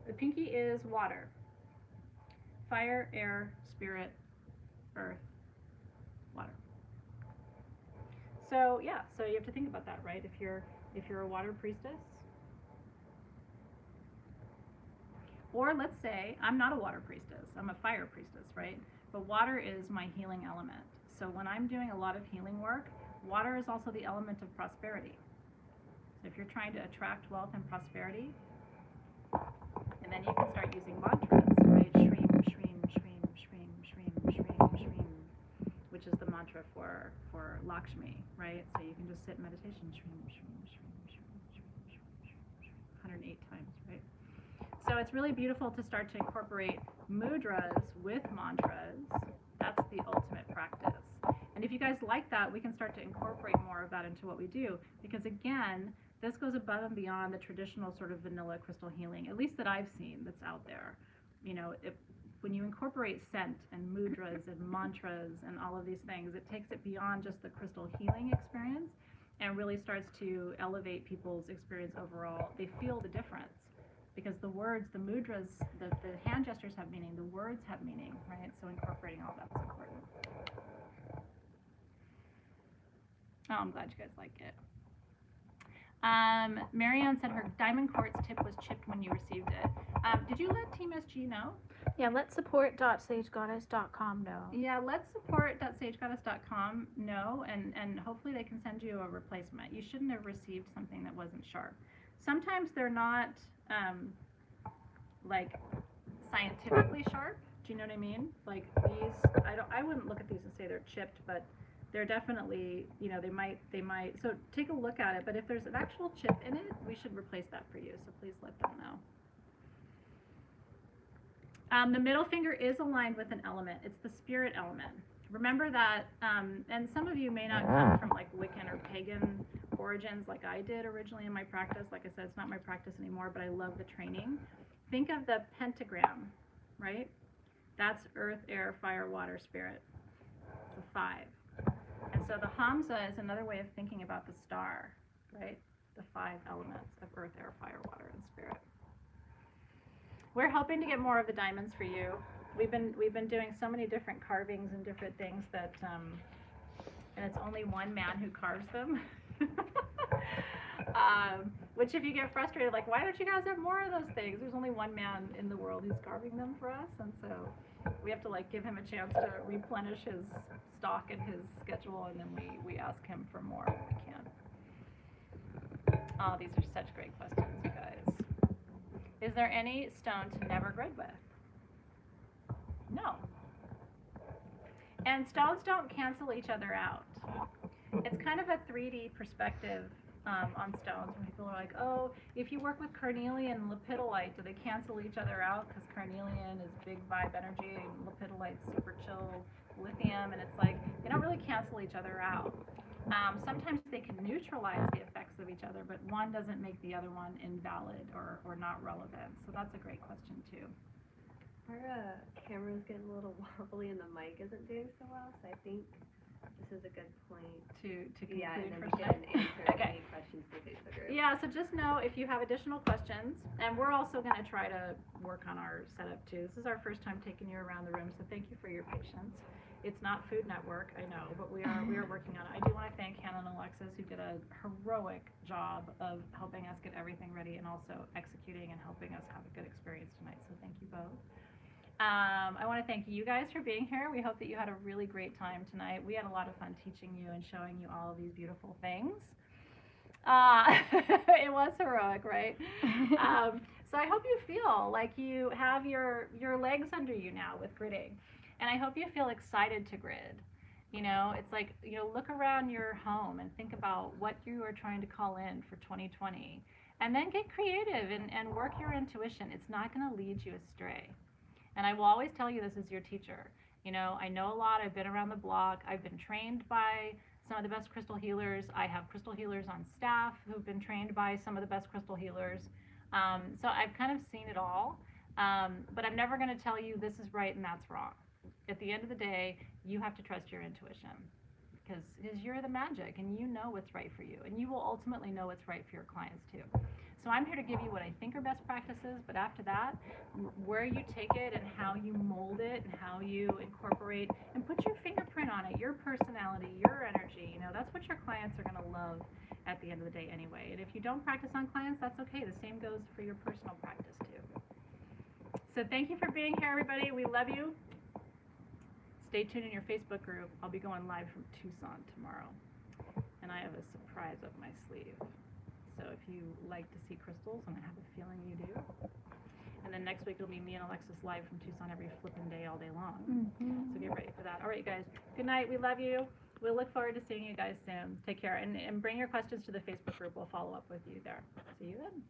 The pinky is water. Fire, air, spirit, earth, water. So yeah, so you have to think about that, right? If you're a water priestess, or let's say I'm not a water priestess, I'm a fire priestess, right? But water is my healing element. So when I'm doing a lot of healing work, water is also the element of prosperity. So if you're trying to attract wealth and prosperity, and then you can start using mantras, right? Shreem, shreem, shreem, shreem, shreem, shreem, shreem, which is the mantra for Lakshmi, right? So you can just sit in meditation, shreem, shreem, shreem, shreem, shreem, shreem, shreem, 108 times, right? So it's really beautiful to start to incorporate mudras with mantras. That's the ultimate practice. And if you guys like that, we can start to incorporate more of that into what we do, because again, this goes above and beyond the traditional sort of vanilla crystal healing, at least that I've seen that's out there. You know, when you incorporate scent and mudras and mantras and all of these things, it takes it beyond just the crystal healing experience and really starts to elevate people's experience overall. They feel the difference because the words, the mudras, the hand gestures have meaning, the words have meaning, right? So incorporating all that's important. Oh, I'm glad you guys like it. Marianne said her diamond quartz tip was chipped when you received it. Did you let Team SG know? Yeah, let support.sagegoddess.com know. Yeah, let's support.sagegoddess.com know, and hopefully they can send you a replacement. You shouldn't have received something that wasn't sharp. Sometimes they're not like scientifically sharp. Do you know what I mean? Like these, I wouldn't look at these and say they're chipped, but they're definitely, you know, they might, so take a look at it, but if there's an actual chip in it, we should replace that for you, so please let them know. The middle finger is aligned with an element. It's the spirit element. Remember that, and some of you may not come from like Wiccan or pagan origins like I did originally in my practice. Like I said, it's not my practice anymore, but I love the training. Think of the pentagram, right? That's earth, air, fire, water, spirit. It's a 5. And so the Hamza is another way of thinking about the star, right? The 5 elements of earth, air, fire, water, and spirit. We're hoping to get more of the diamonds for you. We've been doing so many different carvings and different things that, and it's only one man who carves them. Which if you get frustrated, like, why don't you guys have more of those things? There's only one man in the world who's carving them for us, and so we have to like give him a chance to replenish his stock and his schedule, and then we ask him for more when we can. Oh, these are such great questions, you guys. Is there any stone to never grid with? No. And stones don't cancel each other out. It's kind of a 3D perspective on stones when people are like, oh, if you work with carnelian and lepidolite, do they cancel each other out? Because carnelian is big vibe energy and lepidolite's super chill lithium, and it's like they don't really cancel each other out. Sometimes they can neutralize the effects of each other, but one doesn't make the other one invalid or not relevant. So that's a great question too. Our camera's getting a little wobbly and the mic isn't doing so well, so I think this is a good point. To conclude Yeah, and then for we tonight. can answer Okay. any questions in the Facebook group. Yeah, so just know if you have additional questions, and we're also going to try to work on our setup too. This is our first time taking you around the room, so thank you for your patience. It's not Food Network, I know, but we are working on it. I do want to thank Hannah and Alexis, who did a heroic job of helping us get everything ready and also executing and helping us have a good experience tonight. So thank you both. I want to thank you guys for being here. We hope that you had a really great time tonight. We had a lot of fun teaching you and showing you all of these beautiful things. It was heroic, right? So I hope you feel like you have your legs under you now with gridding. And I hope you feel excited to grid. You know, it's like, you know, look around your home and think about what you are trying to call in for 2020. And then get creative and work your intuition. It's not going to lead you astray. And I will always tell you this as your teacher. You know, I know a lot. I've been around the block. I've been trained by some of the best crystal healers. I have crystal healers on staff who've been trained by some of the best crystal healers. So I've kind of seen it all. But I'm never going to tell you this is right and that's wrong. At the end of the day, you have to trust your intuition because you're the magic and you know what's right for you. And you will ultimately know what's right for your clients too. So I'm here to give you what I think are best practices, but after that, where you take it and how you mold it and how you incorporate and put your fingerprint on it, your personality, your energy, you know, that's what your clients are going to love at the end of the day anyway. And if you don't practice on clients, that's okay. The same goes for your personal practice too. So thank you for being here, everybody. We love you. Stay tuned in your Facebook group. I'll be going live from Tucson tomorrow. And I have a surprise up my sleeve. So if you like to see crystals, and I have a feeling you do. And then next week it'll be me and Alexis live from Tucson every flipping day all day long. Mm-hmm. So get ready for that. All right, you guys. Good night. We love you. We'll look forward to seeing you guys soon. Take care. And bring your questions to the Facebook group. We'll follow up with you there. See you then.